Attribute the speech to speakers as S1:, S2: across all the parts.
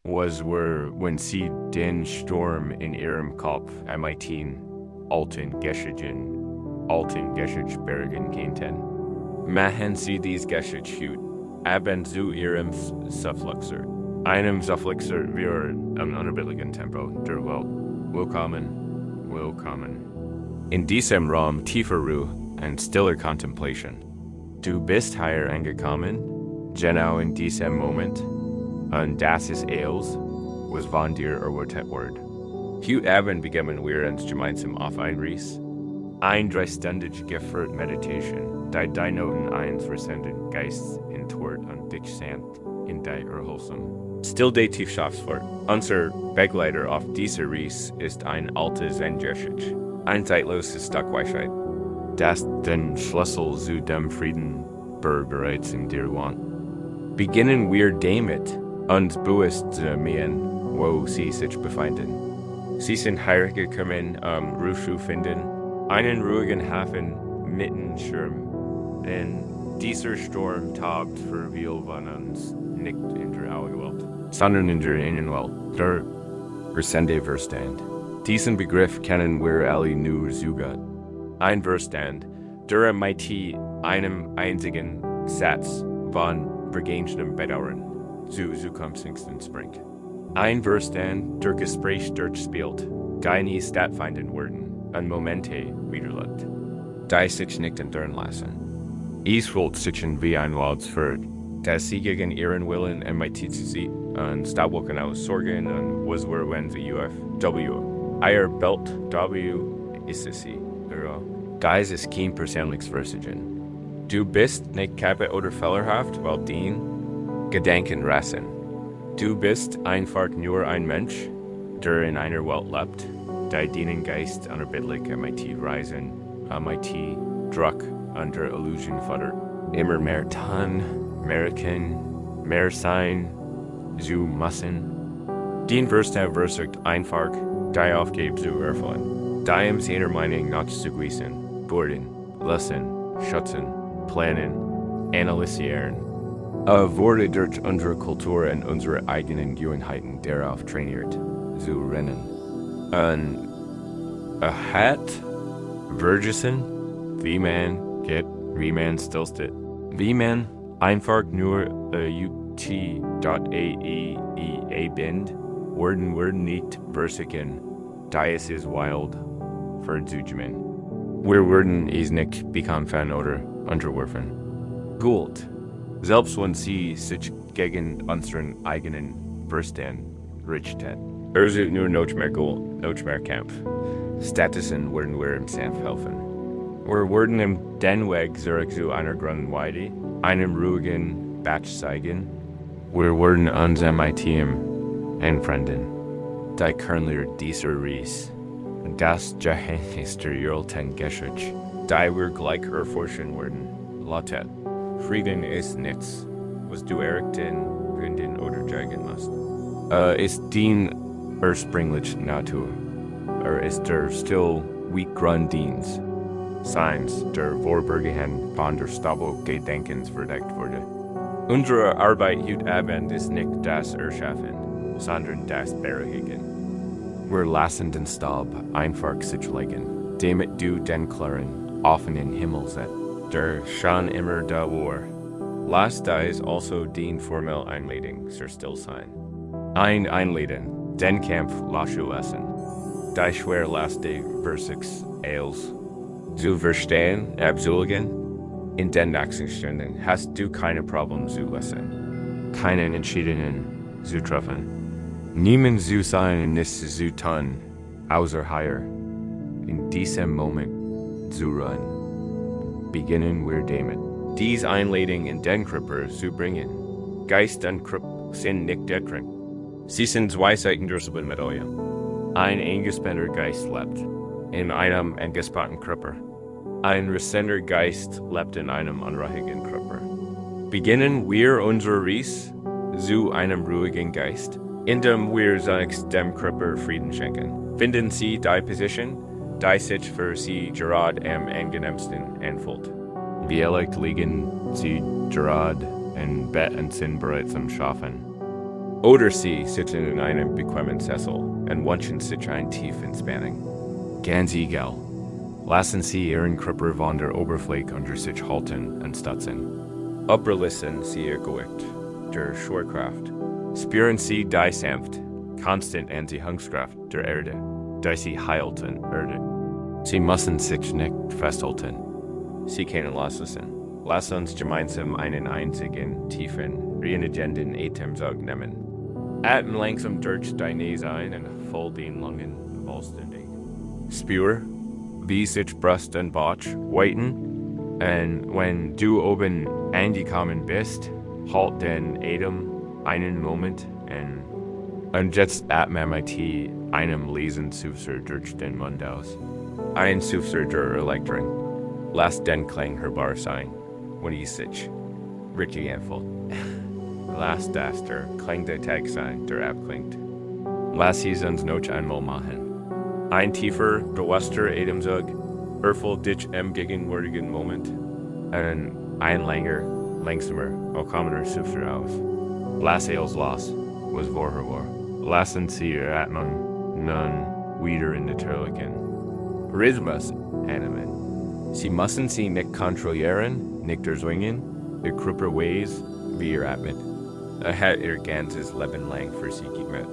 S1: was were wenn sie den Sturm in ihrem Kopf MIT alten Geschichte bergen konnten. Machen sie dies Geschichte haben zu ihrem Suffluxer. Einem Suffluxer wir am unerbittlichen Tempo der Welt. Willkommen. In diesem Raum tiefer Ruhe und stiller Contemplation. Du bist hier angekommen, genau in diesem Moment, und das ist alles, was von dir erwartet wird. Heute Abend beginnen wir uns gemeinsam auf ein Reis. Eine dreistündige geführte Meditation, die deine Minuten eins rasenden Geist in Tod und dich sanft in die erholsam. Still der Tiefschlafsfahrt. Unser Begleiter auf dieser Reis ist eine alte Zen-Geschichte, eine zeitlose Weisheit, das den Schlüssel zu dem Frieden bereits in dir wohnt. Beginnen wir damit, uns bewusst zu machen, wo sie sich befinden. Sie sind hergekommen, Ruhe zu finden, einen ruhigen Hafen mitten Schirm, denn dieser Sturm tobt für viel von uns nicht in der Augenwelt, sondern in der Innenwelt, der rasende Verstand. Diesen Begriff kennen wir alle nur zu gut. Ein Verstand, der mit einem einzigen Satz von vergangenem Bedauern zu zukünftigen springt. Ein Verstand, der Gespräch durchspielt, keine stattfinden werden und Momente wiederlebt, die sich nicht entdurren lassen. Es fühlt sich wie ein Laut für, dass sie gegen ihren Willen mit sie und Stabwochen aus Sorgen und was wir wenn sie UFW. Ihr Belt W ist sie. Geist ist kein persönliches Versagen. Du bist nicht kaputt oder fehlerhaft, weil deine Gedanken rasen. Du bist einfach nur ein Mensch, der in einer Welt lebt, die deinen Geist unerbittlich mit rasen, mit Druck und der Illusion fördert. Immer mehr tun, mehr können, mehr sein, zu müssen. Den Verstand versucht einfach, die Aufgabe zu erfüllen, die im seiner Meinung nach zu gewissen, Borden, Lassen, Schützen, Planen, Analysieren. Wurde durch unsere Kultur und unsere eigenen Gewohnheiten darauf trainiert, zu rennen. Und hat vergessen, wie man geht, wie man stillsteht, wie man einfach nur ut.ae bind, werden nicht versuchen, da es ist wild versuchen. Wir werden es nicht bekämpfen oder unterwerfen. Gut, selbst wenn sie sich gegen unseren eigenen Verstand richtet. Sind nur nicht mehr Kampf. Stattdessen werden wir ihm sanft helfen. Wir werden ihm den Weg zurück zu einer Grundweite, einem ruhigen Batch zeigen. Wir werden uns mit ihm entfremden. Die Kernler dieser Reis. Das Geheimnis der alten Geschichte, die wir gleich erforschen werden, lautet: Frieden ist nichts, was du errichten, gründen oder jagen musst. Ist die ursprüngliche Natur, ist der still weak Grunddienst, Seins der Vorbergehen von der Stabung Gedankens verdeckt wurde. Unsere Arbeit heute Abend ist nicht das Erschaffen, sondern das Beruhigen. Wir lassen den Staub einfach sich legen, damit du den klaren, offenen Himmel setzt, der schon immer da war. Lass dies also die formelle Einladung zur Stillsein. Ein Einladen, den Kampf loszulassen. Die schwere Last der Vergangenheit zu verstehen, abzulegen. In den nächsten Stunden hast du keine Probleme zu lassen, keinen Entscheidungen zu treffen. Niemand zu sein und nichts zu tun, außer hier, in diesem Moment zu ruhen. Beginnen wir damit, diese Einladung in den Körper zu bringen. Geist und Körper sind nicht getrennt. Sie sind zwei Seiten derselben Medaille. Ein eingespannter Geist lebt in einem angespannten Körper. Ein rasender Geist lebt in einem unruhigen Körper. Beginnen wir unsere Reise zu einem ruhigen Geist, indem wir zunächst dem Körper Frieden schenken. Finden Sie die Position, die sich für Sie gerade am angenehmsten anfühlt. Vielleicht liegen Sie gerade im Bett und sind bereit zum Schlafen. Oder sie sitzen in einem bequemen Sessel und wünschen sich ein tief Entspannung. Ganz egal. Lassen Sie Ihren Körper von der Oberfläche unter sich halten und stutzen. Überlassen Sie Ihr Gewicht der Schwerkraft. Spüren Sie die sanft, konstant Anziehungskraft der Erde, die Sie heilten erdet. Sie müssen sich nicht festhalten. Sie können loslassen. Lass uns gemeinsam einen einzigen, tiefen, reinigenden Atemzug nehmen. Atmen langsam durch die Nase ein und voll den Lungen vollständig. Spür, wie sich Brust und Bauch weiten, und wenn du oben angekommen bist, halt den Atem einen Moment und jetzt atme mit einem leisen Seufzer durch den Mund aus. Ein Seufzer der Erleichterung. Lass den Klang hörbar sein, wenn ich sich richtig anfühlt. Lass das der Klang der Tag sein, der abklingt. Lass uns noch einmal machen. Ein tiefer, bewusster Atemzug erfüllt dich im gegenwärtigen Moment und ein länger, langsamer, willkommener Seufzer aus. Lass es los, was vorher war. Lassen Sie Ihre Atmung nun wieder in natürlichen Rhythmus annehmen. Sie müssen sie nicht kontrollieren, nicht erzwingen, Ihr Körper weiß, wie ihr atmet. Hat Ihr ganzes Leben lang für Sie gegeben.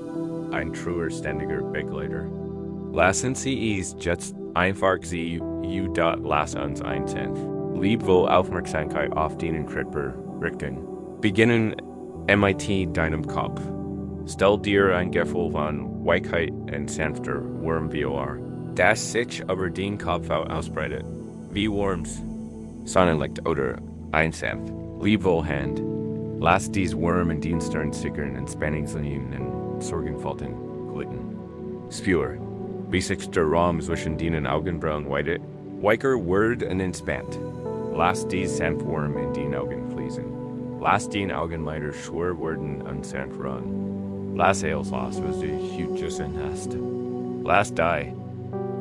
S1: Ein treuer, ständiger Begleiter. Lassen Sie es jetzt einfach Sie, lass uns einsehen. Liebwohl Aufmerksamkeit auf deinen Körper richten. Beginnen mit deinem Kopf. Stell dir ein Gefühl von Weichheit und sanfter Wurm das sich über den Kopf ausbreitet. Wie Worms. Sonnenlicht oder einsanft. Liebwohl Hand. Lass dies Wurm in den Stirn sickern und Spannungslinien und Sorgenfalten glitten. Spür. Wie sich der Raum zwischen den Augenbrauen weitet. Weicher wird und entspannt. Lass dies sanft Wurm in den Augen fließen. Lass den Augenlider schwer werden und sanft ran. Lass es los, was du hütgessen hast. Lass die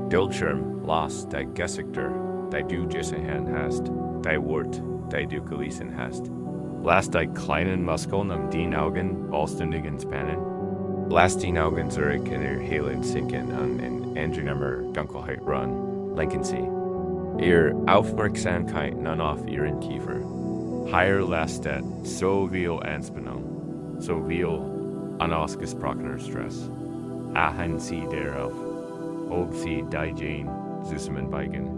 S1: Bildschirm los, die Gesichter, die du gesehen hast, die Wort, die du gelesen hast. Lass die kleinen Muskeln um den Augen vollständig entspannen. Lass den Augen zurück in ihr Helen sinken und in angenehmer Dunkelheit ran. Lenken Sie Ihre Aufmerksamkeit nun auf Ihren Kiefer. Hier lastet so viel Anspannung, so viel unausgesprochener Stress. Achten Sie darauf, ob Sie die Jane zusammenbeigen.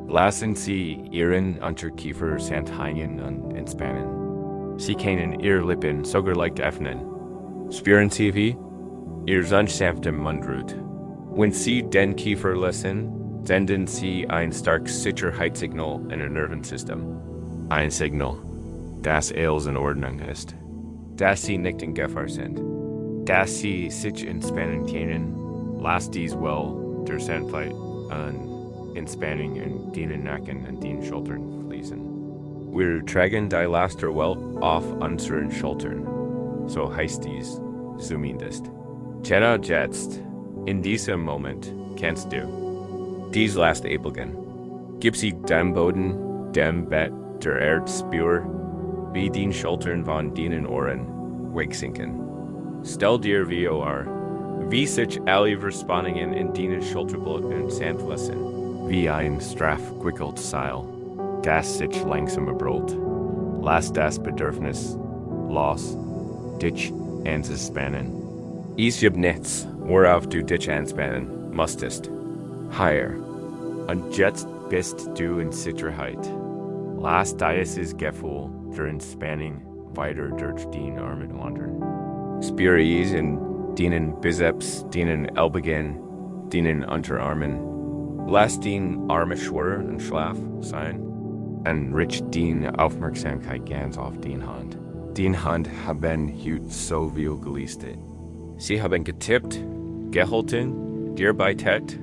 S1: Lassen Sie Ihren Unterkiefer sanft hängen und entspannen. Sie können Ihre Lippen sogar leicht öffnen. Spüren Sie wie Ihr sanfter Mund ruht. Wenn Sie den Kiefer lassen, senden Sie ein starkes Sicherheitssignal in Ihr Nervensystem. Ein Signal, dass alles in Ordnung ist. Dass Sie nicht in Gefahr sind. Dass Sie sich entspannen können. Lass dies well der Sanftheit und Entspannung in den Nacken und den Schultern fließen. Wir tragen die Last der Welt auf unseren Schultern. So heißt dies zumindest. Genau jetzt, in diesem Moment, kannst du dies Last abelgen. Gib sie dem Boden, dem Bett der Erde spür, wie den Schultern von deinen Ohren wegsinken. Stell dir vor, wie sich alle Verspannungen in deinen Schulterblättern sanft lassen, wie ein straff gewickelt Seil, das sich langsam erbrüllt. Lass das Bedürfnis los, dich anzuspannen. Es gibt nichts, worauf du dich anspannen musstest. Hier. Und jetzt bist du in Sicherheit. Lass dieses Gefühl der Entspannung weiter durch den Armen wandern. Spüre es in deinen Bizeps, deinen Ellbogen, deinen Unterarmen. Lass den Arme schwer und schlaff sein. Und richte die Aufmerksamkeit ganz auf den Hand. Den Hand haben heute so viel geleistet. Sie haben getippt, gehalten, dir beitet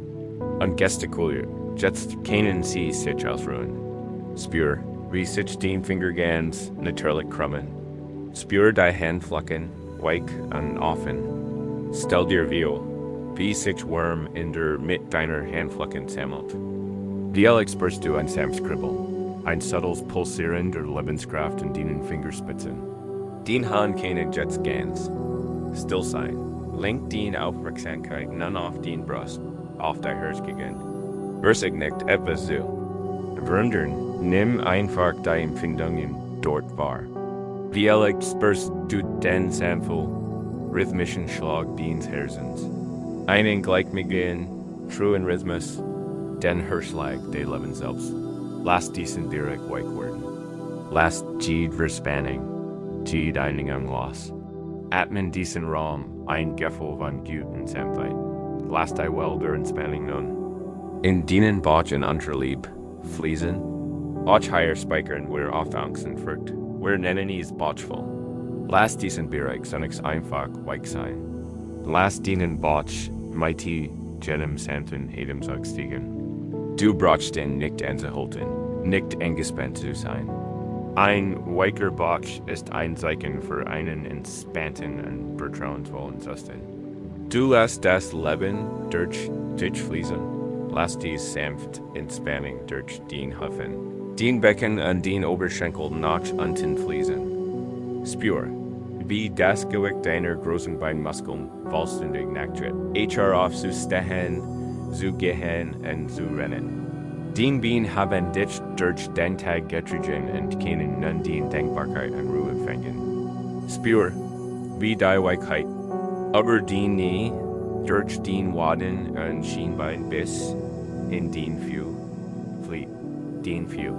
S1: und gestikuliert. Jetzt können Sie sich ausruhen. Spür, wie sich den Finger ganz natürlich krümmen. Spür die Handflächen weich und offen. Stell dir vor, wie sich Wurm in der Mitte deiner Handflächen sammelt. Wie spürst du ein sanftes Kribbeln, ein subtiles Pulsieren der Lebenskraft in deinen Fingerspitzen. Den Hand kann ich jetzt ganz. still sein. Lenk din Aufmerksamkeit nun auf den Brust, auf die Herzgegend. Versignet etwas zu. Wundern, nimm einfach die Empfindungen dort wahr. Wie spürst du den sanften, rhythmischen Schlag deines Herzens? Einen gleichmäßigen, truen Rhythmus, den Herzschlag des Lebens selbst. Lass diesen direkt weich werden. Lass jede Verspannung, jede Einigung los. Atmen diesen Raum ein Gefühl von guten Sanftheit. Lass die Welt durch Entspannung nun. In dienen Bauch und Unterlieb, Fliesen, auch higher spikern wir oft Angsten frucht. Wir nennen es Bauchvoll. Lass diesen Bereich zunächst einfach weich sein. Lass diesen Bauch mighty jenem sanften Atemzug stiegen. Du brauchst den nicht anzuhalten, nicht angespannt zu sein. Ein weicher Bauch ist ein Zeichen für einen entspannten und vertrauensvollen Zustand. Du lässt das Leben durch dich fließen. Lass die sanft Entspannung durch den Hüften, den Becken und den Oberschenkel nach unten fließen. Spür, wie das Gewicht deiner großen Beinmuskeln vollständig nachtritt. Auf zu stehen, zu gehen und zu rennen. Den Bein haben dich durch den Tag getrieben und können nun die Dankbarkeit und Ruhe empfangen. Spür, wie die Weichheit über den Knie, durch den Waden und Schienbein bis in den Fühl flieht. Den Fühl.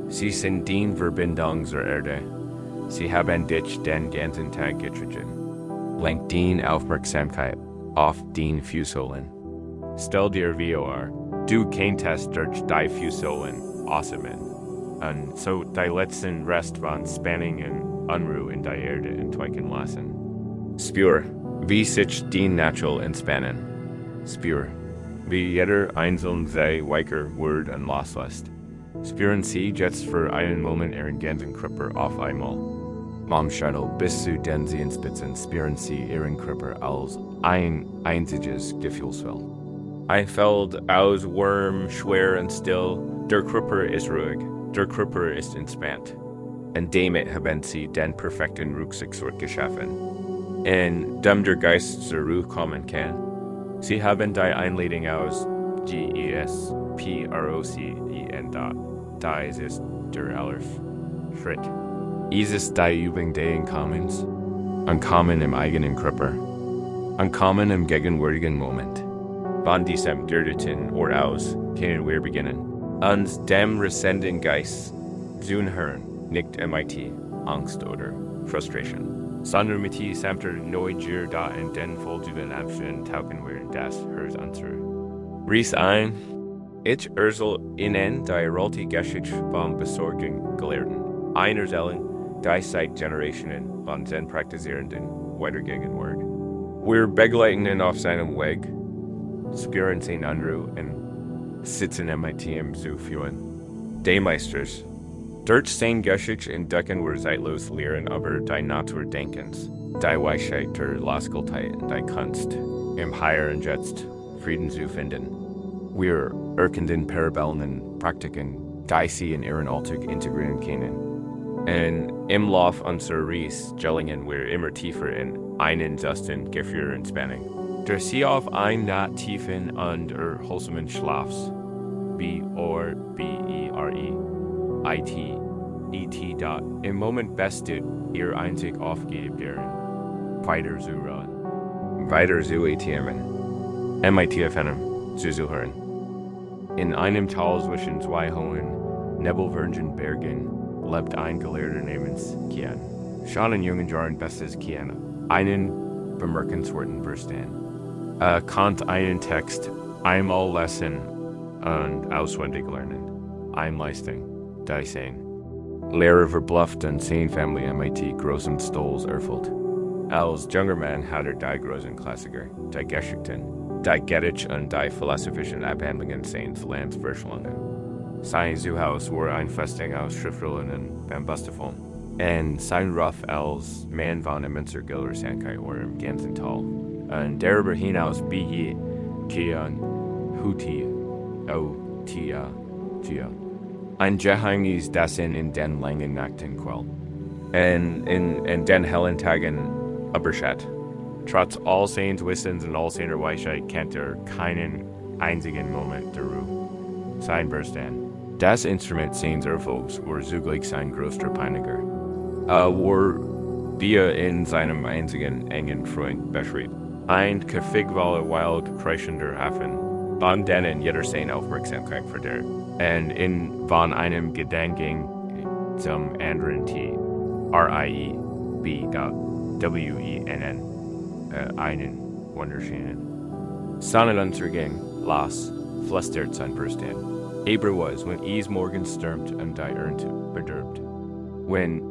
S1: Sie sind die Verbindung zur Erde. Sie haben dich den ganzen Tag getrieben. Lenk die Aufmerksamkeit auf den Füßsohlen. Stell dir vor, du könntest durch die Füßsohlen atmen und so die letzten Rest von Spannung und Unruhe in der Erde entweichen lassen. Spür, wie sich die natural entspannen. Spür, wie jeder einzelne sei weicher wird und loslässt. Spüren Sie jetzt für einen Moment Ihren ganzen Körper auf einmal. Vom Schädel bis zu den Zehenspitzen spüren Sie Ihren Körper als ein einziges Gefühlsfeld. Ein Feld aus warm, schwer und still. Der Körper ist ruhig, der Körper ist entspannt. Und damit haben Sie den perfekten Rückzugsort geschaffen, in dem der Geist zur Ruhe kommen kann. Sie haben die Einleitung aus GESPROCEN. Dies ist der Schritt. Dies ist die Übung des Ankommens. Ankommen im eigenen Körper. Ankommen im gegenwärtigen Moment. Von diesem geerdeten Ort aus können wir beginnen, uns dem rasenden Geist zu hören, nicht MIT, Angst oder Frustration, sondern mit sanfter Neugier da in den folgenden Abschnitten tauchen wir in das Herz unsere. Ries ein, ich Ihnen die rote Geschichte vom Besorgen gelehrten, einer die seit Generationen von Zen-Praktizierenden weitergegeben wird. Wir begleiten ihn auf seinem Weg, spüren sein Unruhe und sitzen MIT im zu führen. Die Meisters, durch Zen-Geschichte entdecken wir zeitlos Lehren über die Natur Denkens, die Weisheit der Losgeltheit und die Kunst, im Hier und Jetzt Frieden zu finden. Wir erkennen Parabellen und Praktiken, die sie in ihren Alltag integrieren können. Und im Lauf unserer Reise gelangen wir immer tiefer in einen Zustand geführter Entspannung. Der sie auf einen tiefen und erholsamen Schlafs, BRBEREIT, im Moment bestet ihr einzig aufgeben, weiter zu ruhen, weiter zu atmen, MITFN zu suchen. In einem Tal zwischen zwei hohen, nebelverhangenen Bergen lebt ein Gelehrter namens Kian. Schon in jungen Jahren bestes Kian einen bemerkenswerten Verstand. Konnte einen Text einmal lesen und auswendig lernen. Eine Leistung, die sehen. Lehrer verblüfft und sehen Family MIT großen Stolz erfüllt. Als junger Mann hat die großen Klassiker, die Geschichten, die Gedichte und die philosophischen Abhandlungen seines Landes verschlungen. Sein Zuhause war ein Festung aus Schriftrollen und Bambustafon. Und sein Ruf als Mann von immenser Gelehrsamkeit war im ganzen Tal. Und darüber hinaus Bihi, Kian, Huti, Tia. Ein Geheimnis, das in den langen Nächten quält. Und in den hellen Tagen überschätzt. Trotz all Seins Wissens und all seiner Weisheit kennt keinen einzigen Moment der Ruhe. Sein Verstand. Das Instrument seines Erfolgs war zugleich sein größter Peiniger. War wir in seinem einzigen engen Freund beschrieb. Ein Kaffigwalle wild kreischender Affen. Von denen jeder seine Aufmerksamkeit verdient. Und in von einem Gedanken zum anderen RIEB.WENN. Einen wunderschönen. Sonnenuntergang, Last flüstert sein Verstand. Aber was, wenn es morgens stürmt und die Ernte bedürbt. Wenn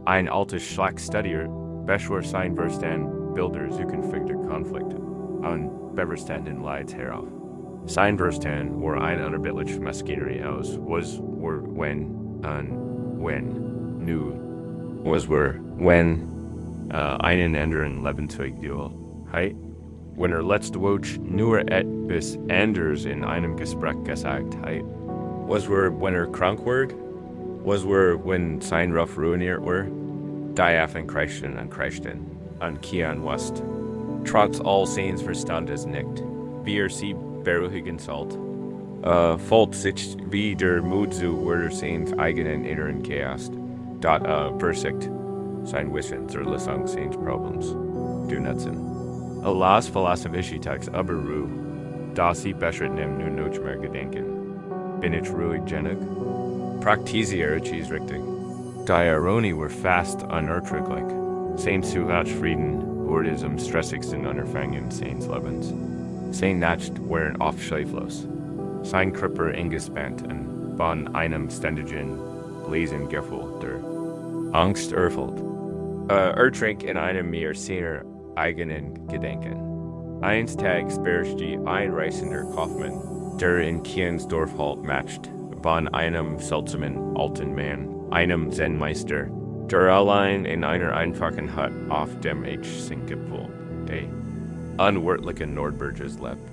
S1: ein altes Schlagstudier beschwört sein Verstand Bilder suchen für den Konflikt und Beverstanden Leids herauf. Sein Verstand war ein unerbittlich Maschinerie aus, was war wenn einen anderen Lebensweg dual. Heit? Wenn letzte Woche nur etwas anders in einem Gespräch gesagt hat. Was wenn krank wurde? Was wenn sein Ruf ruiniert war? Die Affen kreischten und Kian West. Trotz all seines Verstandes nicht. Wir sie beruhigen sollt. Folgt sich wie der Mut zu seines eigenen inneren Chaos. Versicht sein Wissen zur Lösung seines Problems. Du nutzen. Allahs philosophische Text aber Ruhe, da sie besser nimmt nur nicht mehr Gedanken. Bin ich ruhig genug? Praktiziere ich richtig. Die Ironi war fast unerträglich. Sein Frieden wurde es am stressigsten Unterfangen seines Lebens. Sein Nacht waren oft schleiflos. Sein Körper eingespannt und von einem ständigen Lesen gefüllt der Angst erfüllt. Ertränkt in einem mehr seiner eigenen Gedanken. Eines Tages beherrschte ein reisender Kaufmann, der in Kiensdorf halt macht, von einem seltsamen alten Mann, einem Zen-Meister, der allein in einer einfachen Hut auf dem Singapur, der unwirtlichen Nordberges lebt.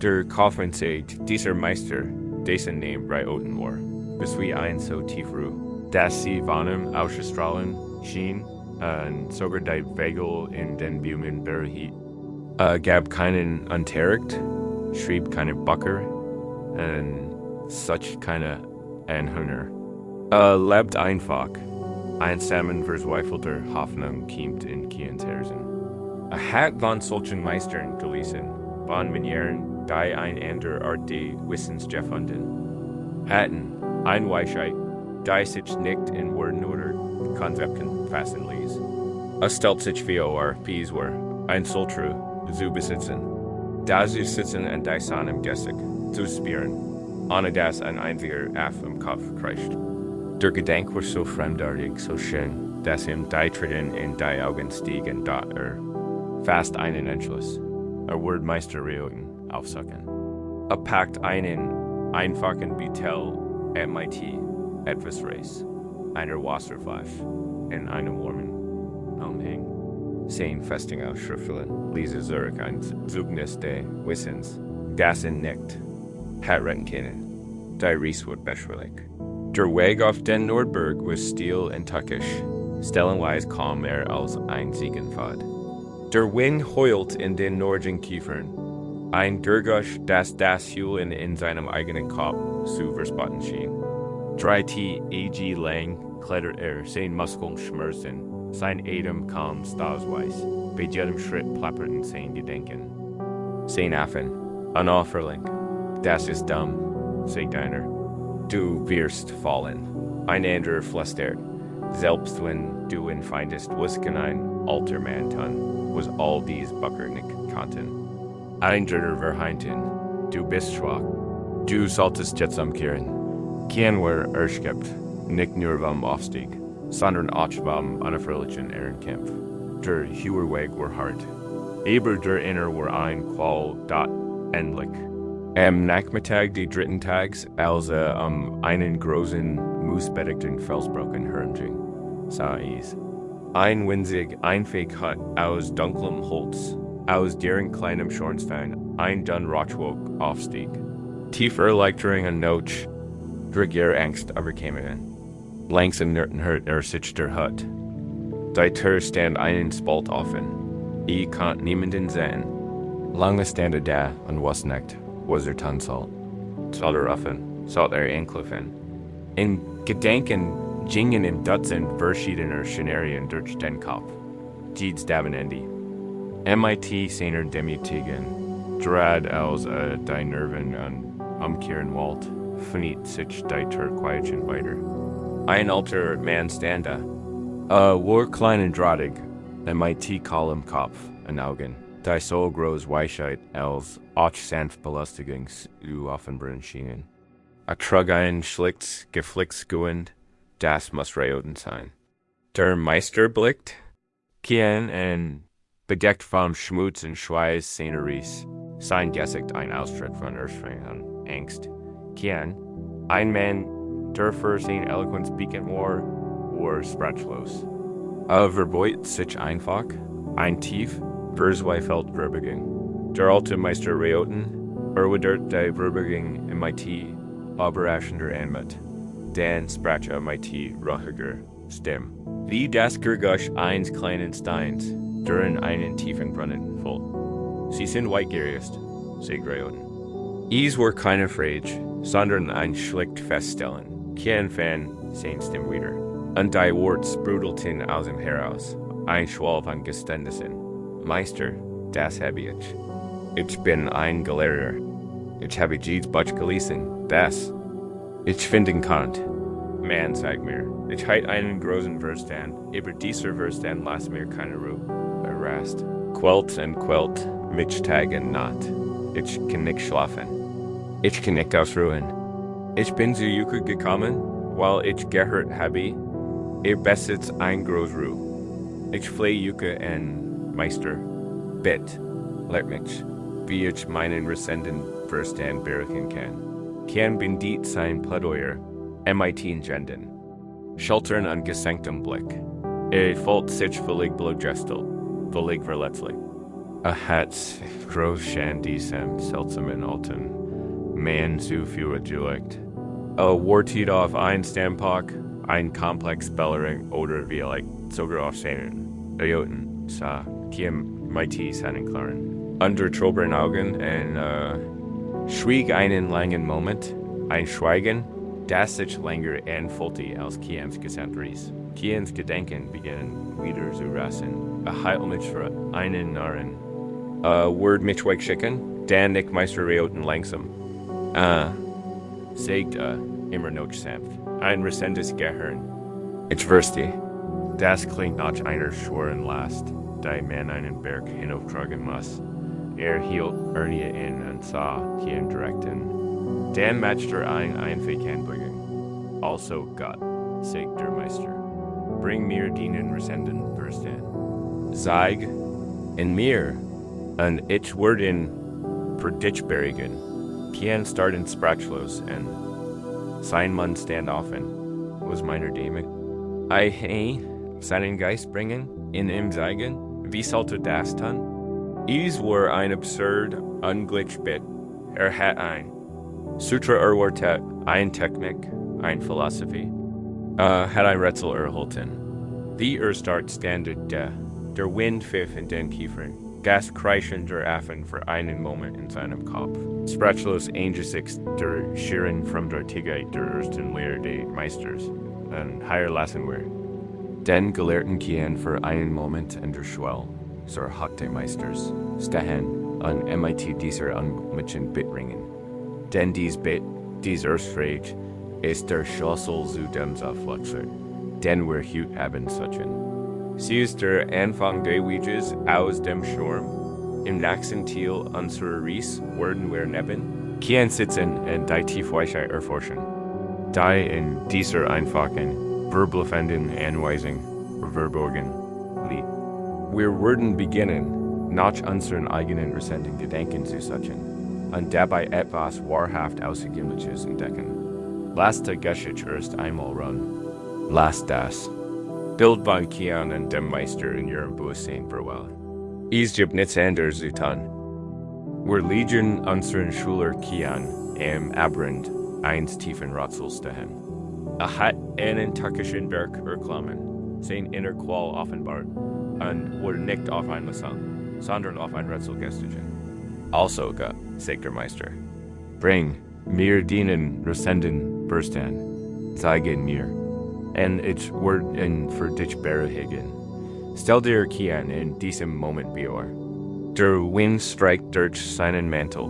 S1: Der Kaufmann sagt, dieser Meister, dessen Name bei Oten war, bis wie ein so tief ruh, dass sie von ihm ausstrahlen schien, und sogar die Wegel in den Blumen beruhigt. Gab keinen Unterricht, schrieb keine Bücher, und such keine Anhänger. Lebt einfach. Einsam verzweifelter Hoffnung kiemt in Kiens Herzen. Hat von solchen Meistern gelesen, von Manieren, die ein ander Art de Wissens gefunden. Hatten ein Weisheit, die sich nicht in Worten oder Konzepten fassen ließ. Stellt sich vor, Pies war, ein Soltru, zu besitzen. Da sie sitzen und die Sonne gessig, zu spüren, ohne dass ein einziger Aff im Kopf kreischt. Der Gedanke war so fremdartig, so schön, dass ihm die Tränen in die Augen stiegen, da fast einen Entschluss, Wordmeister Reogen aufsuchen. Packt einen einfachen Beutel MIT, etwas Reis, einer Wasserflasche, in einem warmen Umhang. Sein Festing aus Schriften, lese Zurich ein Zeugnis des Wissens, das ihn nicht hat retten können. Die Reis wird beschwerlich. Der Weg auf den Nordberg war still und tückisch, stellenweise kam als ein Ziegenpfad. Der Wind heult in den nordischen Kiefern, ein Durchguss, das Heulen in seinem eigenen Kopf zu verspotten schien. 3 lang klettert seine Muskeln schmerzen, sein Atem kam stauweis, bei jedem Schritt plapperten seine Gedanken. Sein Affen, unaufhörlich, das ist dumm, sagt einer. Du wirst fallen. Ein anderer flüstert, selbst wenn du ihn findest, was kann ein alter Mann tun, was all dies Bücher nicht konnten. Ein dritter verheinten, du bist schwach, du solltest jetzt umkehren. Kein war erschöpft, nicht nur vom Aufstieg, sondern auch vom unerfreulichen Ehrenkampf. Der hohe Weg war hart, aber der Inner war ein Qual dort endlich. Am Nachmittag des dritten Tages, als einen großen, moosbedeckten Felsbrocken hörte, sah es. Ein winzig, einfähig Hut aus dunklem Holz, aus deren kleinem Schornstein ein dünn Rauchwolk aufstieg. Tiefer Erleichterung und Not, durch ihre Angst überkämen. Langsam nirten hört sich der Hut. Die Tür stand einen Spalt offen. kant niemanden sehen. Lange stande da und was nicht, was Tanzalt. Zal offen, zat enkluffen. In Gedanken gingen in Dutzend verschiedener Szenarien durch den Kopf. Deeds davenendi. MIT seiner demutigen, drad als die Nerven an umkehren Walt, finit sich die Turquoischen weiter. Ein alter man standa. War kleinen drahtig, MIT Kolm Kopf, an Augen. Die so groß Weisheit als auch sanft belustigings u offenbaren schienen. A trugein schlickt, geflickt guend, das muss Reoten sein. Der Meister blickt, kien en bedeckt vom Schmutz und Schweiß Szeneries, sein Gesicht ein Ausstritt von Erschwing an Angst. Kien, ein Mann dürfer sein Eloquenz beacon war sprachlos. Verbeut sich einfach, ein tief, verzweifelt Verbindung. Der alte Meister Reoten, erwidert die Verbindung MIT, überraschender Anmut. Dan sprach MIT ruhiger Stimme. Wie das Gergusch eines kleinen Steins, durch einen tiefen Brunnen voll. Sie sind weitgierig, sagt Reoten. Es war keine Frage, sondern ein schlicht Feststellen. Kein Fan, sein Stimme wieder. Und die Worte sprudelten aus ihm heraus, ein Schwall von Geständnissen. Meister, das habe ich. Ich bin ein Gelehrter. Ich habe jedes Buch gelesen, das. Ich finden kann. Man, sag mir, ich heit einen großen Verstand, über dieser Verstand lass mir keine Ruhe. Rast. Quält und quält, mich Tag und Nacht. Ich kann nicht schlafen. Ich kann nicht ausruhen. Ich bin zu Juke gekommen, weil ich gehört habe, besitzt ein groß Ruhe. Ich flehe Juke en Meister. Bitt, lehrt mich, wie ich meinen rasenden Verstand beruhigen kann. Kann bendit sein Plädoyer, MIT engenden. Schultern an gesenktem Blick. Folgt sich völlig blodgestelt, völlig verletzlich. Hat's groß schön diesem seltsamen alten Mann zu viel gelegt. Wartet auf ein Standpunkt, ein Komplex Spellering oder vielleicht sogar auf seinen Idioten, sa Kim MIT seinen klaren. Unter troberen Augen schwieg einen langen Moment, ein Schweigen, das sich länger anfühlte als Kiams Gesamtries. Kiams Gedanken beginnen wieder zu rasen. Heilt mich für einen Narren. Word mich wegschicken, dann nicht Meister Reoten langsam. Sagt immer noch sanft. Ein rasendes Gehirn. Ich verstehe. Das klingt nach einer schweren Last, die man einen Berg hinauftragen muss. Hielt Ernie in und sah Kien direkt in. Dann matchte ein Einfähigkeitbeugung. Also Gott, sagt der Meister. Bring mir deinen rasenden Verstand. Zeig in mir, und ich werde ihn für dich beruhigen. Kien starten sprachlos und sein Mund stand offen. Was meiner Dämon? Seinen Geist bringen, in ihm zeigen, wie sollte das tun? Es war ein absurd, unglitch Bit. Hat ein Sutra erwartet, ein Technik, ein Philosophie. Hat ein Rätsel erhalten. Die Start standet da. Der Wind pfiff in den Kiefern. Gas kreischender Affen für einen Moment in seinem Kopf. Sprachlos angesichts der schieren Fremdartigkeit der ersten Lehre des Meisters. Und hier lassen wir. Den gelehrten Kien für einen Moment in der Schwell. So hat der Meisters. Stehen an MIT dieser unmitchen Bitringen. Denn dies Bit, dies Erstfrage, ist der Schlüssel zu dem Zerfluxer. Den wir hut haben solchen. Sie ist der Anfang des Weges aus dem Sturm. Im nächsten Teil unserer Reise werden wir neben Kien sitzen und die Tiefweisheit erforschen. Die in dieser einfachen, verbluffenden Anweisung verborgen liegt. Wir werden beginnen, nach unseren eigenen rasenden Gedanken zu suchen und dabei etwas wahrhaft Außergewöhnliches entdecken. Last der Geschichte erst einmal run. Last das. Bild von Kian und dem Meister in ihrem Bewusstsein verweilen. Es gibt nichts anderes zu tun. Wir liegen unseren Schüler Kian im Abrand eines tiefen Rätsels dahin. Hat einen takischen Berg erklommen, sein inner Qual offenbart, und wurde nicht auf einmal sang. sondern auf ein Rätsel gestigen. Also, Gott, sagt der Meister, bring mir deinen rasenden Verstand, zeigen mir, en ich worden für dich beruhigen. Stell dir Kian in diesem Moment vor. Der Wind streicht durch seinen Mantel.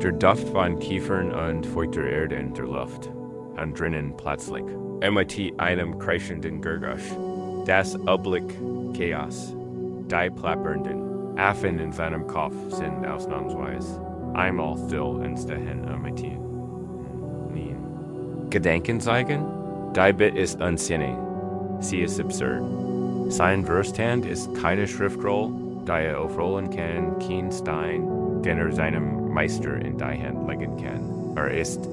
S1: Der Duft von Kiefern und feuchter Erde in der Luft. Und drinnen plötzlich, mit einem kreischenden Gurgusch, das Oblick Chaos. Die plappernden Affen in seinem Kopf sind ausnahmsweise einmal still und stehen mit Gedanken zeigen? Die Bit ist unsinnig. Sie ist absurd. Sein Verstand ist keine Schriftroll, die aufrollen kann, kein Stein, den seinem Meister in die Hand legen kann. Ist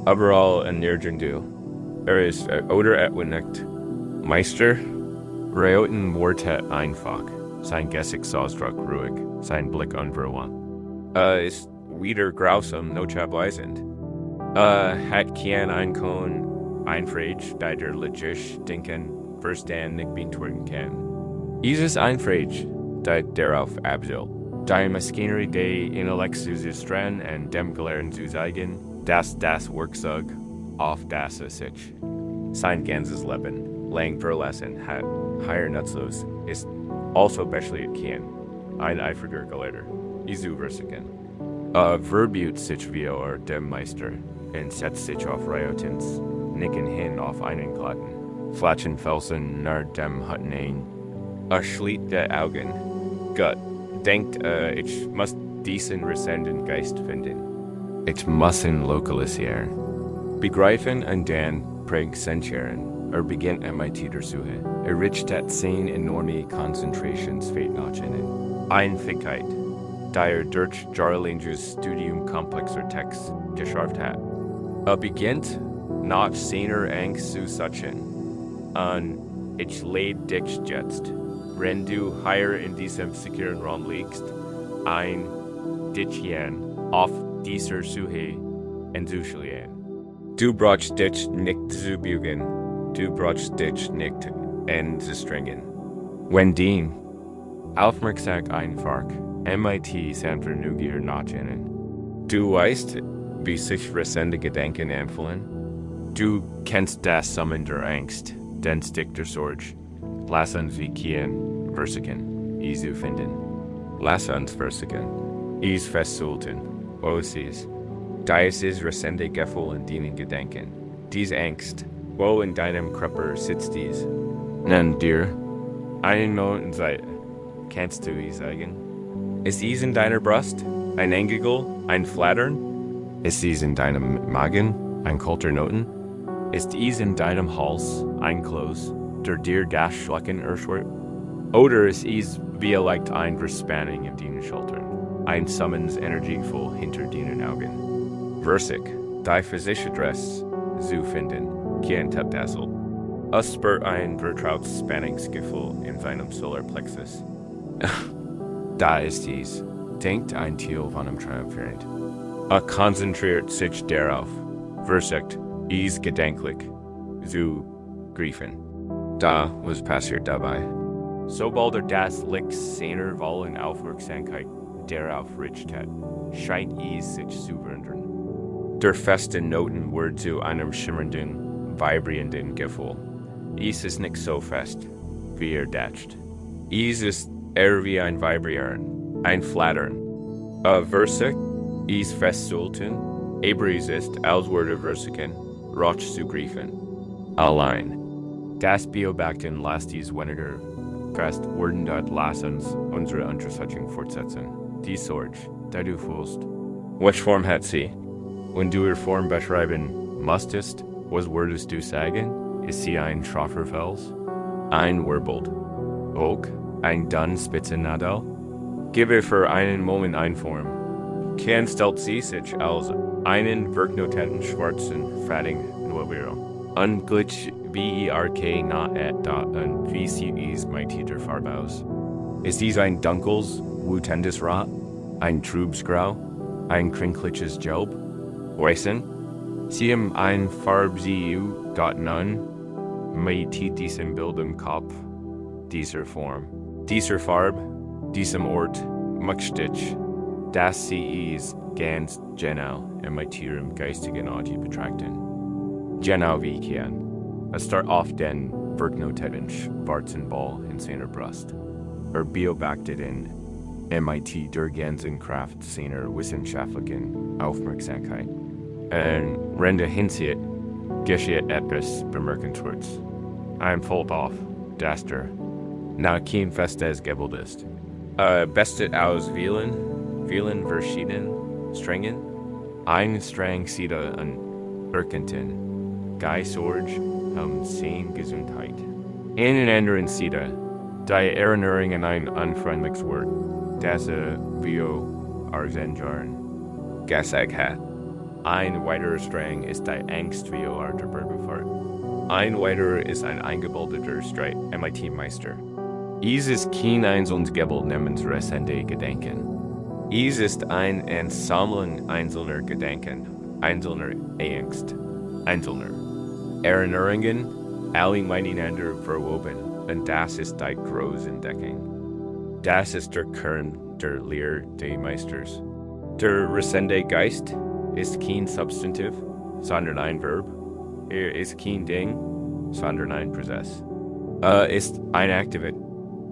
S1: überall und nirgendwo. Ist oder etwas Meister, reoten Worte einfach, sein Gesichtsausdruck ruhig, sein Blick unverwandt. Ist wieder grausam, no abweisend. Hat kein Einfrage, die der logisch denken, Verstand nicht beantworten kann. Dieses Einfrage, die darauf abzielt, die Maschinerie des Intellekts zu streng und dem Gelehrten zu zeigen, dass das Werkzeug auf das es sich sein ganzes Leben lang verlassen hat, higher nutzlos, ist also beschliet kann, ein eifriger Gelehrter, Isu versigen. Verbietet sich wie dem Meister und setzt sich auf Riotens, nicken hin auf einen glatten, flachen Felsen nach dem Hütten ein. Schließt die Augen. Gott denkt, ich muss diesen rasenden Geist finden. Ich muss ihn lokalisieren. Begreifen und dann präsentieren. Beginnt mit der Suche. Richtet sein enorme Konzentrationsfähigkeit nach innen. Einfigkeit, die durch Jarlinges Studium komplexer Text geschafft hat. Beginnt nach seiner Angst zu suchen. Und ich lade dich jetzt, wenn du hier in diesem sicheren Raum liegst, ein dich hin auf dieser Suche entzuschlagen. Du brauchst dich nicht zu bügen, du brauchst dich nicht anzustrengen. Wenn dein Aufmerksamkeit einfach mit sanfter Neugier nachgehen. Du weißt, wie sich rasende Gedanken anfühlen. Du kennst das Summen der Angst, den Stick der Sorge. Lass uns wie Kien versigen, Isu finden. Lass uns versigen, Is festsulten, wo es ist. Dies ist rasende Gefühl in deinen Gedanken. Dies Angst, wo in deinem Körper sitzt dies? Nenn dir einen Minuten Zeit. Kannst du es sagen? Ist dies in deiner Brust? Ein Engel? Ein Flattern? Ist dies in deinem Magen? Ein kalter Noten? Ist dies in deinem Hals? Ein Kloß, der dir das Schlecken erschwert? Oder ist dies vielleicht ein Verspannung in deinen Schultern? Ein Summons energievoll hinter deinen Augen? Versig, die physische Dress zu finden, kein Tabdassel. Es spürt ein vertrautes Spannungsgefühl in seinem Solarplexus. Da ist dies, denkt ein Tier von einem Triumphierend. Konzentriert sich darauf, versigt, is gedanklich, zu griefen. Da was passiert dabei. Sobald das Licht seiner vollen Aufmerksamkeit darauf richtet, scheint es sich zu verändern. Der festen Noten wird zu einem schimmernden, vibrierenden Gefühl. Es ist nicht so fest, wie dacht. Es ist eher wie ein Vibrieren, ein Flattern. Versig, is festsulten, aber es ist, als würde versigen, roch zu griefen. Allein. Das Beobachten lässt dies weniger fest werden, dort lass uns unsere Untersuchung fortsetzen. Die Sorge, die du fühlst. Welche Form hat sie? Wenn du ihre Form beschreiben musstest, was würdest du sagen? Ist sie ein schroffer Fels? Ein Wirbelt? Oak? Ein dünn Spitzennadel? Gebe für einen Moment eine Form. Kann stellt sie sich als einen wirknotenten schwarzen Fratting Nuevero. Ungleich wie na da und wie sie ist mit dieser Farbe aus. Ist dies ein dunkles, wutendes Rot? Ein trübsgrau? Ein krinkliches Gelb? Weißen? Sie haben ein Farbsiu dort nun mit diesem Bild im Kopf, dieser Form, dieser Farbe, diesem Ort möchte ich, dass sie es ganz genau mit ihrem geistigen Auge betrachten. Genau wie ich kann. Es start off den Wirknotäten schwarzen Ball in seiner Brust. Beobachtet in MIT der ganzen Kraft seiner wissenschaftlichen Aufmerksamkeit. Rende hinzieht, geschieht etwas Bemerkenswertes. Fällt auf, dass nach kein festes Gebäude ist. Bestet aus vielen verschiedenen Strängen. Ein Strang sieht an Erkennten, Geist-Sorge, Zen-Gesundheit. Einen anderen sieht die Erinnerung an ein unfreundliches Wort, das wir gesagt hat. Ein weiterer Strang ist die Angst wie der Bergfahrt. Ein weiterer ist ein eingebildeter Streit MIT-Meister. Dies ist kein einzelnes Gebäude namens rasende Gedanken. Dies ist ein Ensemble einzelner Gedanken, einzelner Angst, einzelner Erinnerungen, alle miteinander verwoben, und das ist die große Entdeckung. Das ist der Kern der Lehre des Meisters. Der rasende Geist ist kein Substantiv, sondern ein Verb. Ist kein Ding, sondern ein Prozess. Ist ein Aktivität.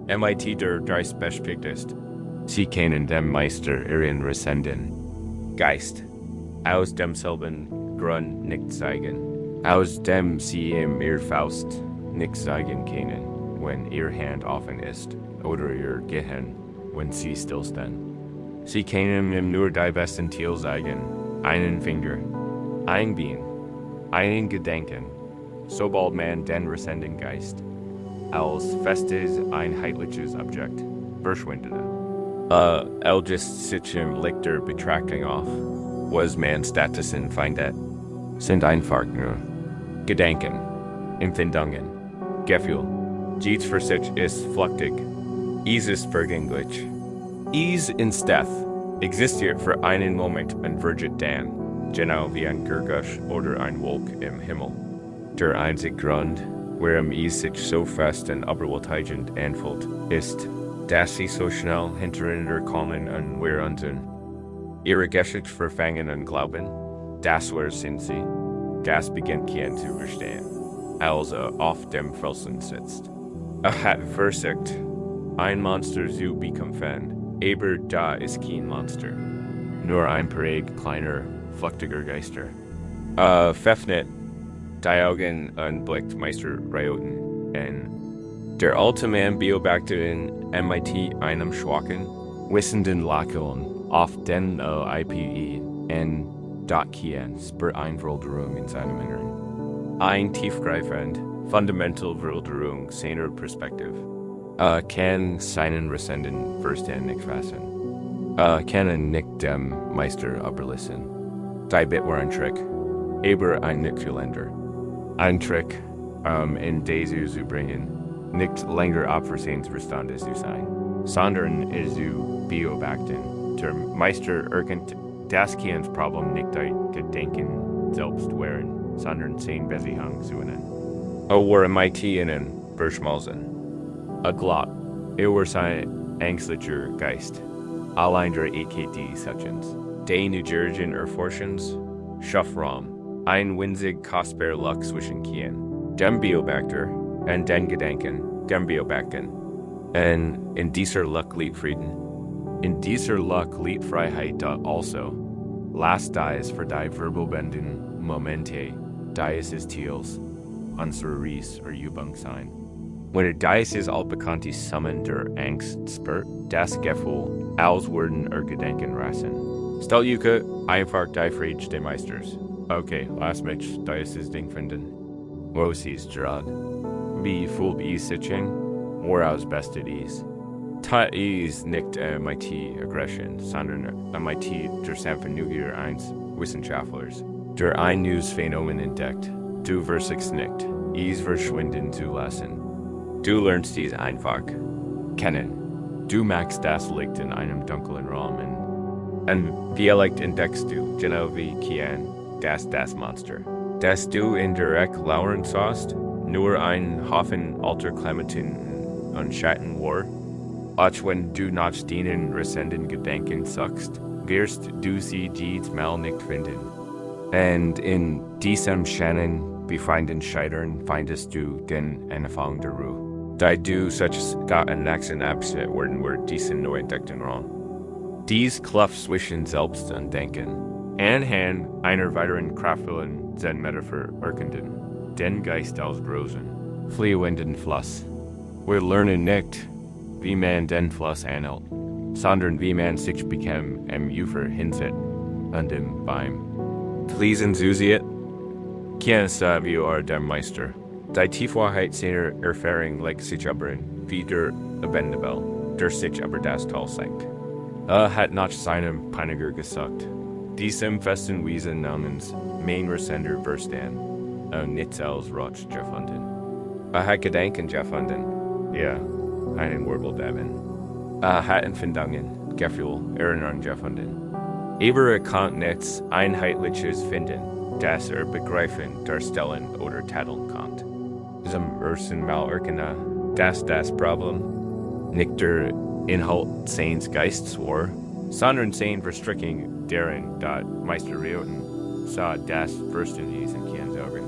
S1: MIT der Geist beschäftigt ist. Sie kennen dem Meister ihren rasenden Geist. Aus demselben Grund nicht zeigen. Aus dem sie ihm ihr Faust nicht zeigen können, wenn ihr Hand offen ist, oder ihr Gehirn, wenn sie stillstehen. Sie können ihm nur die besten Teil zeigen. Einen Finger, ein Bein, einen Gedanken, sobald man den rasenden Geist als festes, einheitliches Objekt verschwindete. Just Sitchem liegt der Betrachtung auf, was man Statusen findet, sind einfach nur Gedanken, Empfindungen, Gefühl. Jedes für sich ist flüchtig, es ist vergänglich. Es instead existiert für einen Moment und vergeht dann, genau wie ein Gergusch oder ein Wolk im Himmel. Der einzige Grund, warum es sich so fest und überwältigend anfühlt, ist, dass sie so schnell hintereinander kommen und wir unseren ihre Geschichte verfangen und glauben, das wer sind sie, das beginnt kein zu verstehen, als auf dem Felsen sitzt. Hat versucht, ein Monster zu bekämpfen, aber da ist kein Monster, nur ein Parade kleiner, flüchtiger Geister. Pfeffnet die Augen und blickt Meister Rayoten in. Der alte Mann beobachtet in MIT einem schwachen, wissenden Lächeln auf den IPE und Kien spürt eine Veränderung in seinem Inneren. Eine tiefgreifende, fundamentale Veränderung seiner Perspektive. Kann seinen rasenden Verstand nicht fassen. Kann nicht dem Meister überlassen. Die Bit war ein Trick, aber ein nicht Länder. Ein Trick, in Diese zu bringen, nicht länger Abversehensverstand zu sein, sondern zu beobachten. Der Meister erkennt, dass kein Problem nicht die Gedanken selbst wären, sondern sein Beziehung zu ihnen. War MIT ihnen verschmolzen. Glott, war sein ängstlicher Geist. Allein der EKD-Sessions. Die New Jersey Erforschens, Schaffraum, ein winzig kostbar Luck zwischen Kien, dem Beobachter, und den Gedanken, dem Beobachten. Und in dieser Luck liegt Frieden. In dieser Luck liegt Freiheit da also. Last dies für die verbobenden Momente, dies ist Teals, unsere Ries oder Übung sein. Wenn dies ist altbekannte Summen der Angst spürt, das Gefühl, als würden Gedanken rasen. Stell Juke einfach die Fried des Meisters. Okay, lass mich dieses Ding finden. Wo siehst gerade? Wie fühlt es sich an? Woraus bestet es? Ta ist nicht MIT-Aggression, sondern MIT der sanfter Neugier eines Wissenschaftlers, der ein neues Phänomen entdeckt. Du versuchst nicht, es verschwinden zu lassen. Du lernst es einfach kennen. Du machst das Licht in einem dunklen Raum und vielleicht entdeckst du, genau wie Kian, das Monster, das du indirekt lauern sahst, nur ein Haufen alter Klamotten und Schatten war. Auch wenn du nach deinen rasenden Gedanken suchst, wirst du sie diesmal nicht finden. Und in diesem Schannen befreienden Scheitern findest du den Anfang der Ruhe. Da du solches gar ein nächsten Abschnitt werden wir diesen neu entdeckten Raum. Dies Kluft zwischen Selbst und Denken. Anhand einer weiteren kraftvollen Zen-Metaphor erkenden, den Geist als großen, fliehenden Fluss. Wir lernen nicht, wie man den Fluss anhält, sondern wie man sich bequem am Ufer hinsetzt und beim Fließen zusieht. Quien sabe der Meister. Die Tiefwahrheit seiner Erfahrung legt sich aber wieder Abendabel, der sich aber das Tal senkt. Hat nach seinem Peiniger gesagt, diesem festen Wesen namens mein rasender Verstand, nichts als Rotsch gefunden. Hat Gedanken gefunden, ja, einen Wirbel daven. Hat Empfindungen, Gefühl, Erinnerung gefunden. Aber kann nichts Einheitliches finden, das begreifen, darstellen oder tadeln kann. Zum ersten Mal erkenne, dass das Problem nicht der Inhalt seines Geistes war, sondern seine Verstrickung darin, dat Meisterioten sah das Verständnis in Kiens Augen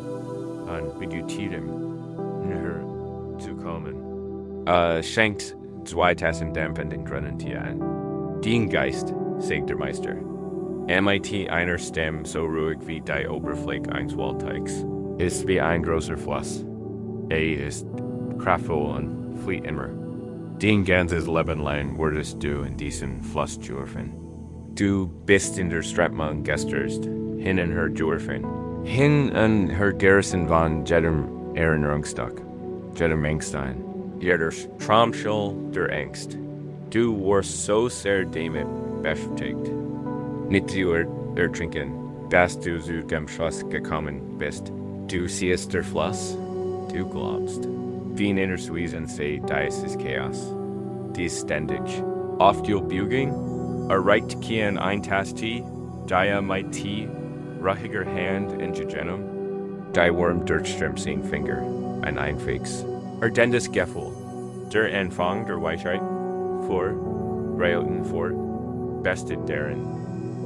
S1: und begütigte näher zu kommen. Schenkt zwei Tassen dampfenden grünen Tee ein. Den Geist, sagt der Meister. MIT einer Stem so ruhig wie die Oberfläche eines Waldteigs, ist wie ein großer Fluss. Ist kraftvoll und flieht immer. Den ganzes Leben lang wurdest du in diesem Fluss dürfen. Du bist in der Strömung gesterst, hin in her dürfen. Hin in her Garrison von jedem Erinnerungsstock, jedem Ängstein, jeder Traumschul der Angst. Du warst so sehr damit beschäftigt. Nicht zu ertrinken, dass du zu dem Schluss gekommen bist. Du siehst der Fluss, du glaubst. Wie in einer Suisen sei, dies ist Chaos. Dies ständig. Oft Bügeln, erreicht kein Eintasti, dia mit Tee, ruhiger Hand in Gegenum, die Wurm durchströmt sein Finger, ein Einfix. Dendes Gefühl, der Anfang der Weisheit, vor, reilten fort, bestet darin.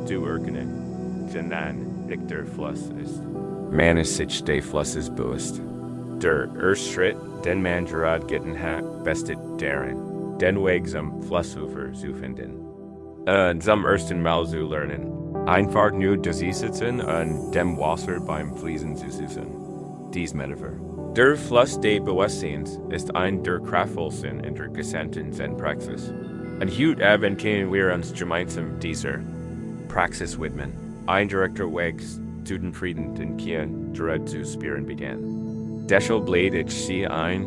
S1: Du erkennen, denn nicht der Fluss ist. Man ist sich des Flusses bewusst. Der erste Schritt, den man gerade getan hat, bestet darin, den Weg zum Flussufer zu finden. Zum ersten Mal zu lernen, einfach nur da sitzen und dem Wasser beim Fließen zu suchen. Dies Metaphor. Der Fluss des Bewusstseins ist ein der kraftvollsten in der gesamten Zen-Praxis. Und heute Abend können wir uns gemeinsam dieser Praxis widmen. Ein direkter Weg zu den Frieden, den Kien direkt zu spüren begann. Deshalb lädt ich Sie ein,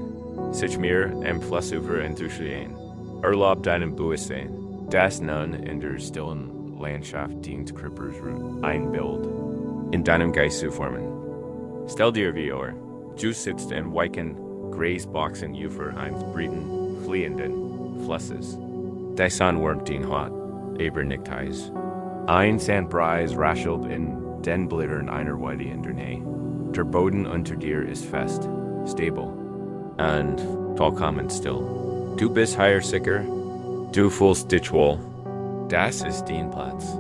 S1: sich mir am Flussufer entzuschließen. Erlaub deinem Bewusstsein, das nun in der stillen Landschaft dient Krippers ein Bild in deinem Geist zu formen. Stell dir vor, du sitzt in weichen Grasboxen Ufer eines breiten, fliehenden Flusses. Die Sonne wärmt ihn hot, aber nicht heiß. Ein Sandpreis raschelt in den Blättern einer Weide in der Nähe. Der Boden unter dir ist fest, stabil und vollkommen still. Du bist hier sicher, du fühlst dich wohl. Das ist dein Platz.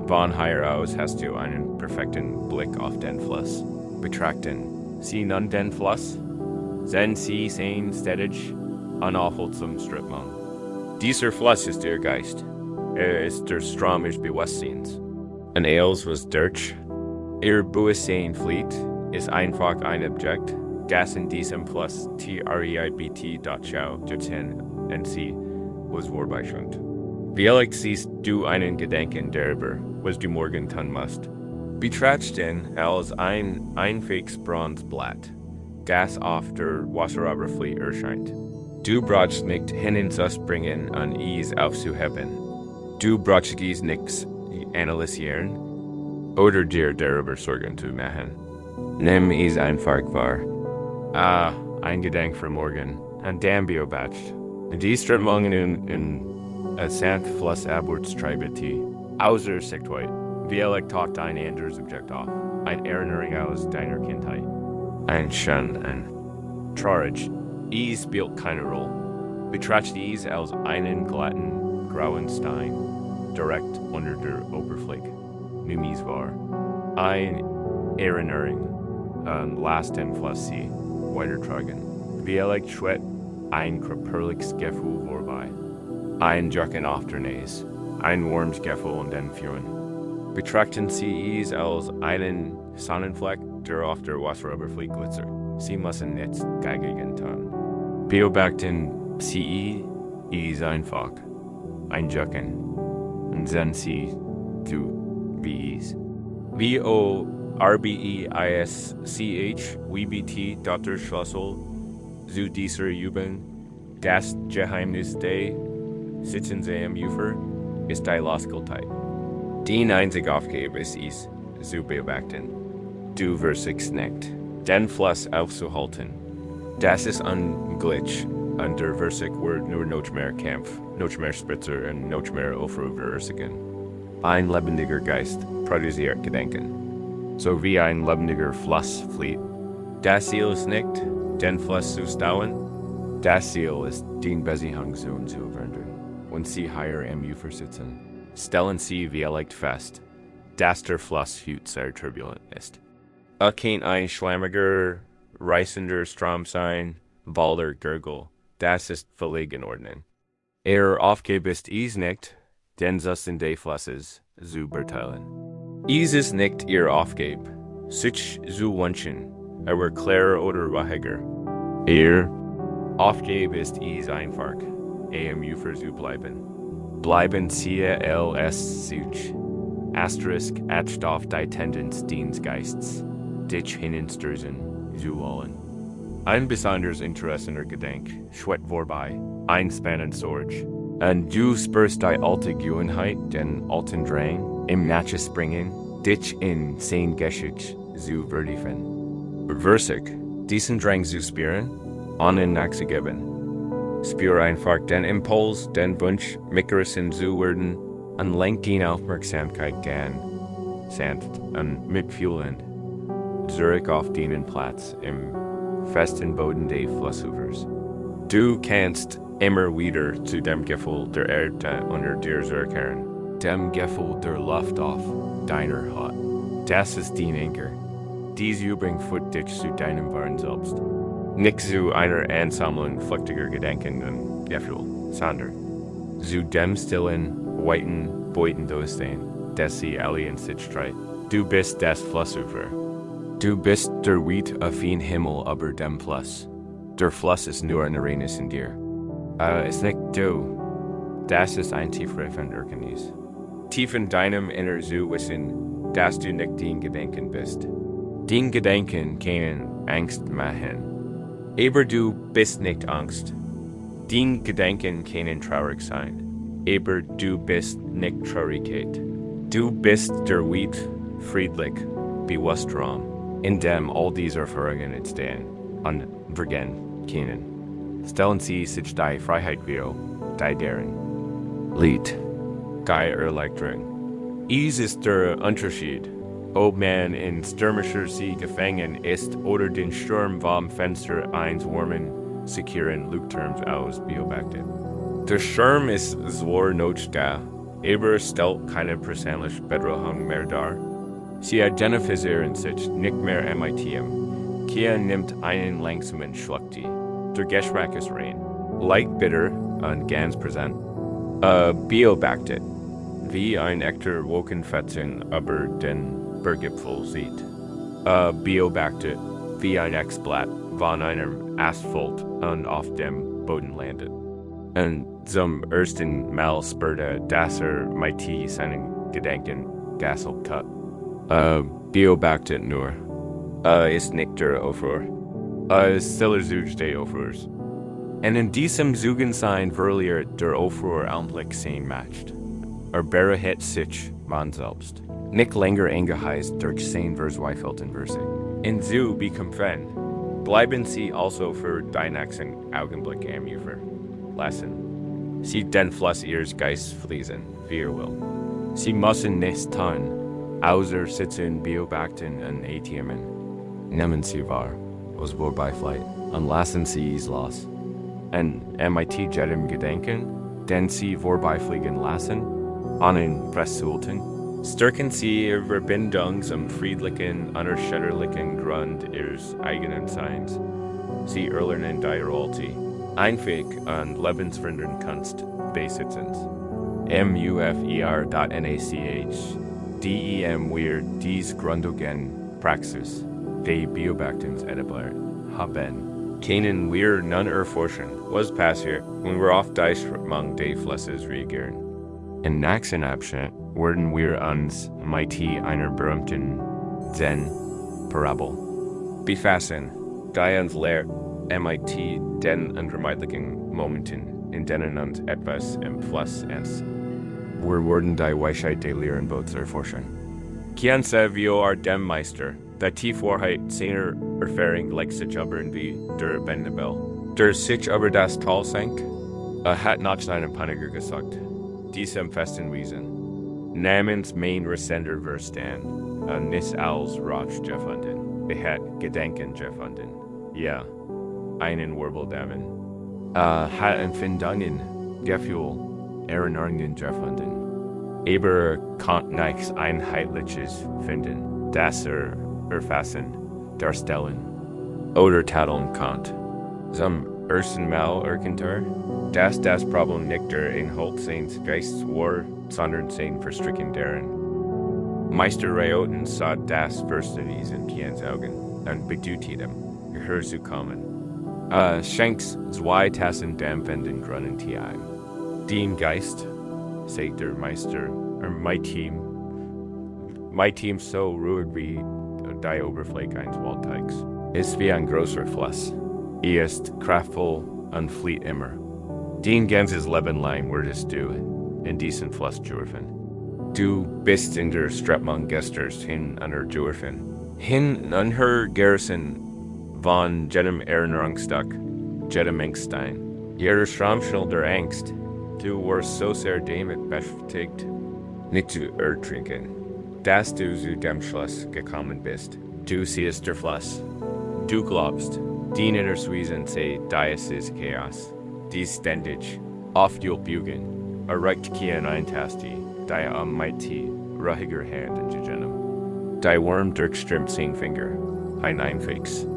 S1: Von hier aus hast du einen perfekten Blick auf den Fluss. Betrachten Sie nun den Fluss? Sehen Sie sein stetig, unaufhaltsam Strömung. Dieser Fluss ist der Geist. Ist der Strom des Bewusstseins. Und was durch. Ihr Bewusstsein flieht, ist einfach ein Objekt, das in diesem Fluss TREIBT.schau dorthin und sie, was vorbeischwimmt. Vielleicht siehst du einen Gedanken darüber, was du morgen tun musst. Betracht den als ein einziges Bronzeblatt, das auf der Wasseroberfläche erscheint. Du brauchst nicht hin ins bringen und es aufzuheben. Du brauchst es nicht analysieren oder dir darüber Sorgen zu machen. Nimm es einfach wahr. Ein Gedanke für morgen, und dann beobacht. Die Strömungen in sanft Fluss abwärts treibt die außer Sichtweite. Vielleicht taucht ein anderes Objekt auf, ein Erinnerung aus deiner Kindheit. Ein schön und traurig, es spielt keine Rolle. Betracht dies als einen glatten, grauen Stein, direkt unter der Oberfläche. Numis war. Ein Erinnerung an Last den Vergangenheit weitertragen. Wie schwet ein körperliches Gefühl vorbei. Ein Jucken auf der Nase. Ein warmes Gefühl und den Führen. Betrachten Sie es als einen Sonnenfleck, der auf der Wasseroberfläche glitzert. Sie müssen nichts dagegen tun. Beobachten Sie es einfach. Ein Jucken. Und sehen Sie zu wie es. Worbeich, WBT, Dr. Schlüssel, zu dieser Übung, das Geheimnis der Sitzen Sie am Ufer, ist die Losgültigkeit. Die einzige Aufgabe ist es, zu beobachten. Du wirst nicht, den Fluss aufzuhalten. Das ist ein Glitch, und der Versig wird nur noch mehr Kampf, noch mehr Spitzer und noch mehr Aufrufen. Ein lebendiger Geist produziert Gedanken, so wie ein lebendiger Fluss fließt. Das Ziel ist nicht, den Fluss zu stauen. Das Ziel ist, den Beziehung zu verändern. Und Sie hier am Ufer sitzen, stellen Sie vielleicht fest, dass der Fluss sehr turbulent ist. Kann ein schlammiger, reißender Strom sein, Walder Gurgel, das ist völlig in Ordnung. Aufgabe ist es nicht, den Zustand des Flusses zu beurteilen. Es ist nicht Ihre Aufgabe, sich zu wünschen, aber klarer oder wahiger. Ihre Aufgabe ist es einfach, am Ufer zu bleiben. Bleiben Sie als sich. Asterisk etched auf die Tendenz des Geistes, dich hinstürzen zu wollen. Ein besonderes interessenter Gedanke schwet vorbei, ein spannend Sorge. Und du spürst die alte Gewohnheit, den alten Drang, im Natchez springen, dich in Zen-Geschichte zu vertiefen. Versig, diesen Drang zu spüren, ohne nachzugeben. Spür einfach den Impuls, den Wunsch, mitgerissen zu werden, und lenk die Aufmerksamkeit gern, sanft und mitfühlend, zurück auf deinen Platz im festen Boden des Flussufers. Du kannst immer wieder zu dem Gefühl der Erde unter dir zurückkehren, dem Gefühl der Luft auf deiner Haut. Das ist dein Anker. Diese Übung führt dich zu deinem wahren Selbst. Nicht zu einer Ansammlung flüchtiger Gedanken und Gefühle, sondern zu dem stillen, weiten Beuten-Dasein, das sie alle in sich trägt. Du bist das Flussufer. Du bist der Wheat auf den Himmel über dem Fluss. Der Fluss ist nur ein Arenas in dir. Ist nicht du. Das ist ein tieferes Erkenntnis. Tief in deinem Inneren zu wissen, dass du nicht den Gedanken bist. Den Gedanken können Angst machen. Aber du bist nicht Angst. Den Gedanken können traurig sein. Aber du bist nicht Traurigkeit. Du bist der Wheat, friedlich, bewusst Raum, in dem all diese Erfahrungen entstehen und vergehen können. Stellen Sie sich die Freiheit vor, die deren Lied, die Erleichterung. Es ist der Unterschied, ob man in stürmischer See gefangen ist oder den Sturm vom Fenster eines warmen, sicheren Leuchtturms aus beobachtet. Der Sturm ist zwar nicht da, aber stellt keine persönliche Bedrohung mehr dar. Sie identifizieren sich nicht mehr mit ihm. Kia nimmt einen langsamen Schluck Tee. Der Geschmack ist rein, leicht bitter und ganz präsent. Beobachtet, wie ein echter Wolkenfetzen über den Berggipfel sieht. Beobachtet, wie ein Exblatt von einem Asphalt und auf dem Boden landet. Und zum ersten Mal spürte, dass mit seinen Gedanken gasselt hat. Beobachtet nur. Ist nicht der Aufruhr. Ist stiller Zug des Aufruhrs. Und in diesem Zugensein verliert der Aufruhr Augenblick sein Macht. Bereit sich man selbst. Nicht länger angeheizt durch sein Verzweifelten Versig. In so bekämpfen, bleiben Sie also für den nächsten Augenblick am Ufer. Lassen Sie den Fluss Ihres Geistes fließen, wie will. Sie müssen nichts tun, außer sitzen, beobachten und atmen. Nehmen Sie wahr, was vorbeifliegt, und lassen Sie es los. En Gedanken, den sie vorbeifliegen lassen, einen Pressulten, stärken sie ihre Verbindung zum friedlichen, unerschütterlichen Grund ihres eigenen Seins. Sie erlernen die Royalty, einfähig und lebensverändernden Kunst Besitzens. MUFER.NACH DEM wir diese Grundlagen Praxis, die Beobachtens etabliert haben. Keinen wir nun erforschen, was passiert, wenn wir auf die Strömung des Flusses reagieren. Im nächsten Abschnitt werden wir uns mit einer berühmten Zen-Parabel befassen, die uns lehrt, mit den unvermeidlichen Momenten, in denen uns etwas im Fluss ist. Wir werden die Weisheit der Lehrenbots erforschen. Kien se vio dem Meister, der Tiefwahrheit seiner Erfahrung gleich sich aber wie der Bendebel. Der sich aber das Tal senkt, hat nach seinem Paniker gesagt, diesem festen Wesen, namens mein Rasender Verstand, nis als Rauch gefunden, hat Gedanken gefunden, ja, einen Wirbeldamen, hat Empfindungen, Gefühl, Erinnerungen gefunden. Aber kann nichts Einheitliches finden, das erfassen, darstellen oder tadeln kann. Zum ersten Mal erkennt dass das Problem nicht der Inhalt seines Geistes war, sondern sein Verstricken darin. Meister Rayoten sah das erste Wesen Kiens Augen und bedeutet ihm, gehör zu kommen. Schenks zwei Tassen dämpfenden Gründen ein. Den Geist, sagt der Meister, mein Team so ruhig wie die Oberfläche eines Waldteigs, ist wie ein großer Fluss. Ist kraftvoll und flieht immer. Den ganzes Leben lang würdest du in diesen Fluss dürfen. Du bist in der Strömung gestern hin an der dürfen. Hin an her Garrison von jedem Erinnerungsstück, jedem Ängstein. Jeder Schrammschnell der Angst. Du warst so sehr damit beschäftigt, nicht zu ertrinken, dass du zu dem Schluss gekommen bist. Du siehst der Fluss. Du glaubst, die Niederswiesen sei dieses Chaos, dies ständig, aufjulbugen, erreicht kein Eintasti, die mighty, ruhiger Hand in Gegenem. Die Wurm durchströmt sein Finger, ein Einfix,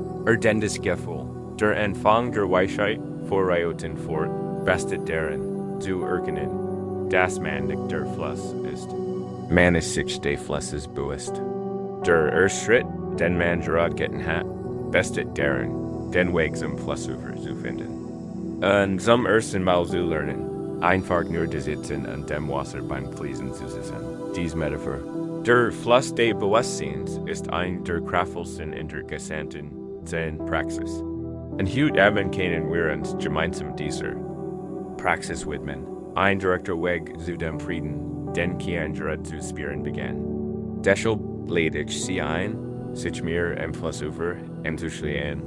S1: dendes Gefühl, der Anfang der Weisheit vorreiten fort, bestet darin, zu erkennen, dass man nicht der Fluss ist. Man ist sich des Flusses bewusst. Der erste Schritt, den man gerade getan hat, bestet darin, den Weg zum Flussufer zu finden. Und zum ersten Mal zu lernen, einfach nur zu sitzen und dem Wasser beim Fließen zu sitzen. Diese Metaphor. Der Fluss des Bewusstseins ist ein der kraftvollsten in der gesamten Zen-Praxis. Und heute Abend können wir uns gemeinsam dieser Praxis widmen. Ein direkter Weg zu dem Frieden, den kein gerade zu spüren begann. Deshalb lade ich Sie ein, sich mir im Flussufer anzuschließen,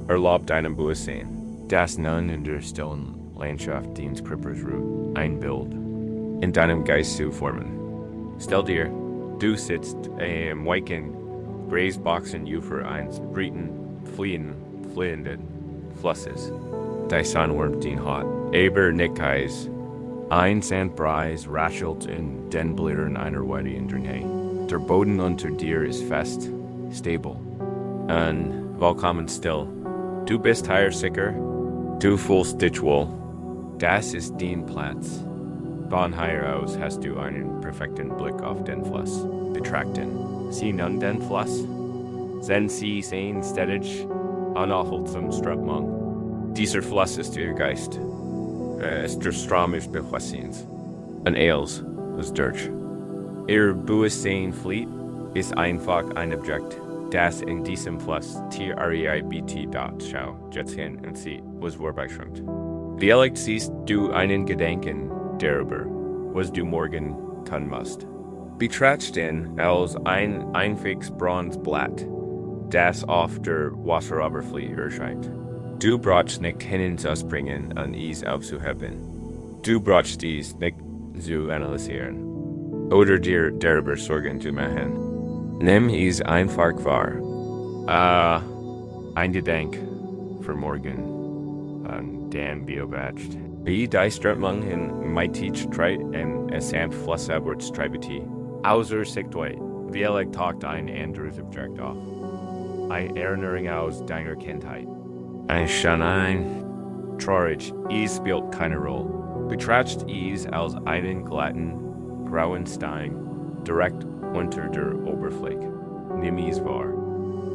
S1: erlaubt einem Bewusstsein, das nun in der stillen Landschaft des Krippers ruht, ein Bild in deinem Geist zu formen. Stell dir, du sitzt im weichen Gräsboxenufer eines breiten, fliehenden Flusses. Die Sonne wärmt ihn hot, aber nicht heiß. Ein Sandpreis raschelt in den Blättern einer Weide in der Nähe. Der Boden unter dir ist fest, stabil und vollkommen still. Du bist hier sicher, du fühlst dich wohl. Das ist dein Platz. Von hier aus hast du einen perfekten Blick auf den Fluss betrachten. Sieh nun den Fluss. Sind sie sehen ständig unaufhaltsam Strömung. Dieser Fluss ist ihr Geist. Ist der Strom des Bewusstseins. Und Eils ist durch. Ihr Bewusstsein flieht ist einfach ein Objekt, das in diesem Fluss TREIBT.schau jetzt hin und sieht, was vorbeischwimmt. Vielleicht siehst du einen Gedanken darüber, was du morgen tun musst. Betracht ihn als ein einziges Bronzeblatt, das auf der Wasseroberfläche erscheint. Du brauchst nicht hinzuspringen und es aufzuheben. Du brauchst dies nicht zu analysieren oder dir darüber Sorgen zu machen. Nimm es einfach wahr. Ein Gedanke für morgen. und dann beobacht. Wie die Strömung in my teach trite and a samt fluss abwards tribity. Auser sichtweit, wie talkt ein anderes Objekt auf. Ein Erinnerung aus deiner Kindheit. Ein Schein, Trorich, spielt keine Rolle. Betracht als einen glatten, grauen Stein, direkt unter der Oberfläche. Nimm wahr.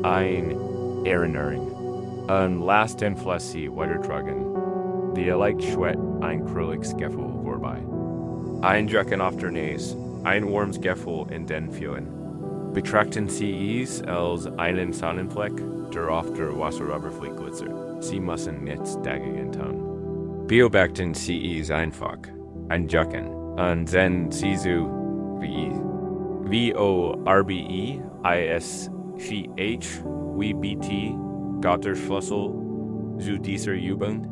S1: Ein Erinnerung. Ein Last den Flassi weitertragen. Die schwet ein krulliges Gefühl vorbei. Ein Drucken auf der Nase, ein warmes Gefühl in den Fühlen. Betrachten Sie als einen Sonnenfleck, der auf der Wasseroberfläche glitzert. Sie müssen nichts dagegen tun. Beobachten Sie einfach. Ein Drucken. Und dann Sie so wie VORBEISCH, Gotterschlüssel, zu dieser Übung,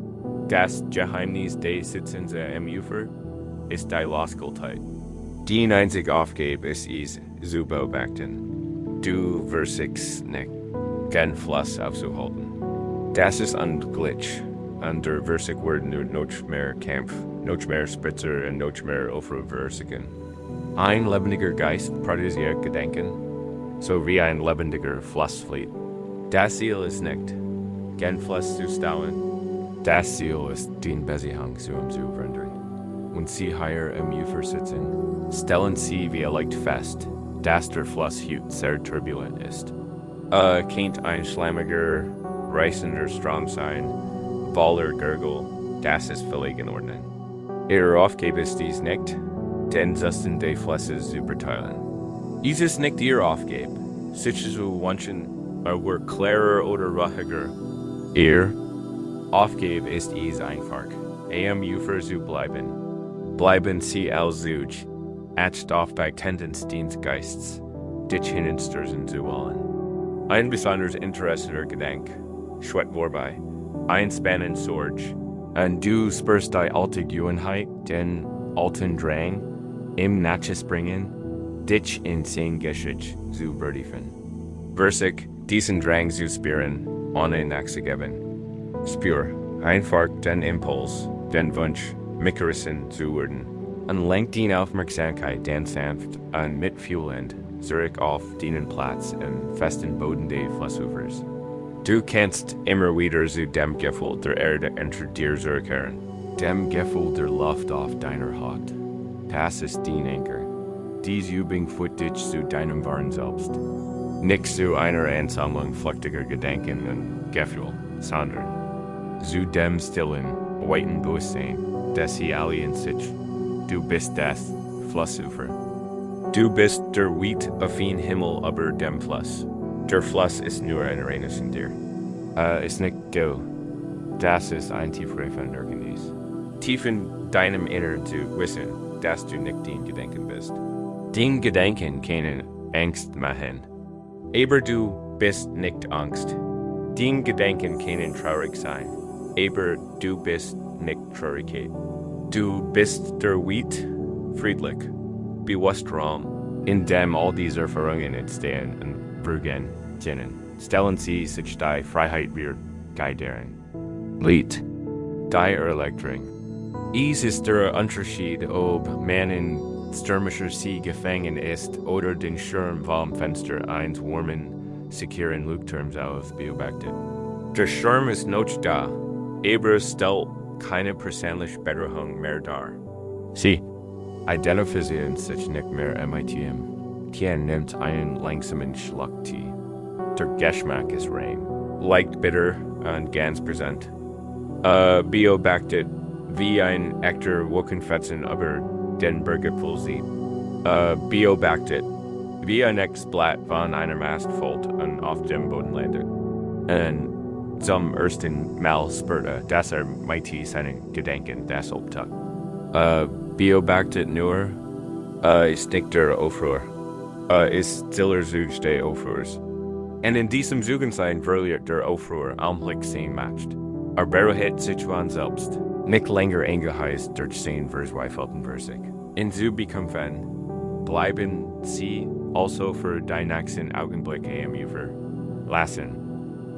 S1: das Geheimnis des Sitzens am Ufer, ist die Losgültigkeit. Die einzige Aufgabe ist zu beobachten. Du versichst nicht, kein Fluss aufzuhalten. Das ist ein Glitch. Und der Versich wird noch mehr Kampf, noch mehr Spitzer und noch mehr Aufruhrversichen. Ein lebendiger Geist produziert Gedanken, so wie ein lebendiger Flussfleet. Das Ziel ist nicht, kein Fluss zu stauen. Das Ziel ist, den Besihang zu verhindern. Und Sie hier am Ufer sitzen, stellen Sie wie fest, dass der Fluss sehr turbulent ist. Kennt ein schlammiger, reißender Strom sein, voller Gurgel, das ist völlig in Ordnung. Ihre Aufgabe ist dies nicht, den Zustand der Flüsse zu verteilen. Dies ist nicht Ihre Aufgabe, sich zu wünschen, wird klarer oder ruhiger. Ihre Aufgabe ist einfach, am Ufer zu bleiben. Bleiben Sie als Zuge, etcht auf bei Tendenz des Geists, dich hinstürzen zu wollen. Ein besonders interessanter Gedanke, schwet vorbei, ein spannend Sorge, und du spürst die alte Gewohnheit, den alten Drang, im Natches bringen, dich in Zen-Geschichte zu vertiefen. Versich, diesen Drang zu spüren, ohne nachzugeben. Spür einfach den Impuls, den Wunsch, mitgerissen zu werden, und lenkt die Aufmerksamkeit dann sanft und mitfühlend zurück auf deinen Platz im festen Boden des Flussufers. Du kannst immer wieder zu dem Gefühl der Erde unter dir zurückkehren, dem Gefühl der Luft auf deiner Haut. Das ist dein Anker. Dies Übung führt dich zu deinem wahren Selbst. Nicht zu einer Ansammlung flüchtiger Gedanken und Gefühle, sondern zu dem stillen, weiten Bewusstsein, das sie alle in sich. Du bist das Flussufer. Du bist der Wheat auf den Himmel über dem Fluss. Der Fluss ist nur ein reines in dir. Ist nicht go. Das ist ein tiefere Verständnis. Tief in deinem Inneren zu wissen, dass du nicht den Gedanken bist. Den Gedanken können Angst machen. Aber du bist nicht Angst. Den Gedanken können traurig sein. Aber du bist nicht Traurigkeit. Du bist der Wheat, friedlich, bewusst Raum, in dem all diese Erfahrungen entstehen und Brücken kennen. Stellen Sie sich die Freiheit wir guidieren. Lied, die Erleichterung. Dies ist der Unterschied, ob man in stürmischer See gefangen ist oder den Schirm vom Fenster eines warmen, sicheren Leuchtturms aus beobachtet. Der Schirm ist noch da, aber es stellt keine persönliche Bedrohung mehr dar. Sie identifizieren sich nicht mehr MITM. Tien nimmt einen langsamen Schluck Tee. Der Geschmack ist rein, leicht bitter und ganz präsent. Beobachtet, wie ein echter Wolkenfetzen über den Berggipfel sieht. Beobachtet, wie ein Blatt von einer Mast fällt und auf dem Boden landet. Und zum ersten Mal spürte, dass mighty seinen Gedanken das Obtag. Beobachtet nur, ist nicht der Aufruhr, ist stiller Zug des Aufruhrs. Und in diesem Zugensein verliert der Aufruhr allmählich sein Macht. Berührt sich von selbst, nicht länger eingeheizt durch sein Verzweifelten Versich. In so bekämpfen, bleiben Sie also für die nächsten Augenblicke am Ufer. Lassen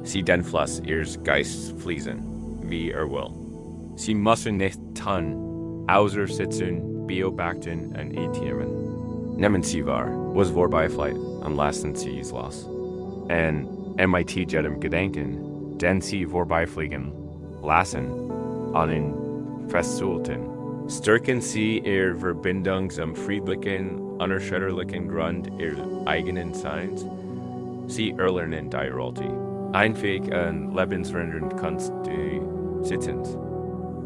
S1: Sie den Fluss Ihres Geistes fließen, wie will. Sie müssen nicht tun, außer sitzen, beobachten und atmen. Nehmen Sie wahr, was vorbeifliegt und lassen Sie es los. Und mit jedem Gedanken, den Sie vorbeifliegen, lassen, einen festzuhalten. Stärken Sie Ihre Verbindung zum friedlichen, unerschütterlichen Grund Ihres eigenen Seins. Sie erlernen die Rolle, einfähig und lebensverändernd Kunst des Sitzens.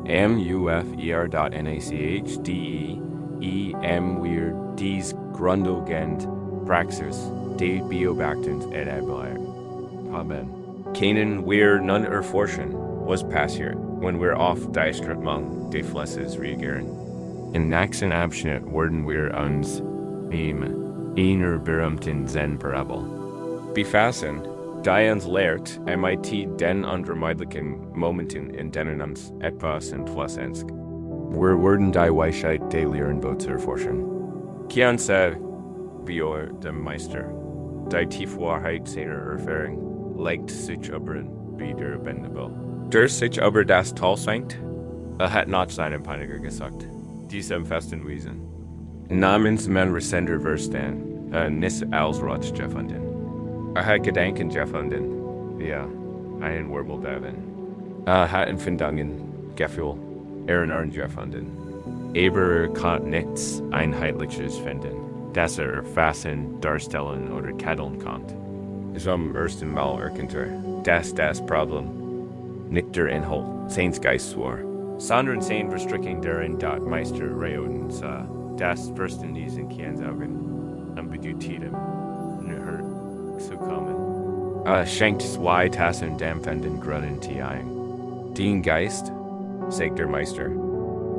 S1: MUFER.NACHDEEM wir dies grundlegend Praxis, die Beobachtens et Ablehr. Amen. Kennen wir nun erforschen, was passiert, wenn wir auf die Strömung des Flusses reagieren. Im nächsten Abschnitt werden wir uns einer berühmten Zen-Parabel befassen, die uns lehrt, den unvermeidlichen Momenten, in denen uns etwas in Fluss enscht. Wir werden die Weisheit der Lehrenbots erforschen. Kian sei wir dem Meister, die Tiefwahrheit seiner Erfahrung legt sich über wie der Bendable. Der sich über das Tal senkt, hat not seinem Peiniger gesagt, diesem festen Wesen. Namens man resender verstehen, nis als Rotsch gefunden. Hat Gedanken gefunden, ja, einen Wirbel daven. Hat Empfindungen, Gefühl, Ihren gefunden. Aber kann nichts Einheitliches finden, das fassen, darstellen oder ketteln kann. Zum ersten Mal erkannte, dass das Problem nicht der Inhalt seines Geistes war, sondern seine Verstrickung darin, dat Meister Rayoden sah, das Verständnis in Kians Augen und bedeutet nur zu kommen. Schenkt zwei Tassen dämpfenden Gründen Tee ein. Den Geist, sagt der Meister,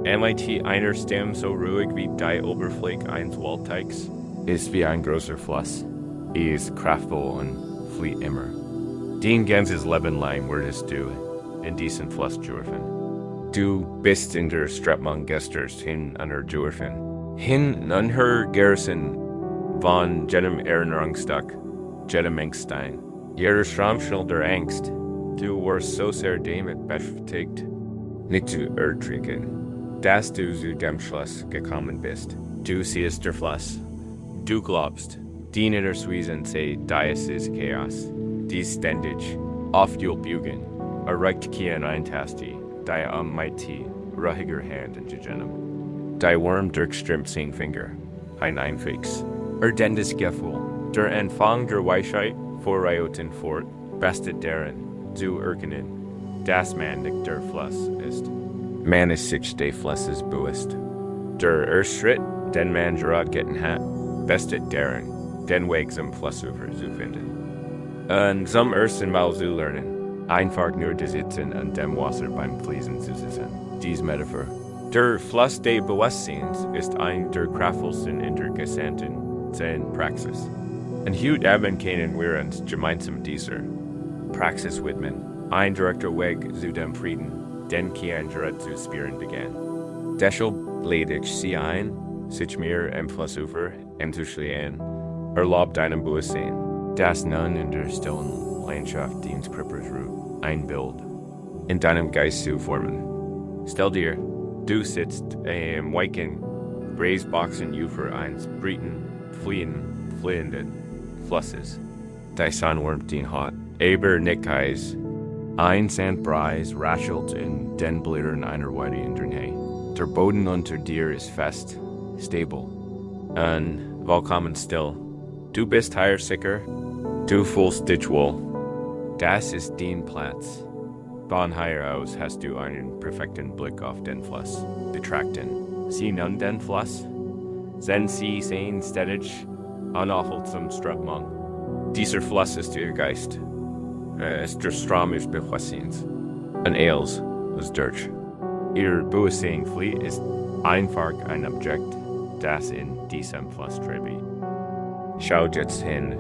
S1: mit einer Stimme so ruhig wie die Oberfläche eines Waldteigs, ist wie ein großer Fluss. Ist kraftvoll und flieht immer. Den ganzes Leben lang würdest du in diesen Fluss dürfen. Du bist in der Strömung gesters hin an der dürfen. Hin an her Garrison von jedem Erinnerungsstück, jedem Engstein. Jeder Schrammschnell der Angst, du warst so sehr damit beschäftigt, nicht zu ertrinken, dass du zu dem Schluss gekommen bist. Du siehst der Fluss. Du glaubst, die in der Swisen sei, dies ist Chaos, dies ständig, oft Bügen, erreicht Kian eintasti, die mighty, ruhiger Hand in Jejenum. Die Wurm durchströmt sein Finger, ein Einfix. Dendes Gefühl, der Anfang der Weisheit, vorreiten fort, bestet darin, zu erkennen, dass man nicht der Fluss ist. Man ist sich des Flusses bewusst. Der erste Schritt, den man gerad getan hat, bestet darin, den Weg zum Flussufer zu finden. Und zum ersten Mal zu lernen, einfach nur zu sitzen und dem Wasser beim Fließen zu sitzen. Dies Metaphor. Der Fluss des Bewusstseins ist ein der kraftvollsten in der gesamten Zen-Praxis. Und heute Abend kennen wir uns gemeinsam dieser Praxis widmen. Ein direkter Weg zu dem Frieden, den Kian gerad zu spüren begann. Deshalb lade ich Sie ein, sich mir im Flussufer entzuschließen, erlaubt deinem Bewusstsein, das nun in der stillen Landschaft dient Krippers Ruhe, ein Bild in deinem Geist zu formen. Stell dir, du sitzt im weichen Breisboxen Ufer eines breiten, fließenden Flusses. Die Sonne wärmt ihn hot, aber nicht heiß. Ein Sandbreis raschelt in den Blättern einer Weide in der Nähe. Der Boden unter dir ist fest, stabil und vollkommen still. Du bist hier sicher, du fühlst dich wohl. Das ist dein Platz. Von hier aus hast du einen perfekten Blick auf den Fluss. Betrachten Sie nun den Fluss? Sind Sie sehen ständig unaufhaltsam Strömung. Dieser Fluss ist Ihr Geist. Ist der Strom Ihres Bewusstseins. Und Eils ist durch. Ihr Bewusstsein flieht ist einfach ein Objekt, das in diesem Fluss treibt. Schaut jetzt hin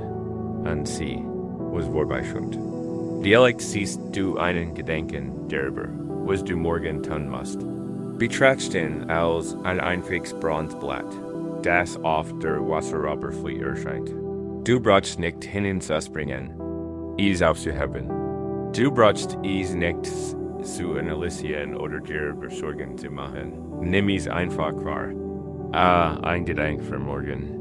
S1: und sieh, was vorbeischwimmt. Vielleicht siehst du einen Gedanken darüber, was du morgen tun musst. Betracht ihn als ein einfaches Bronzeblatt, das auf der Wasseroberfläche erscheint. Du brauchst nicht hinzuspringen, es aufzuheben. Du brauchst es nicht zu analysieren oder dir Sorgen zu machen. Nimm es einfach wahr. Ein Gedanke für morgen.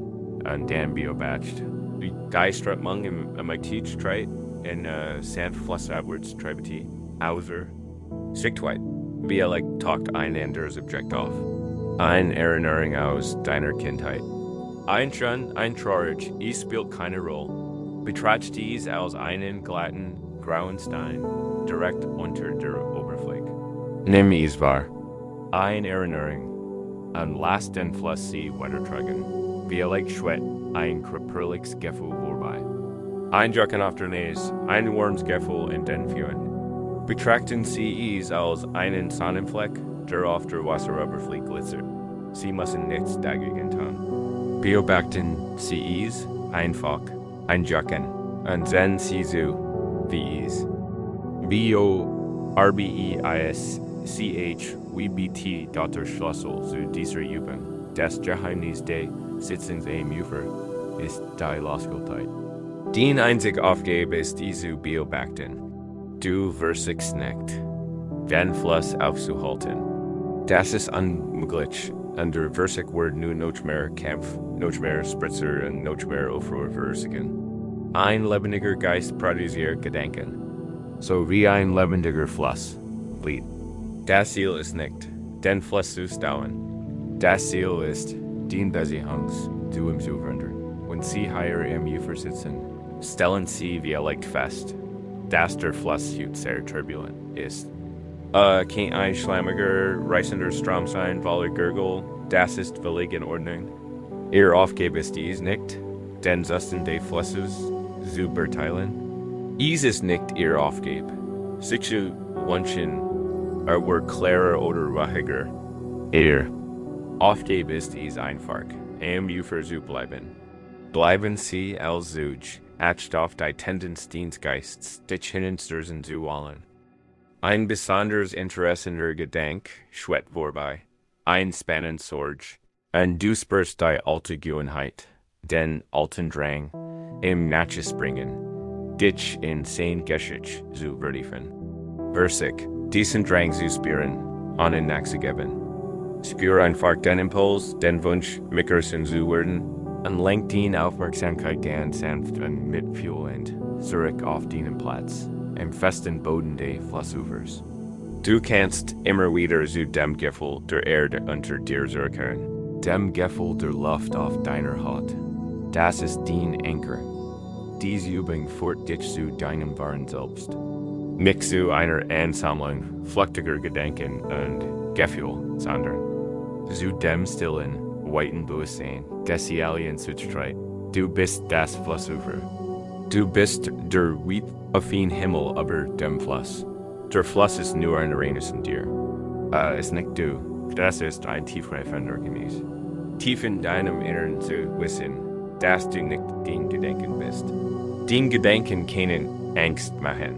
S1: Und dann beobacht. Die Geist hat man im Teach treit in sanft fluss outwards tribety. Auser. Sichtweit. Wie talkt ein Subjekt auf. Ein Erinnerung aus deiner Kindheit. Ein Schön, ein Traurig, es spielt keine Rolle. Betracht dies als einen glatten, grauen Stein, direkt unter der Oberfläche. Nimm es wahr. Ein Erinnerung an Last den Fluss weitertragen. Wie schwett, ein krüppeliges Gefühl vorbei. Ein Jocken auf der Nase, ein warmes Gefühl in den Fühlen. Betrachten Sie es als einen Sonnenfleck, der auf der Wasseroberfläche glitzert. Sie müssen nichts dagegen tun. Beobachten Sie es einfach, ein Jocken, und sehen Sie so, wie es. BORBEISCH Dr. Schlossel zu dieser Übung. Das Geheimnis des Sitzens am Ufer ist die Losgeltheit. Die einzige Aufgabe ist diese beobachten. Du wirst nicht, den Fluss aufzuhalten. Das ist unmöglich. Und der Versig wird nur noch mehr Kampf, noch mehr Spritzer und noch mehr Aufruhr verursachen. Ein lebendiger Geist produziert Gedanken, so wie ein lebendiger Fluss. Lied. Das Ziel ist nicht, den Fluss zu stauen. Das Ziel ist, den Beziehungs zu umzuwandern. Wenn Sie hier im Ufer sitzen, stellen Sie wie fest, dass der Fluss sehr turbulent ist. Kein ein schlammiger, reißender Strom sein, voller Gurgel, das ist völlig in Ordnung. Ihr Aufgabe ist dies nicht, den Zustand des Flusses zu beurteilen. Dies ist nicht Ihr Aufgabe. Sich zu wünschen, wird klarer oder wahiger. Ihr Aufgabe ist dies einfach, am Ufer zu bleiben. Bleiben Sie als Zuge, acht auf die Tendenz des Geists, dich hinstürzen zu wollen. Ein besonders interessender Gedanke schwett vorbei, ein spannend Sorge, und du spürst die alte Gewohnheit, den alten Drang, im Nachspringen, dich in Zen-Geschichte zu vertiefen. Versig, diesen Drang zu spüren, einen nachzugeben. Spür einfach den Impuls, den Wunsch, Mickerson zu werden, und lenk die Aufmerksamkeit ganz sanft und mitfühlend zurück auf deinen Platz. Im festen Boden des Flussufers. Du kannst immer wieder zu dem Gefühl der Erde unter dir zurückkehren, dem Gefühl der Luft auf deiner Haut. Das ist dein Anker. Diese Übung führt dich zu deinem wahren Selbst. Nicht zu einer Ansammlung flüchtiger Gedanken und Gefühle, sondern zu dem stillen, weiten Bewusstsein, das sie allen zustreit. Du bist das Flussufer. Du bist der weit auf den Himmel über dem Fluss. Der Fluss ist nur ein reines in dir. Ist nicht du. Das ist ein tiefer Verständnis. Tief in deinem Inneren zu wissen, dass du nicht den Gedanken bist. Den Gedanken können Angst machen.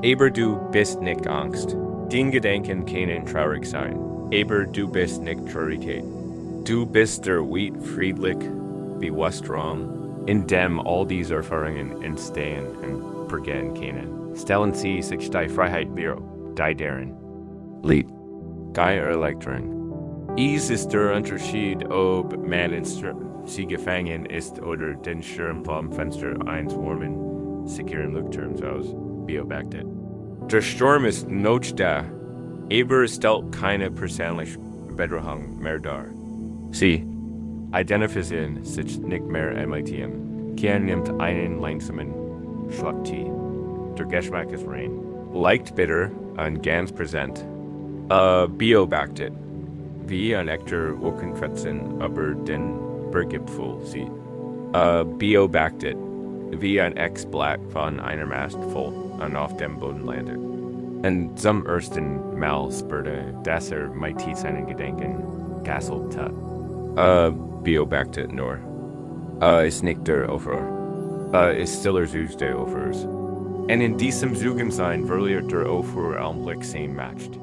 S1: Aber du bist nicht Angst. Den Gedanken können traurig sein. Aber du bist nicht Traurigkeit. Du bist der weit friedlich, bewusst Raum, in dem all diese Erfahrungen entstehen und vergehen können. Stellen Sie sich die Freiheit vor, die deren. Lied. Guy Elektron. Es ist der Unterschied, ob man in sie gefangen ist oder den Schirm vom Fenster eines warmen, sicheren Leuchtturms aus beobachtet. Der Sturm ist noch da, aber es stellt keine persönliche Bedrohung mehr dar. Sie identifizieren sich nicht mehr mit ihm. Keiner nimmt einen langsamen Schluck Tee. Der Geschmack ist rein. Leicht bitter und ganz präsent. Beobachtet, wie ein echter Wolkenfetzen über den Berggipfel sieht. Beobachtet, wie ein Ex-Blatt von einer Mast voll und auf dem Boden landet. Und zum ersten Mal spürte, dass mit seinen Gedanken gasselt hat. Beobachtet nur. Ist nicht der Aufruhr. Ist stiller Zug des Aufruhrs. Und in diesem Zugensein verliert der Aufruhr Augenblick sein Macht.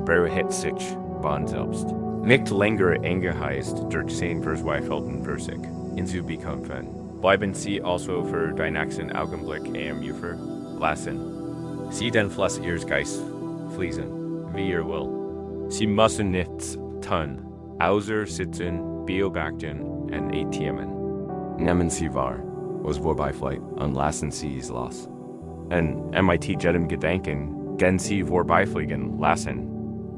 S1: Beruhigt sich von selbst. Nicht länger eingeheizt durch sein Verzweifelten Versig, hinzubekommen. Bleiben Sie also für den nächsten Augenblick am Ufer lassen. Sie den Fluss Ihres Geistes Fliesen, wie ihr will. Sie müssen nichts tun, außer sitzen, beobachten und atmen. Nehmen Sie wahr, was vorbeifliegt und lassen Sie es los. Und mit jedem Gedanken gehen Sie vorbeifliegen lassen,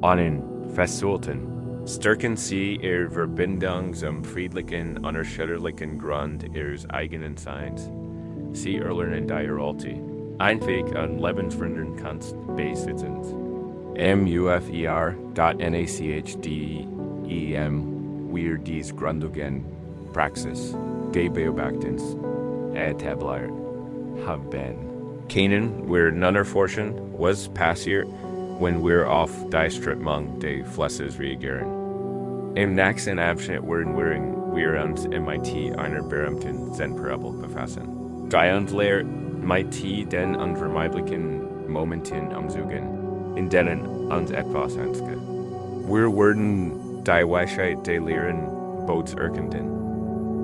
S1: einen festhalten. Stärken Sie Ihre Verbindung zum friedlichen, unerschütterlichen Grund Ihres eigenen Seins. Sie erlernen die alte, einfach und lebensverändernd Kunst Besitzens. MUFER.NACHDEM wir dies grundlegende Praxis Beobachtens etabliert haben. Kennen wir nun erforschen, was passiert, wenn wir auf die Strömung des Flusses reagieren. Im nächsten Abschnitt werden wir uns mit einer berühmten Zen-Parabel befassen. Die uns lehrt, mit den unvermeidlichen Momenten umzugehen, in denen uns etwas angeht. Wir werden die Weisheit der Lehren Bots erkennen.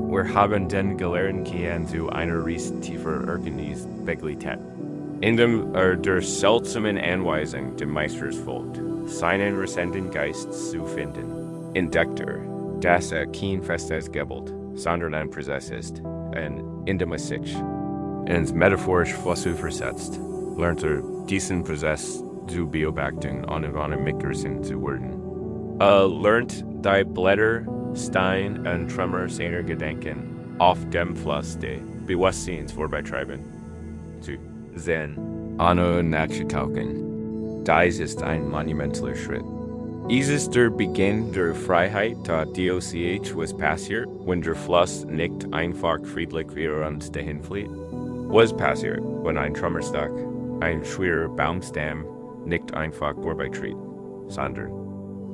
S1: Wir haben den gelernt, zu einer tiefer Erkenntnis begleitet. In dem der seltsamen Anweisung des Meisters folgt, seinen rasenden Geist zu finden, entdeckt dass kein festes Gebot, sondern ein Prozess ist, und indem sich ins metaphorische Fluss versetzt, lernt diesen Prozess zu beobachten und mitgerissen zu werden. Lernt die Blätter, Stein und Trümmer seiner Gedanken auf dem Fluss des Bewusstseins vorbeitreiben. Zu Zen, Eine nachzutauchen. Dies ist ein monumentaler Schritt. Es ist der Beginn der Freiheit, da DOCH was passiert, wenn der Fluss nicht einfach friedlich wie uns dahin flieht. Was passiert, wenn ein Trümmerstock, ein schwerer Baumstamm, nicht einfach vorbeitritt, sondern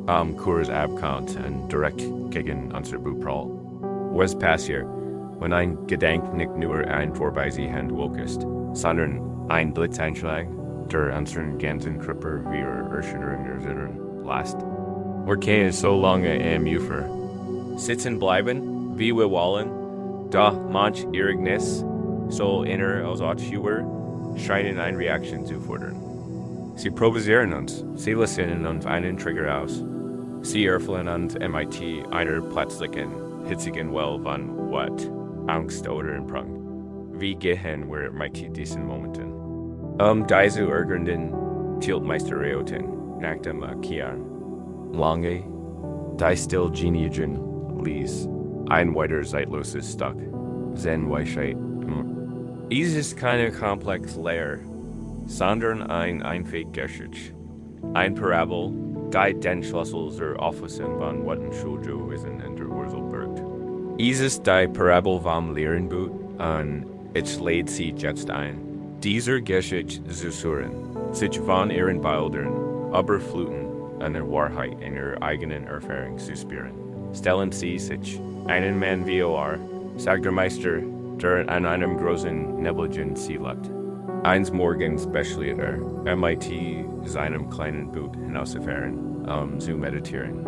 S1: am Kurs abkommt und direkt gegen unser Buprall. Was passiert, wenn ein Gedanke nicht nur ein Vorbeiziehen ist, sondern ein Blitzeinschlag, der unseren ganzen Körper wie Erschütterung erinnern lässt. Wir können so lange am Ufer sitzen bleiben, wie wir wollen, doch manch Irrignis soll inner als Ausführer scheinen eine Reaktion zu fordern. Sie provozieren uns, sie lassen uns einen Trigger aus. Sie erfüllen uns mit einer plötzlichen, hitzigen Welle von Wut, Angst oder Empfang. Wie gehen wir mit diesen Momenten? Diese ärgernden Tiltmeisterreoten nach dem Kehren. Lange, die Stillgenigen ließ ein weiter zeitloses Stock. Zen-Weisheit. Es ist keine komplexe Lehre, sondern ein einfach Geschichte. Ein Parabel, die den Schlüssel zur Auffassung von Watten Schuljoisen in der Ursel birgt. Es ist die Parabel vom Lehrenbuch und ich lädt sie jetzt ein, dieser Geschichte zu hören, sich von ihren Bildern, überfluten und der Wahrheit in ihrer eigenen Erfahrung zu spüren. Stellen Sie sich einen Mann vor, sagt der Meister, der an einem großen nebligen See lebt. Eines Morgens beschließt mit seinem kleinen Boot hinauszufahren, zu meditieren.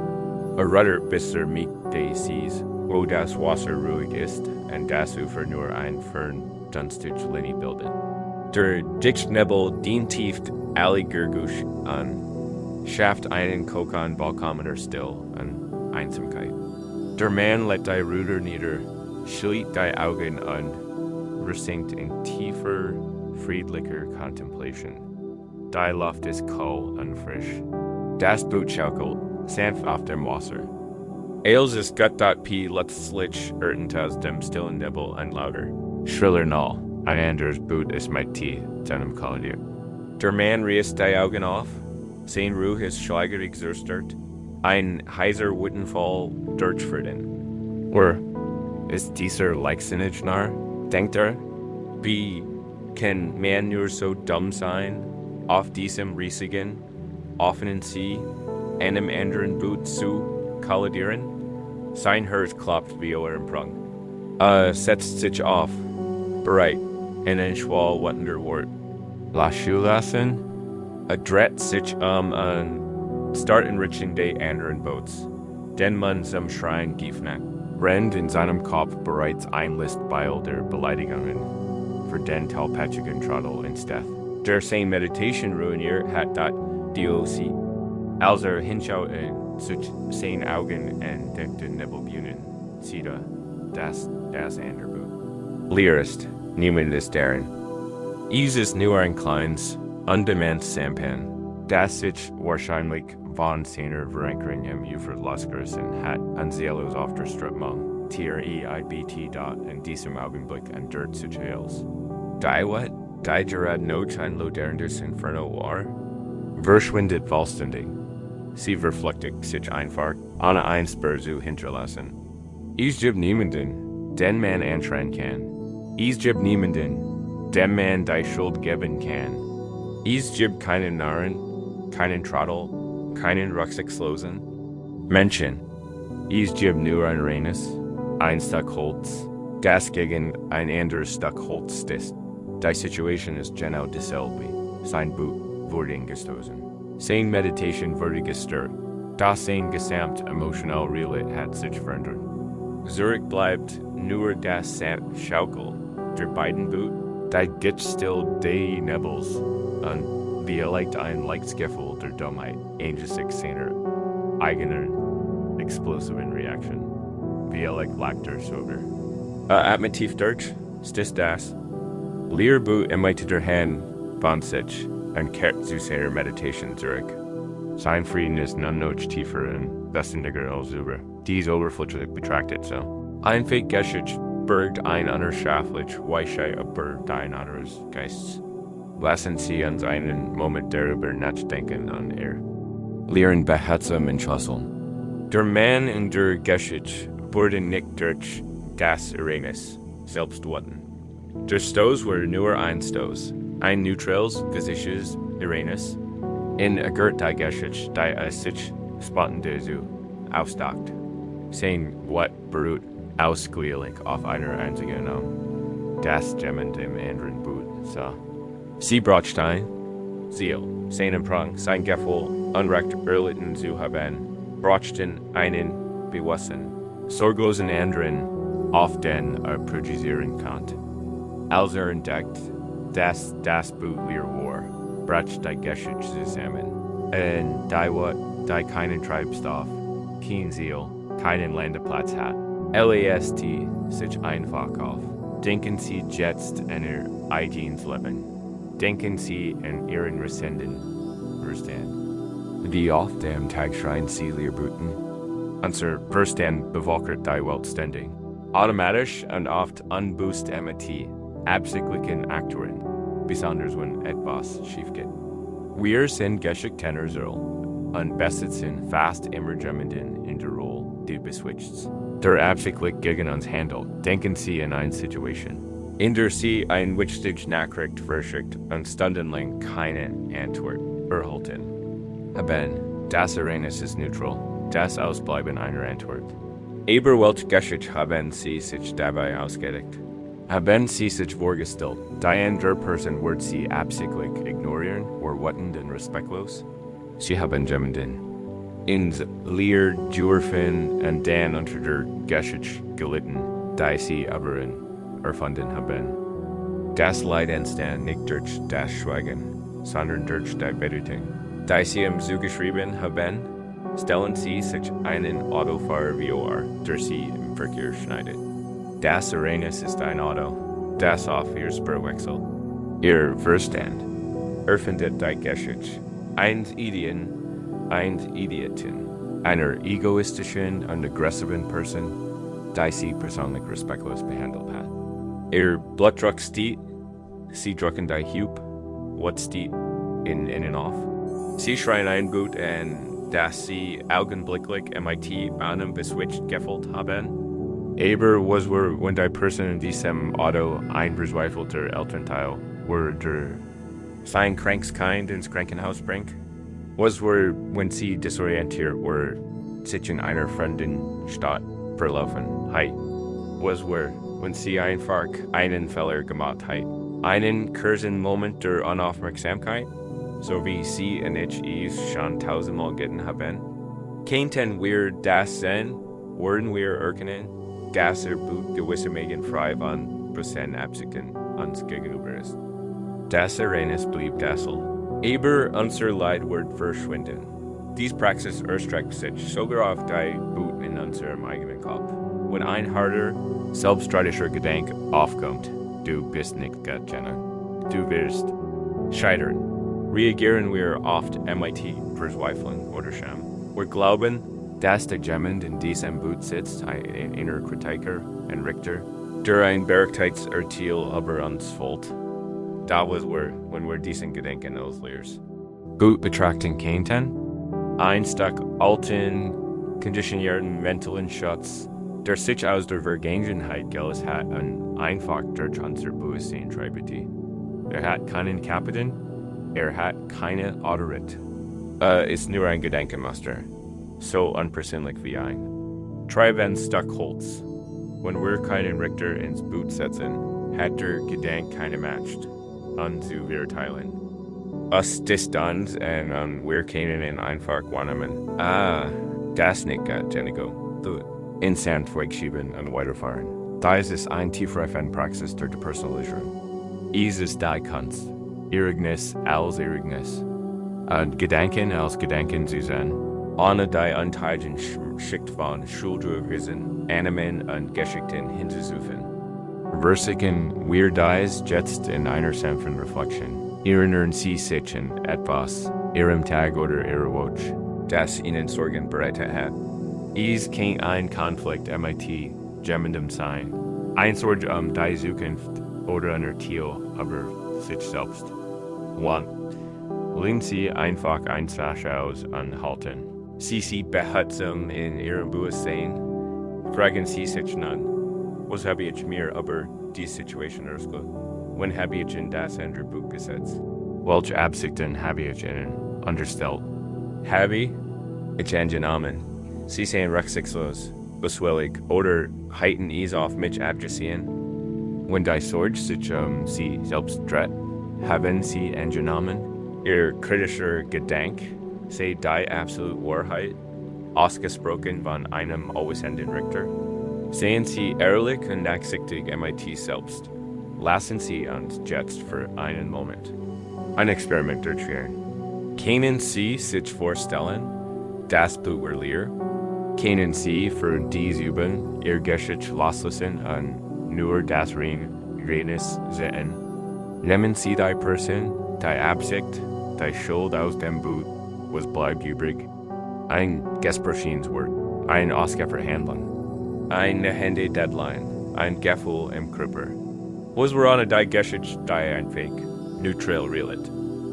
S1: Rudert bis mit des Sees, wo das Wasser ruhig ist und das Ufer nur ein verdunstige Linie bildet. Der Dichtnebel dient tief alle Gergusch an, schafft einen Kokon vollkommener Still und Einsamkeit. Der Mann lädt die Ruder nieder, schließt die Augen und versinkt in tiefer, friedlicher Contemplation. Die Luft ist kalt und frisch. Das Boot schaukelt sanft auf dem Wasser. Els ist Gott.p letztlich ertent aus dem stillen Nebel und lauter, schriller Null. Ein anderes Boot ist mit seinem Kaladier. Der Mann reißt die Augen auf, sein Ruh ist schlagerig zerstört, ein heiser Wuttenfall durchfrieden. Or ist dieser leichtsinnig narr? Denkt wie kann man nur so dumm sein, auf diesem riesigen, offenen See, einem anderen Boot zu kollidieren? Sein Herz klopft wie im Prang. Setzt sich auf, bereit, in ein schwall wattender Wort. Lassen, dreht sich und start in Richtung der anderen Boots, den man zum Schrein giefnet, rennt in seinem Kopf bereits ein Listbeil der Beleidigungen für den telepathigen Trottel ins Death. Der sein Meditation ruiniert hat dat DOC. Also Hinschau such sein Augen and deckte Nebelbunen, Sida, das Anderbu. Lyrist, niemand ist darin. Dieses nur ein kleines, undemand Sampan, das sich wahrscheinlich von seiner Verankering im Verlassgerissen hat an Seelos auf der Strömung, TREIBT in diesem Augenblick an Dirt zu Chaels. Die what? Die gerad no ein loderndes Inferno war? Verschwindet vollständig. Sie verflechtigt sich einfach, ohne ein Spur zu hinterlassen. Ich gib niemanden, den man antrennen kann. Ich gib niemanden, dem man die Schuld geben kann. Ich gib keinen Narren, keinen Trottel, keinen Rücksichtslosen. Menschen. Ich gib nur ein reines, ein Stück Holz, das gegen ein anderes Stück Holz ist. Die Situation ist genau dieselbe. Sein Boot wurde gestoßen. Sein Meditation wurde gestört. Das sein gesamt emotional Realit hat sich verändert. Zurück bleibt nur das Schaukel der beiden Boot, die geht still die Nebels, und wie ein Lichtskiffel der Dummheit, angesicht seiner eigener explosiven Reaction. Wie Lachter sober. Atme tief durch, stis das. Leerboot emite der Hand von sich und kehrt zu seiner Meditation zurück. Sein Frieden ist nun noch tiefer und beständiger als über. Dies oberflächlich betrachtet so. Ein Fake Geschichte birgt ein unerschafflich Weisheit über dein anderes Geist. Lassen Sie uns einen Moment darüber nachdenken und Lehren behutsam entschlüsseln. Der Mann in der Geschichte wurde nicht durch das Ereignis selbst worden. Der Stoß war nur ein Stoß, ein neutrales, physisches Ereignis, in Agert die Geschichte, die sich spontane zu ausdagt. Sein Wort beruht ausschließlich auf einer einzigen Namen, das Jemand im anderen Boot sah. Sie Brotstein, Ziel, sein Empfang, sein Gefühl, unrecht erlitten zu haben, brachten einen Bewusstsein, sorglosen anderen auf den produzieren konnte. Als entdeckt, dass das Boot leer war, brach die Geschichte zusammen. Und die keinen Treibstoff, kein Ziel, keinen Landeplatz hat. LAST sich einfach auf. Denken Sie jetzt an Ihr eigenes Leben. Denken Sie an Ihren rasenden Verstand. Wie oft am Tag schreien Sie Leerbooten? Unser Verstand bewölkt die Welt ständig. Automatisch und oft unbewusst MT, absichtlichen Aktoren, besonders wenn etwas schief geht. Wir sind Geschichten und besitzen fast immer jemanden in der Rolle des Beswitchts, der absichtlich gegen uns handelt. Denken Sie an eine Situation, in der Sie eine wichtige Nachricht verschickt und stundenlang keine Antwort erhalten. Haben, das Ereignis ist neutral, das Ausbleiben einer Antwort. Aber welche Geschichte haben Sie sich dabei ausgedacht? Haben Sie sich vorgestellt, die andere Person wird Sie absichtlich ignorieren oder wattend und respektlos? Sie haben jemanden ins Leer geworfen und dann unter der Geschichte gelitten, die Sie aber erfunden haben. Das Leid entstand nicht durch das Schweigen, sondern durch die Bedeutung, die Sie ihm zugeschrieben haben. Stellen Sie sich einen Autofahrer vor, der Sie im Verkehr schneidet. Das Ereignis ist ein Auto, das auf Ihr Spur wechselt. Ihr Verstand erfindet die Geschichte. Ein Idiot, ein Idiotin, einer egoistischen und aggressiven Person, die Sie persönlich respektlos behandelt hat. Ihr Blutdruck steht, Sie drücken die Hub, was steht in und auf. Sie schreien ein Boot an, dass Sie augenblicklich MIT einem beswitcht gefühlt haben. Aber was war, wenn die Person in diesem Auto ein verzweifelter Elternteil war, der sein Krankskind ins Krankenhaus bringt? Was war, wenn Sie desorientiert war, sich in einer fremden Stadt verlaufen hat? Was war, wenn Sie einfach einen Fehler gemacht hat? Einen kurzen Moment der Unaufmerksamkeit? So wie Sie und ich schon tausendmal getan haben? Könnten wir das sehen? Würden wir erkennen, dass Boot gewissermaßen frei von Prozent Absichten uns gegenüber ist? Das Ereignis blieb Dassel. Aber unser Leidwort verschwinden. Dies Praxis erstreckt sich sogar auf die Boot in unserem eigenen Kopf. Wenn ein harter, selbststreitischer Gedanke aufkommt, du bist nicht Gott-Kenner. Du wirst scheitern. Reagieren wir oft MIT, verzweifeln oder Scham. Wir glauben, dass der jemand in diesem Boot sitzt, ein innerer Kritiker, ein Richter, der ein Berechtigkeitsurteil über uns fällt. Da was wenn wir diesen Gedanken ausleeren. Gut betrachten könnten, ein Stück alten, konditionierten mentalen Schutz, der sich aus der Vergangenheit gelöst hat und einfach durch unser Bewusstsein treibt. Hat keinen Kapitän, hat keine Autorität. Ist nur ein Gedankenmuster, so unpersönlich wie ein. Treiben Stück Holz. Wenn wir keinen Richter ins Boot setzen, hat der Gedanke keine Macht. Und so wir teilen. Us Distanz und wir können ihn einfach wahrnehmen. Das nicht geht, Jenigo. In Sand wegschieben und weiterfahren. Das ist ein tiefer Praxis der Depersonalisierung. Ist die Kunst. Irrignis als Irrignis. Und Gedanken als Gedanken zu sehen. Ohne die unteiligen Schicht von Schuldüberwiesen, Animen und Geschichten hinzusuchen. Versiken wir dies jetzt in einer sanften Reflexion. Erinnern Sie sich an etwas, Ihrem Tag oder Ihrer Woche, das Ihnen Sorgen bereitet hat. Is kein ein Konflikt MIT, jemandem sein. Ein Sorge die Zukunft oder ein Urteil über sich selbst. 1. Lehnen Sie einfach ein Sache aus und halten. Sie behutsam in Ihrem Bewusstsein. Fragen Sie sich nun. Was habe ich mir über die Situation ausgedacht? Wann habe ich in das andere Buch gesetzt? Welche Absichten habe ich Ihnen unterstellt? Habe ich angenommen? Sie seien rücksichtslos, böswillig oder halten es auf mich abgesehen? Wenn die Sorge sich Sie selbst dreht, haben Sie angenommen? Ihr kritischer Gedanke sei die absolute Wahrheit, ausgesprochen von einem allwissenden Richter? Seien Sie ehrlich und nachsichtig MIT selbst. Lassen Sie uns jetzt für einen Moment ein Experiment durchführen. Können Sie sich vorstellen, das Buch wir leer? Können Sie für dies üben, Ihr Geschichte loslassen und nur das Reines sehen? Nehmen Sie die Person, die Absicht, die Schuld aus dem Buch, was bleibt übrig? Ein Gesprochenswort, ein Ausgabeverhandlung. Eine Hände Deadline, ein Gefühl im Körper. Was wir an die Geschichte die ein Fake, neutral relet.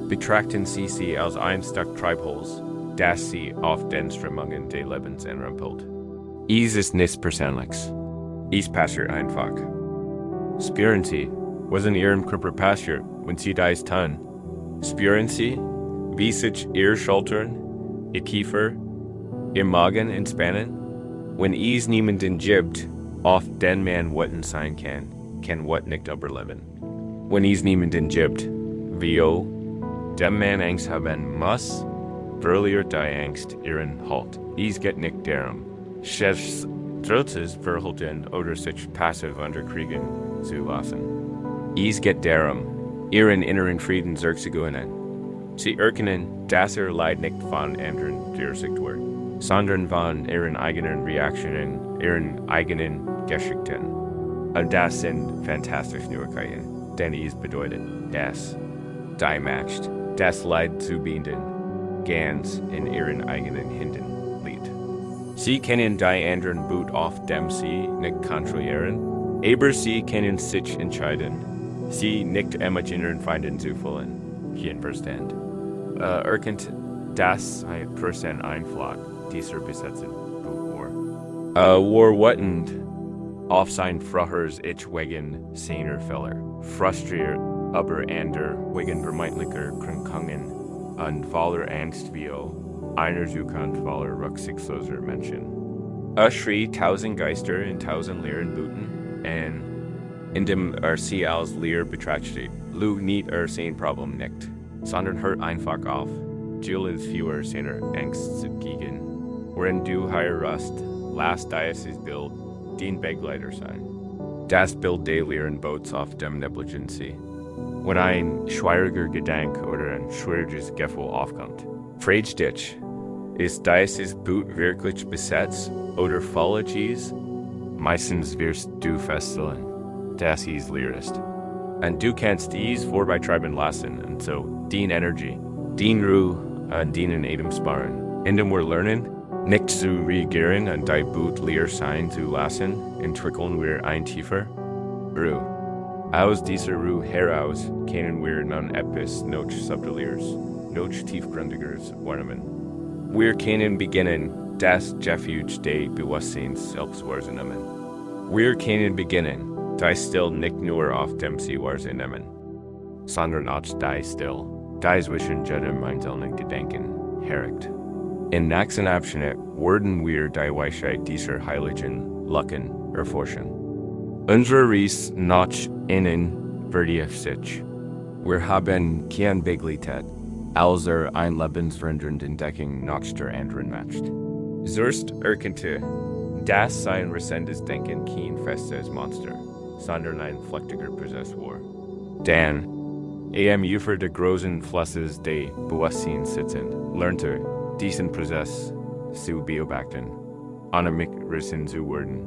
S1: Betrachten Sie als ein Stück Treibholz, das Sie auf den Strömungen des Lebens entrampelt. Es ist nichts Persönliches. Es passiert einfach. Spüren Sie, was in Ihrem Körper passiert, wenn Sie dies tun? Spüren Sie, wie sich Ihr Schultern, Ihr Kiefer, Ihr Magen entspannen? Wenn es niemanden gibt, auf den man Worten sein kann Wort nicht überleben. Wenn es niemanden gibt, wie dem man Angst haben muss, verliert die Angst ihren Halt. Es geht nicht darum, sich trotzdem verhalten oder sich passiv unterkriegen zu lassen. Es geht darum, ihren inneren Frieden zu gewinnen. Sie erkennen, dass Leid nicht von anderen durchsicht wird, sondern von ihren eigenen Reaktionen, ihren eigenen Geschichten. Und das sind fantastische Neuigkeiten, denn es bedeutet, dass die Macht, das Leid zu binden, ganz in ihren eigenen Händen liegt. Sie können die anderen Boot auf dem Sie nicht kontrollieren, aber Sie können sich entscheiden, sie nicht mit ihren Feinden zu fühlen. Kein Verstand. Erkennt, dass ein Prozent Einfluss dieser Besetzung war wattend auf sein früheres Ich wegen seiner Fehler, frustriert aber ander wegen vermeintlicher Kränkungen und voller Angst wie einer Zukunft voller rücksichtsloser Menschen. Schrie 1000 Geister in 1000 Lehren booten, und indem sie als Lehr betrachtet, lug nicht sein Problem nicht, sondern hört einfach auf, Jules fewer seiner Angst zu gegen, worin du higher rust, last Dieses Bild, den Begleiter sein. Das Bild der Lehren boats auf dem Negligency. wenn ein schwieriger Gedanke oder ein schwieriges Gefühl aufkommt. Frage dich, ist dieses Boot wirklich besetzt oder voller Cheese? Meistens wirst du feststellen, dass es leer ist. Und du kannst dies vorbeitreiben lassen und so deine Energie, deine Ruhe und deinen Atem sparen. Indem wir lernen, nicht zu reagieren und dein Boot leer sein zu lassen, entwickeln wir ein tiefer Ruhe. Aus dieser Ruhe heraus können wir nun etwas noch subtileres, noch tiefgründigeres wahrnehmen. Wir können beginnen, das Gefühl des Bewusstseins selbst wahrzunehmen. Wir können beginnen, die Still nicht nur auf dem Sie wahrzunehmen, sondern auch die Still, die zwischen jedem einzelnen Gedanken herrscht. Im nächsten Abschnitt werden wir die Weisheit dieser heiligen Lehren erforschen. Unsere Reise nach innen wird sich. Wir haben keine Begleitheit, als ein lebensverändernden Entdeckung nach der anderen matcht. Zuerst erkannte, dass sein rasendes Denken kein festes Monster, sondern ein flüchtiger Prozess war. Dann, am Ufer der großen Flüsse des Bewusstseins sitzend, lernte diesen Prozess zu beobachten, ohne mich rissen zu werden.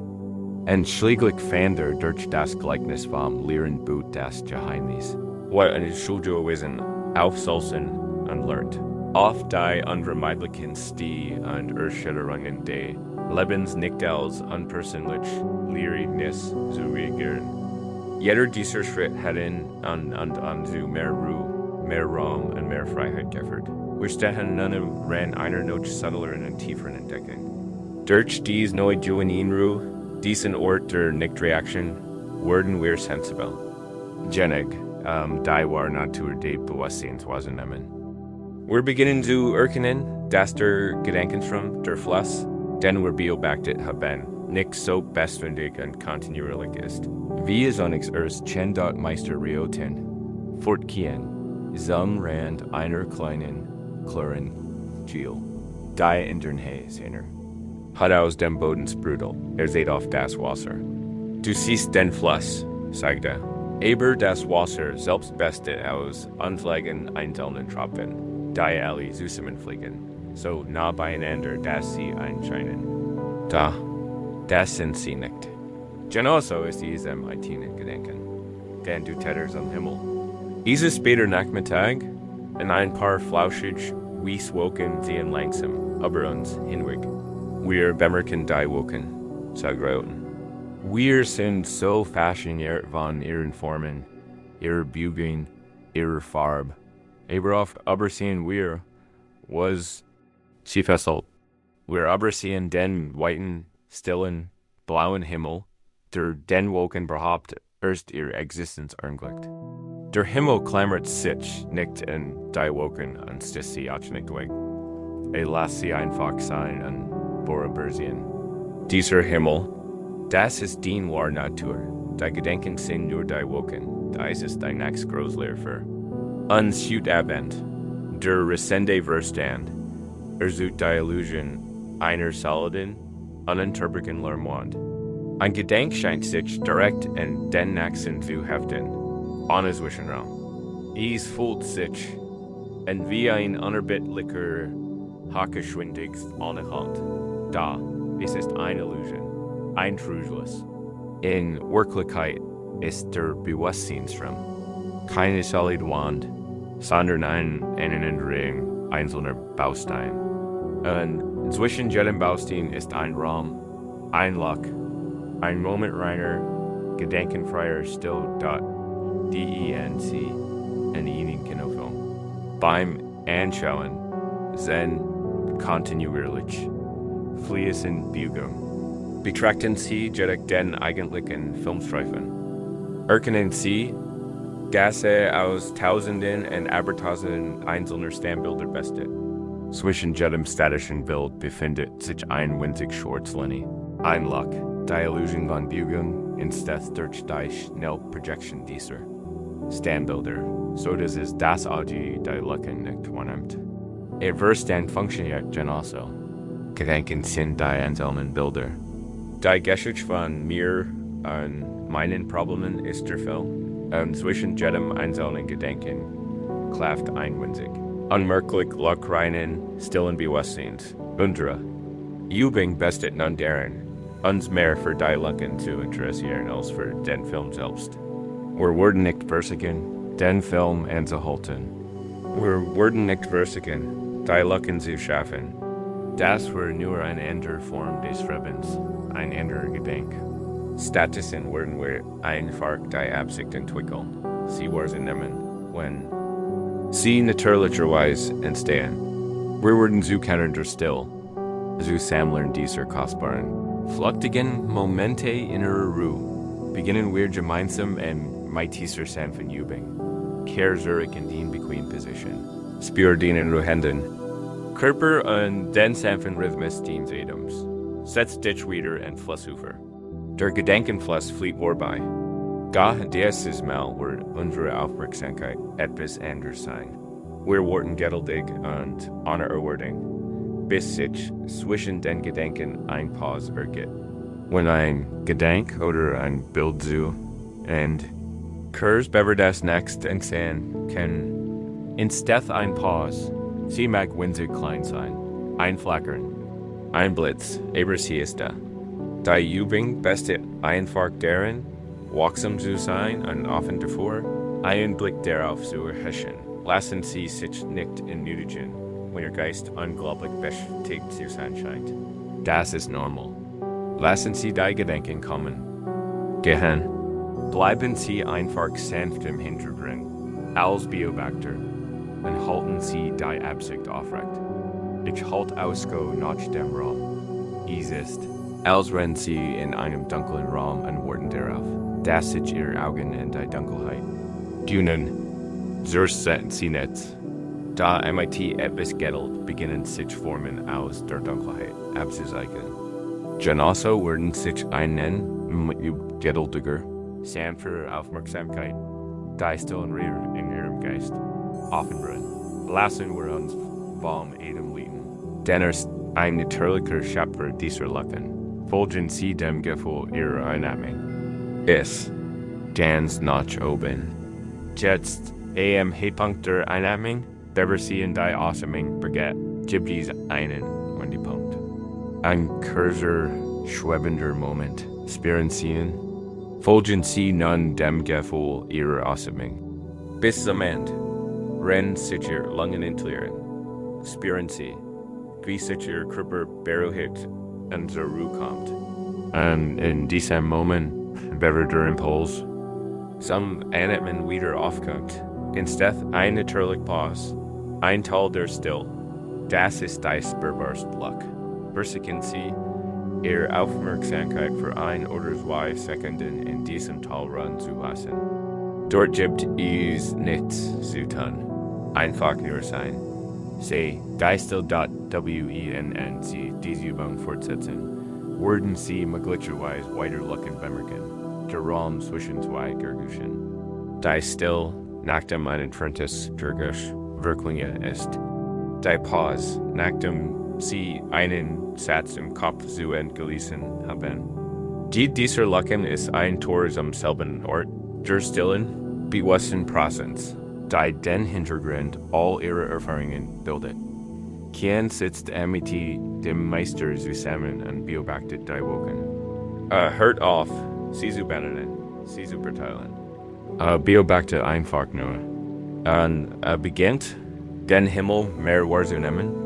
S1: Und schließlich fand durch das Gleichnis vom leeren Boot das Geheimnis, was eine Schulgewissen aufsalzen und lernt. Auf die unvermeidlichen Stie und Erschütterungen des Lebens nicht als unpersönlich Leeres zu reagieren. Jeder dieser Schritt hat ihn an zu mehr Ruhe, mehr Raum und mehr Freiheit geführt. Wir stehen nun ran einer noch subtleren und tieferen Entdeckung. Durch dies neue Ruhe, diesen Ort der Nicht-Reaktion, werden wir sensibel. Genig, die wahre Natur des Bewusstseins wahrzunehmen. Wir beginnen zu erkennen, dass der Gedankenstrom, der Fluss, den wir beobachtet haben, nicht so beständig und kontinuierlich ist. Wie es uns erst 10 Meister Rioten fortgehen, zum Rand einer kleinen, klaren Giel, die in den Hay sehner. Hat aus dem Boden sprudelt, seht auf das Wasser. Du siehst den Fluss, sagt er, aber das Wasser selbst besteht aus unfliegen einzelnen Tropfen, die alle zusammenfliegen, so nah beieinander, dass sie einscheinen. Da, das sind sie nicht. Genauso ist diesem einzelnen Gedanken, denn du täters am Himmel. Ist es später Nachmittag, und ein paar flauschig Wieswoken sehen langsam über uns hinweg. Wir bemerken die Woken zu grauten. Wir sind so fasziniert von ihren Formen, ihrer Biegung, ihrer Farbe. Aber oft übersehen wir, was sie fesselt. Wir übersehen den weiten, stillen, blauen Himmel, der den Woken überhaupt erst ihre Existenz ermöglicht. Der Himmel klammert sich nicht in die Woken und stößt sie auch nicht weg. Lasst sie einfach sein und vorübersehen. Dieser Himmel, das ist die wahre Natur. Die Gedanken sind nur die Woken. Das ist die nächstgroße für uns Abend. Der rasende Verstand sucht die Illusion einer soliden, ununterbrochenen Lermwand. Ein Gedanke scheint sich direkt in den nächsten zu heften, ohne Zwischenraum. Es fühlt sich an wie ein unerbittlicher, hakeschwindig ohne Halt. Da, es ist eine Illusion, ein Trugschluss. In Wirklichkeit ist der Bewusstseinsraum keine solide Wand, sondern ein Innenring einzelner Bausteine. Und zwischen jedem Baustein ist ein Raum, ein Loch, ein momentreiner, gedankenfreier Still dort, DENC, in Ihnen Kinofilm. Beim Anschauen, Zen kontinuierlich, fließend Bewegung. Betrachten Sie direkt den eigentlichen Filmstreifen. Erkennen Sie, dass aus Tausenden und Abertausenden einzelner Standbilder besteht. Zwischen jedem statischen Bild befindet sich ein winzig Schwarzlinie. Ein Loch, die Illusion von Bewegung entsteht durch die Schnellprojection dieser Standbilder, so dass es das Auge die Lücken nicht wahrnimmt. Verstand funktioniert genauso. Gedanken sind die einzelnen Bilder. Die Geschichte von mir und meinen Problemen ist der Fall. zwischen jedem einzelnen Gedanken klafft einwinzig. Unmerklich Lokreinen, stillen Bewusstseins. Undra. Übung bestet nun deren, uns mehr für die Lucken zu interessieren als für den Film selbst. Wir werden nicht versiegen, den Film anzuhalten. Wir werden nicht versiegen, die Lucken zu schaffen. Das war nur eine andere Form des Lebens, ein anderer Gedanke. Stattdessen werden wir einfach die Absicht entwickeln. Sie wahrnehmen, wenn sie natürlicherweise entstehen. Wir werden zu Kanada still, zu Sammlern dieser kostbaren, flüchtigen Momente innerer Ruhe. Beginnen wir gemeinsam mit dieser sanften Übung. Kehr zurück in die bequeme Position. Spür den Ruhenden. Körper und den sanften Rhythmus des Atems. Setz dich wieder in Flussufer. Der Gedankenfluss flieht vorbei. Ga dieses Mal wird unsere Aufmerksamkeit etwas anders sein. Wir werden geduldig und unerwartet, bis sich zwischen den Gedanken ein Pause ergibt. Wenn ein Gedanke oder ein Bild zu und Kurs bever das nächste entstehen kann, instead ein Pause, sie mag winzig klein sein, ein Flackern, ein Blitz, aber sie ist da. Die Übung bestet einfach darin, wachsam zu sein und offen davor, einen Blick darauf zu erhaschen. Lassen Sie sich nicht ermutigen, wenn Ihr Geist unglaublich beschäftigt zu sein scheint. Das ist normal. Lassen Sie die Gedanken kommen. Gehen. Bleiben Sie einfach sanft im Hintergrund, als Beobachter, und halten Sie die Absicht aufrecht. Ich halte Ausgo nach dem Raum. Es ist, als wenn Sie in einem dunklen Raum und warten darauf, dass sich Ihre Augen in die Dunkelheit dünnen. Zersetzen Sie nicht. Da MIT etwas Geduld beginnen sich formen aus der Dunkelheit abzuzeichnen. Genauso werden sich geduldiger, sanfter Aufmerksamkeit, die stillen in Ihrem Geist offenbaren. Lassen wir uns vom Atem leiten. Denn ein natürlicher Schöpfer dieser Lucken. Folgen Sie dem Gefühl Ihrer Einatmung. Ganz nach oben. Jetzt Höhepunkt der Einatmung, bever Sie in die Atmung begeht, gibt es einen Wendepunkt. Ein kurzer, schwebender Moment. Spüren Sie ihn. Folgen Sie nun dem Gefühl Ihrer Atmung. Bis zum Ende. Rennen sich Ihr Lungen entleeren. Spüren Sie, wie sich Ihr Körper beruhigt und zur Ruhe kommt. Und in diesem Moment, bever der Impuls, zum Einatmen wieder aufkommt. Instead ein natürlich Pause, ein Teil der Still. Das ist die spürbarste Luck. Versichern Sie Ihre Aufmerksamkeit für 1 oder 2 Sekunden in diesem Teil ruhen zu lassen. Dort gibt es nichts zu tun. Einfach nur sein. Sie Geist.wennn Sie diese Übung fortsetzen, werden Sie möglicherweise weiter Lucken bemerken. Der Raum zwischen zwei Gerguschen. Die Still nachdem ein entferntes Gergusch Wirklinge ist. Die Pause, nachdem Sie einen Satz im Kopf zu entgelesen haben. Dieser Lucken ist ein Tor zum selben Ort, der stillen, bewussten Präsenz, die den Hintergrund all Ihrer Erfahrungen bildet. Kein sitzt mit dem Meister zusammen und beobachtet die Wogen. Hört auf, Sie zu benennen, Sie zu verteilen. Beobachte einfach nur. Und beginnt, den Himmel mehr wahrzunehmen,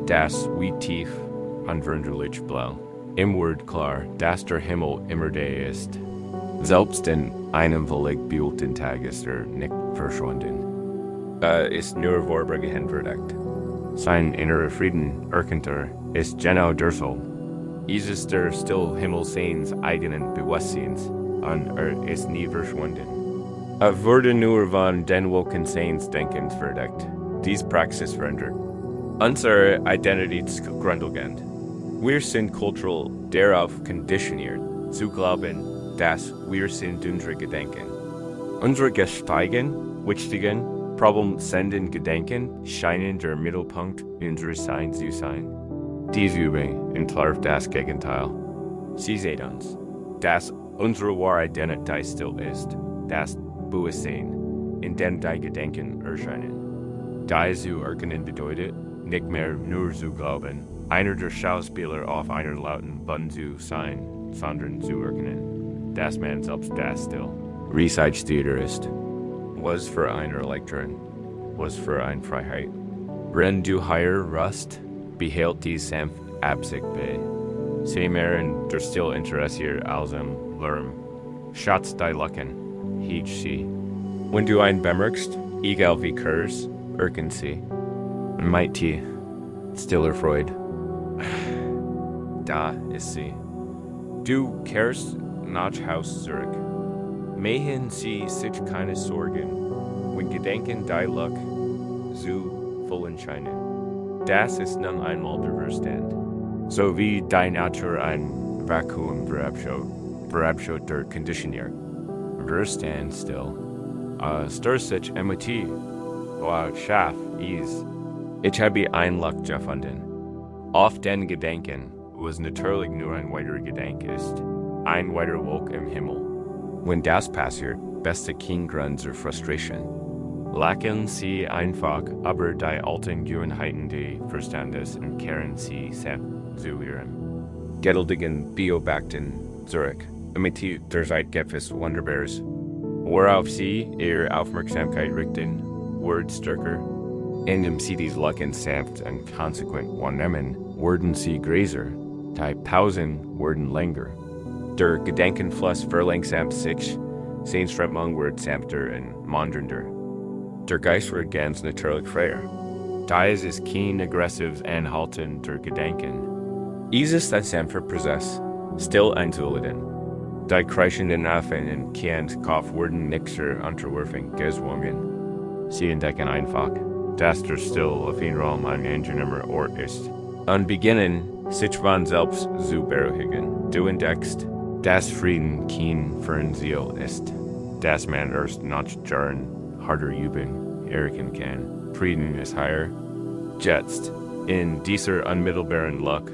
S1: das wie tief und wunderlich blau. Im Wort klar, dass der Himmel immer der ist. Selbst in einem völlig bewölkten Tag ist nicht verschwunden. Ist nur vorübergehend verdeckt. Sein innerer Frieden erkennter ist genau der Soul. Es ist der still Himmel seines eigenen Bewusstseins und ist nie verschwunden. Wurde nur von den Wolkenseins-Denkens verdeckt. Dies Praxis verändert. Unsere Identitätsgrundlegend. Wir sind kulturell darauf konditioniert, zu glauben, dass wir sind unsere Gedanken. Unsere gesteigen, wichtigen, problemsendenden Gedanken scheinen der Mittelpunkt unseres Seins zu sein. Diese Übung entlarvt das Gegenteil. Sie sehen uns, dass unsere wahre Identität still ist, dass Bewusstsein, in den die Gedanken erscheinen. Diese erkennen bedeutet, nicht mehr nur zu glauben, einer der Schauspieler auf einer lauten Bühne zu sein, sondern zu erkennen, dass man selbst das still Weisheit ist. Was für ein Erleichtern, was für ein Freiheit. Wenn du hier rast, behält die sanft Absicht bei. Sei mehr in der Still interessiert als im Lärm. Schatz die Lachen, hielt sie. Wenn du ein bemerkst, egal wie kurz, erken sie. Meint die stiller Freude. Da ist sie. Du kehrst nach Haus zurück. Machen sie sich keine Sorgen, wenn Gedanken die Luck zu vollen scheinen. Das ist nun einmal der Verstand. So wie die Natur ein Vakuum verabschaut der Konditionär. Verstand still. Stör sich emotiv. Schaff is. Ich habe ein Luck gefunden. Auf den Gedanken, was natürlich nur ein weiterer Gedanke ist. Ein weiterer Wolk im Himmel. Wenn das passiert, beste kein Grund zur Frustration. Lachen sie einfach, aber die alten Gewohnheiten des Verstandes und kehren sie sanft zu ihrem geduldigen Beobachten zurück. Mit der Zeit gibt es Wunderbares. Worauf sie ihre Aufmerksamkeit richten, wird stärker. Indem sie dies Lachen sanft und konsequent wahrnehmen, werden sie größer. Die Pausen werden länger. Der Gedankenfluss verlangsamt sich, sein Strömung wird sanfter und moderner. Der Geist wird ganz natürlich freier. Dies ist kein aggressives Anhalten der Gedanken. Es ist ein sanfter Prozess, still einzuladen. Die kreischenden Affen in Kians Kopf werden nicht zur Unterwerfung gezwungen. Sie entdecken einfach, dass der Still auf ihrem Raum ein angenehmer Ort ist. Und beginnen, sich von selbst zu beruhigen. Du entdeckst, dass Frieden kein Fernziel ist, dass man erst nach Jahren harter Übung erkennen kann. Frieden ist hier, jetzt, in dieser unmittelbaren Luck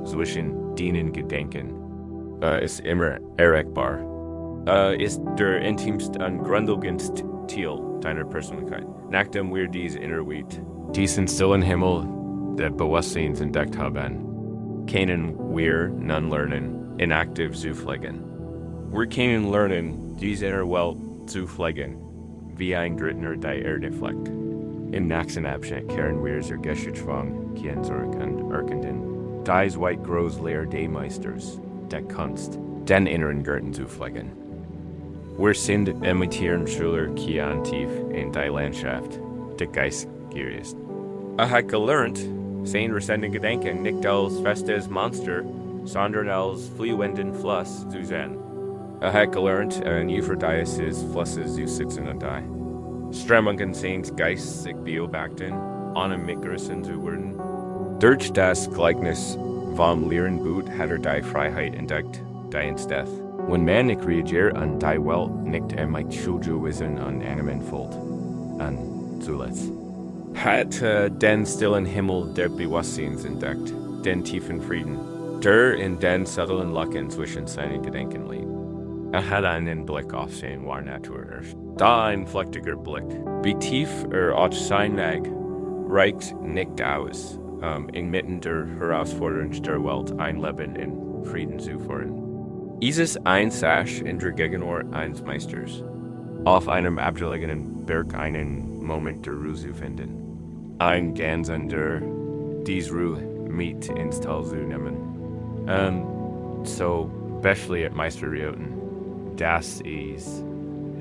S1: zwischen deinen Gedanken, ist immer erreichbar. Ist der intimste und grundlegendste Teil deiner Persönlichkeit. Nachdem wir dies innerweit, diesen stillen Himmel der Bewusstseins entdeckt haben, können wir nun lernen, inaktiv zu pflegen. Wir können lernen, diese innere Welt zu pflegen, wie ein Drittner die Erde pflegt. Im nächsten Abschnitt kehren wir zur Geschichtsschwung zurück und erkennen, dies weit groß Lehre des Meisters, der Kunst, den inneren Garten zu pflegen. Wir sind imitieren Schüler Kian tief in die Landschaft, der Geist ist. Hat gelernt, sein rasenden Gedanken nicht als festes Monster, sondern als fliehenden Fluss zu sehen. Hat gelernt, in Euphrodis Flusses zu sitzen und die. Strömungen seines Geistes sich beobachten, ohne mitgerissen zu werden. Durch das Gleichnis vom leeren Boot hat die Freiheit entdeckt, die entsteht. Wenn man nicht reagiert an die Welt, nicht mit Schuldgewissen und Animen folgt. Und zuletzt. Hat den stillen Himmel der Bewusstseins entdeckt, den tiefen Frieden, der in den subtlen Lachen zwischen seinen Gedanken liegt. Hat einen Blick auf seine wahre Natur. Da ein flechtiger Blick. Wie tief auch sein mag, reicht nicht aus, inmitten der Herausforderungen der Welt ein Leben in Frieden zu führen. Es ist ein Sasch in der Gegenwart eines Meisters, auf einem abgelegenen Berg einen Moment der Ruhe zu finden. Ein ganz der dies Ruhe mit ins Tal zu nehmen. So beschliet Meister Rioten, dass es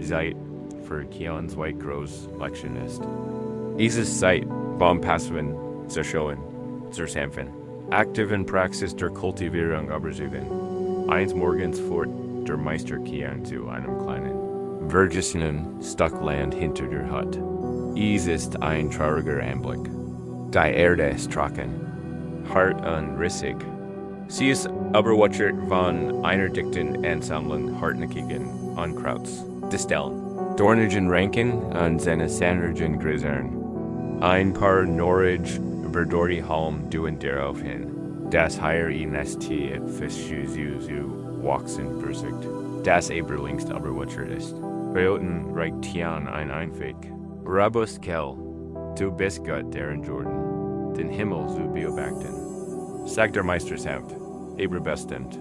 S1: Zeit für Kians weit groß Lektion ist. Es ist Zeit, vom Passiven zu schauen, zu kämpfen. Aktiven Praxis der Kultivierung übersuchen. Eins morgens fort der Meister Kian zu einem kleinen, vergessenen Stockland hinter der Hut. Es ist ein trauriger Anblick. Die Erde ist trocken, hart und rissig. Sie ist überwatert von einer dichten Ansammlung hartnäckigen Unkrauts, Disteln, dornigen Ranken und senesandrigen Grisern. Ein paar Norwich verdorrte Halm duen darauf hin. Das hier INST Fischzuzu wachsen versucht, das eberlängst überwatert ist. Reuten reich Tian ein Einweg. Rabus Kell, du bist Gott, deren Jordan, den Himmel zu beobachten. Sagt der Meister sanft, aber bestimmt.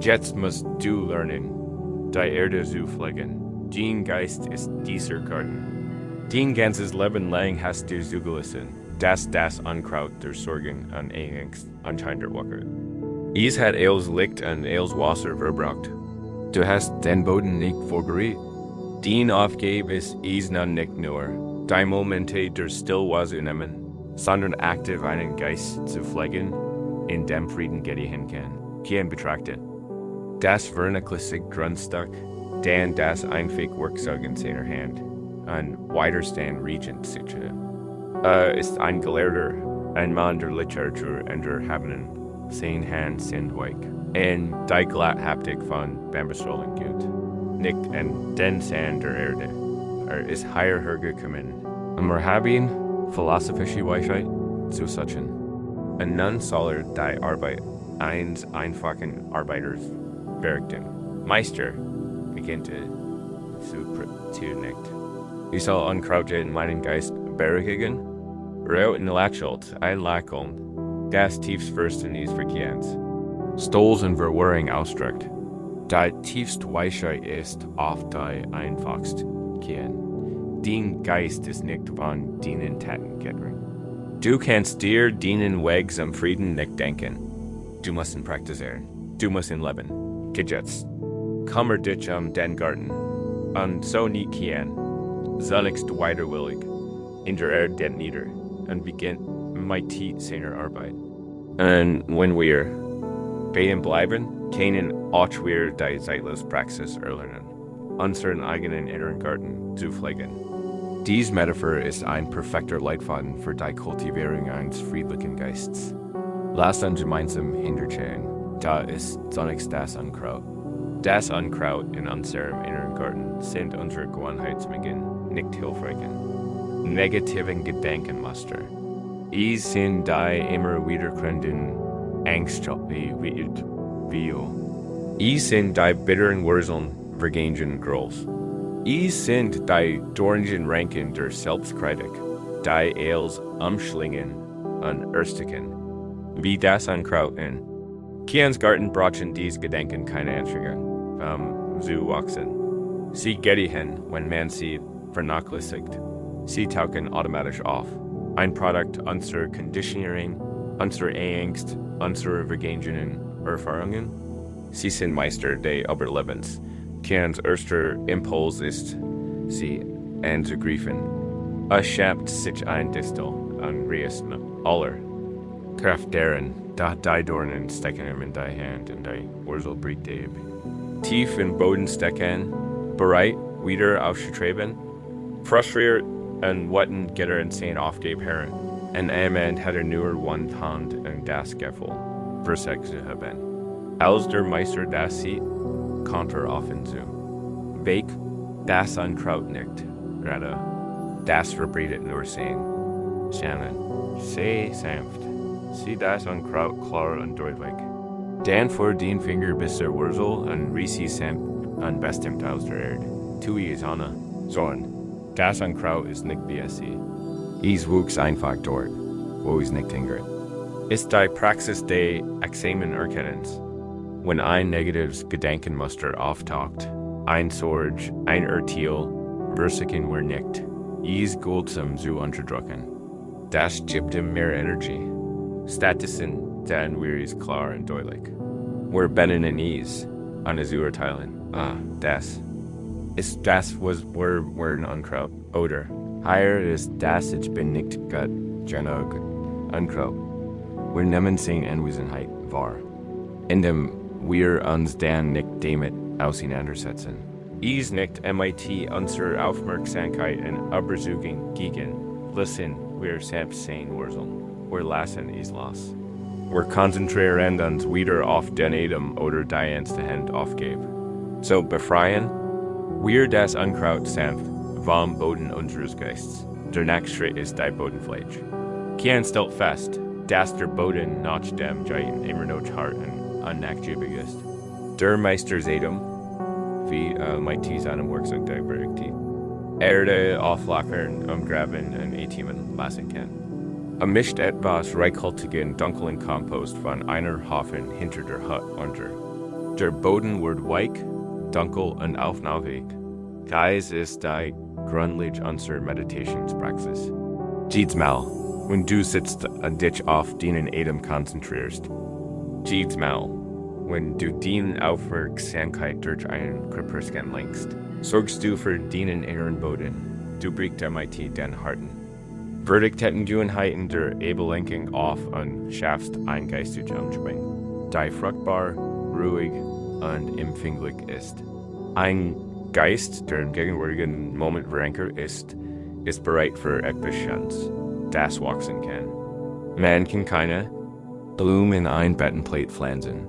S1: Jetzt musst du lernen, die Erde zu pflegen. Dein Geist ist dieser Garten. Dein ganzes Leben lang hast du zugelassen, dass das Unkraut der Sorgen und Angst anscheinend wackert. Es hat als Licht und als Wasser verbraucht. Du hast den Boden nicht vorbereitet. Dein Aufgabe ist es nun nicht nur, die Momente der Stille zu nehmen, sondern aktiv einen Geist zu pflegen, in dem Frieden gediehen kann. Kein betrachten. Das vernachlässigt Grundstück, den das einfach Werkzeug in seiner Hand, ein Widerstand Regent sichert. Ist ein Gelehrter, ein Mann der Literatur und der Habenen, sein Hand sind weich, und die Glatthaptik von Bambusrollen gilt. Nicht in den Sand der Erde, ist higher hergekommen, wir haben philosophische Weisheit zu suchen. Und nun soll die Arbeit eines einfachen Arbeiters verrichten. Meister, beginnt zu nicht. Ich soll Unkraut in meinen Geist beruhigen, Reuten Lachschuld, ein Lacheln, das tiefstfürsten ist Verkehrs. Stolz und Verwirrung ausdrückt. Die tiefste Weisheit ist oft die einfachste Kern. Dein Geist ist nicht von deinen Taten getrennt. Du kannst dir deinen Weg zum Frieden nicht denken. Du musst ihn praktizieren. Du musst ihn leben. Jetzt. Kummer dich den Garten. Und so nicht kehren. Zunächst weiterwillig. In der Erde den nieder. Und beginnt mit seiner Arbeit. Und wenn wir bei ihm bleiben, können auch wir die zeitlose Praxis erlernen, unseren eigenen inneren Garten zu pflegen. Diese Metapher ist ein perfekter Leitfaden für die Kultivierung eines friedlichen Geistes. Lasst uns gemeinsam hinterstehen, da ist zunächst das Unkraut. Das Unkraut in unserem inneren Garten sind unsere Gewohnheitsbeginn, nicht hilfreichen, negativen Gedankenmuster. Es sind die immer wiederkehrenden Ängste, Es sind die bitteren Wurzeln vergangenen Grols. Es sind die dornigen Ranken der Selbstkritik, die als umschlingen und ersticken. Wie das Unkraut in Kians Garten brauchen diese Gedanken keine Anstrengung, zu wachsen. Sie gediehen, wenn man sie vernachlässigt. Sie tauchen automatisch auf. Ein Produkt unserer Conditioning, unserer Angst, unserer vergangenen Erfahrungen. Sie sind Meister des Überlebens. Kians erster Impuls ist, sie anzugreifen. Es schafft sich ein Distel an Riesen aller Kraft deren, da die Dornen stecken ihm in die Hand und die Wurzel bricht ab. Tief im Boden stecken, bereit, wieder aufzutreten, frustriert und Watten geht in sein Aufgabe heran. Und Mann hat nur eine Hand und das Gefühl, versagt zu haben. Als der Meister das sieht, kommt auf ihn zu. Weg, das Unkraut nicht, rather, das verbreitet nur sein. Shannon, sei sanft, sieh das Unkraut klar und deutlich. Dann vor den Finger bis zur Wurzel und riss sie sanft und bestimmt aus der Erde. Tue es, Anna. Sorgen, das Unkraut ist nicht wie es sie. Es wuchs einfach dort, wo es nicht hingehört. Ist die Praxis des Examenerkennens. Wenn ein negatives Gedankenmuster auftaucht, ein Sorge, ein Urteil, versichern wir nicht, es guldsam zu unterdrücken. Das gibt ihm mehr Energie. Stattdessen sehen wir es klar und deutlich. Wir binden in es, an es urteilen. Das. Ist das, was wir Unkraut, oder? Hier ist das, ich bin nicht Gott, genug Unkraut. Wir nehmen seine Anwesenheit wahr, indem wir uns dann nicht damit auseinandersetzen. Es nicht mit unserer Aufmerksamkeit und Überzeugung gegen, lassen wir selbst sein Wurzeln. Wir lassen es los. Wir konzentrieren uns wieder auf den Atem oder die ernste Hand aufgeben. So befreien wir das Unkraut sanft vom Boden unseres Geistes. Der nächste Schritt ist die Bodenfläche. Kein stellt fest, dass der Boden nach dem Giant immer noch hart und unnachgiebig ist. Der Meister Sedum, wie mighty seinem Werkzeug der beruhigt. Erde auflockern, umgraben und atmen lassen kann. Mischt etwas reichhaltigen dunklen Kompost von einer Haufen hinter der Hut unter. Der Boden wird weich, dunkel und aufnahmefähig. Geist ist die Grundlage unserer Meditationspraxis. Jedes Mal, wenn du sitzt und dich auf deinen Atem konzentrierst. Jedes Mal, wenn du deine Aufmerksamkeit durch einen Körperscan lenkst, sorgst du für deinen inneren Boden. Du brichst mit den Harten. Verdichtheiten du Einheiten der Ebelenking auf und schaffst ein geistiges Umschwung, die fruchtbar, ruhig und empfänglich ist. Ein Geist, der im gegenwärtigen Moment verankert ist bereit für etwas, das wachsen kann. Man kann keine Blumen in ein Bettenplate pflanzen.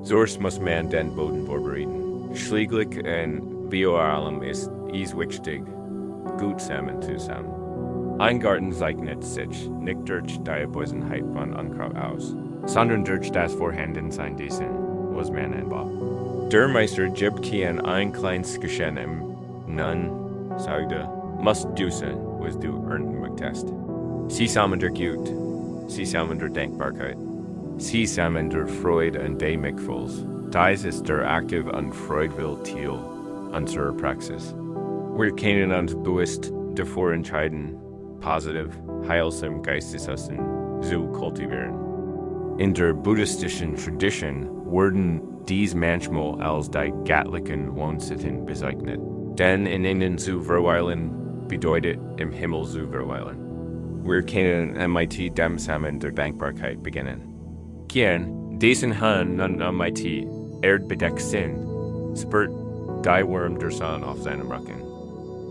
S1: Sonst muss man den Boden vorbereiten. Schließlich und wie allem ist es wichtig, gut zusammen zu sein. Ein Garten zeichnet sich nicht durch die Bosenheit von Unkraut aus, sondern durch das Vorhandensein dessen, was man anbaut. Der Meister gibt kein ein kleines Geschenk nun sagte, musst du sein, was du ernten möchtest. Sie sammeln der Gut, sie sammeln der Dankbarkeit, sie sammeln der Freude und Demikfuls. Dies ist der aktiv und freudvolle Ziel unserer Praxis. Wir können uns bewusst davor entscheiden, positiv, heilsam Geisteswissen zu kultivieren. In der buddhistischen Tradition wurden dies manchmal als die göttlichen Wohnsitten bezeichnet. Denn in ihnen zu verweilen bedeutet im Himmel zu verweilen. Wir können mit dem Samen der Dankbarkeit beginnen. Gern, dessen Hand und mit erdbedeckt sind, spürt die Wurm der Sonne auf seinem Rücken.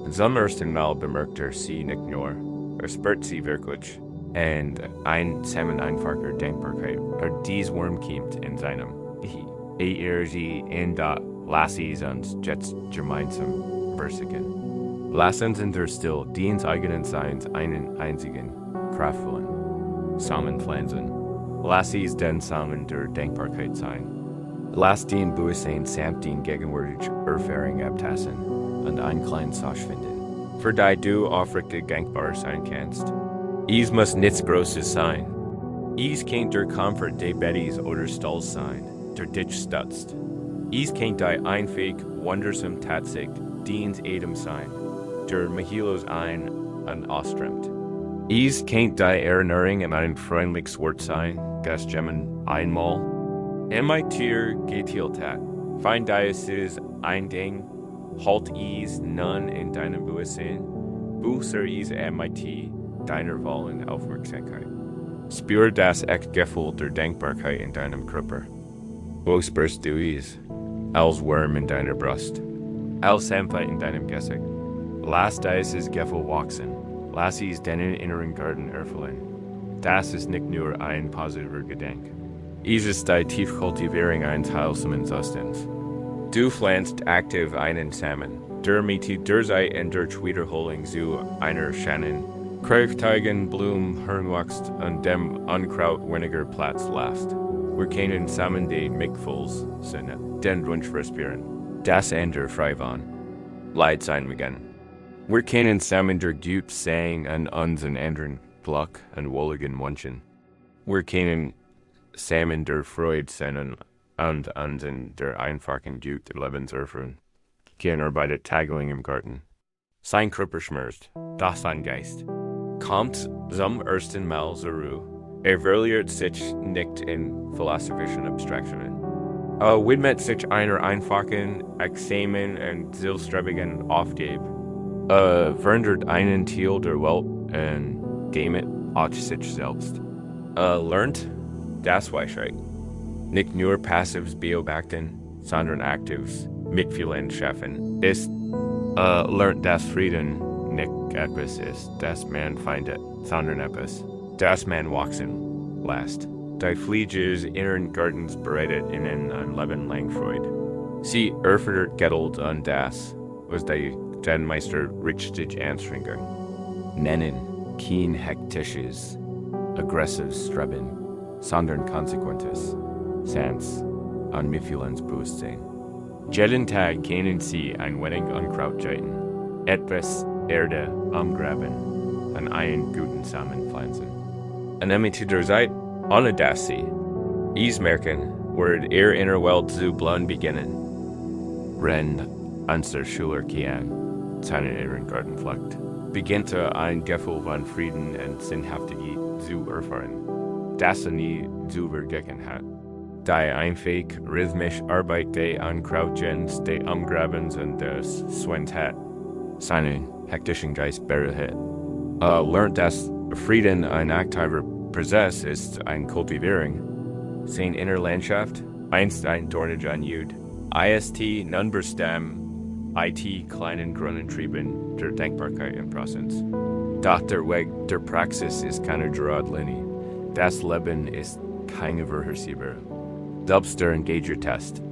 S1: Zum ersten Mal bemerkt sie nicht nur, spürt sie wirklich, und ein Samen einfacher Dankbarkeit, dies Wurm kommt in seinem sie in da Lassis uns jetzt gemeinsam versichern. Lass uns in der Still dies eigenen Seins einen einzigen, kraftvollen Samen pflanzen. Lass es den Samen der Dankbarkeit sein. Lass den Bewusstsein samt den gegenwärtigen Erfahrung abtasten und ein kleines Sasch finden, für die du aufrichtig dankbar sein kannst. Es muss nichts Großes sein. Es kann der Komfort des Bettes oder Stalls sein, der dich stützt. Es kann die einfach wundersam Tatsache deines Atems sein, der Mihilos ein und ausströmt. Es kann die Erinnerung an ein freundliches Wort sein, das jemand einmal mit dir geteilt hat. Find dieses ein Ding, halt es nun in deinem Bewusstsein, buße es mit deiner vollen Aufmerksamkeit. Spür das echt Gefühl der Dankbarkeit in deinem Körper. Wo spürst du es? Als Wurm in deiner Brust, als Sanfter in deinem Gesicht. Lass dieses Gefühl wachsen. Lass es deinen inneren Garten erfüllen. Das ist nicht nur ein positiver Gedanke. Es ist die Tiefkultivierung eines heilsamen Zustands. Du pflanzt aktiv einen Samen, der mit der Zeit und durch Wiederholung zu einer schönen, kräftigen Blume heranwächst und dem Unkraut weniger Platz lässt. Wir können zusammen die Mikfuls Sinne, den Wunsch respirieren, das andere frei von Leid sein beginnen. Wir können zusammen der Gut sein und unseren anderen Glück und wohligen Wünschen. Wir können zusammen der Freude sein und unseren der einfachen Gut der Lebens erfüllen. Gehen arbeitet Tageling im Garten. Sein Körper schmerzt, das ein Geist. Kommt zum ersten Mal zur Ruhe. Verliert sich nicht in philosophischen Abstraktionen. Widmet sich einer einfachen, examen und zielstrebigen Aufgabe. Verändert einen Teil der Welt und damit auch sich selbst. Lernt das Weisheit. Nicht nur passives Beobachten, sondern aktives Mitfühlen schaffen. Lernt das Frieden nicht etwas ist, das man findet, sondern etwas, das man wachsen lässt. Die Pfleges inneren Gartens bereitet ihnen ein Leben lang Freude. Sie erfordert Geduld und das, was die Zen-Meister richtig Anstrengung nennen, kein hektisches, aggressives Streben, sondern konsequentes, Sans und Mitfühlensbewusstsein. Jeden Tag kennen sie ein wenig Unkraut jeiten, etwas Erde umgraben, und einen guten Samen pflanzen. Und damit der Zeit, ohne dass sie, merken, wird inner Welt zu blühen beginnen. Wenn unser Schüler Kian seinen inneren Garten pflegt, beginnt ein Gefühl von Frieden und Sinnhaftigkeit zu erfahren, das nie zu vergessen hat. Die einfach rhythmisch arbeitete Unkrautgens, die Umgrabens und des Swens hat, seinen hektischen Geist beruhigt. Lernt, dass Frieden ein aktiver Prozess ist, ein Kultivierung. Sein inner Landschaft, einst ein dorniger Jud. IST Nunberstam, IT kleinen Grunentrieben der Denkbarkeit im Prozess. Doch der Weg der Praxis ist keine Geradlinie. Das Leben ist keine vorhersehbar. Selbst der Engager-Test.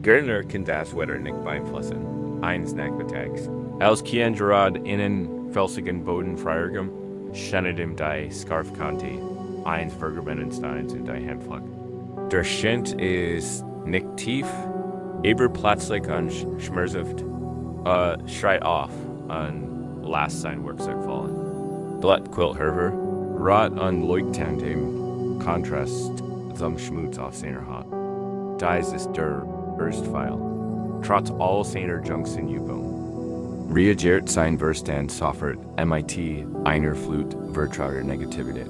S1: Gärtner kann das Wetter nicht beeinflussen. Eins Nachmittags. Als kein Gerad innen felsigen Boden freigem, scheint ihm die Scarfkante, eins Vergebenensteins in die Handflug. Der Schint ist nicht tief, aber plötzlich und schmerzhaft, schreit auf und lässt sein Werkzeug fallen. Blatt quilt herver, rot und leuchtend im Kontrast zum Schmutz auf seiner Haut. Dies ist der Erstpfeil, trotz all seiner Junks in Übung. Reagiert sein Verstand sofort MIT einer Flut virtualer Negativität.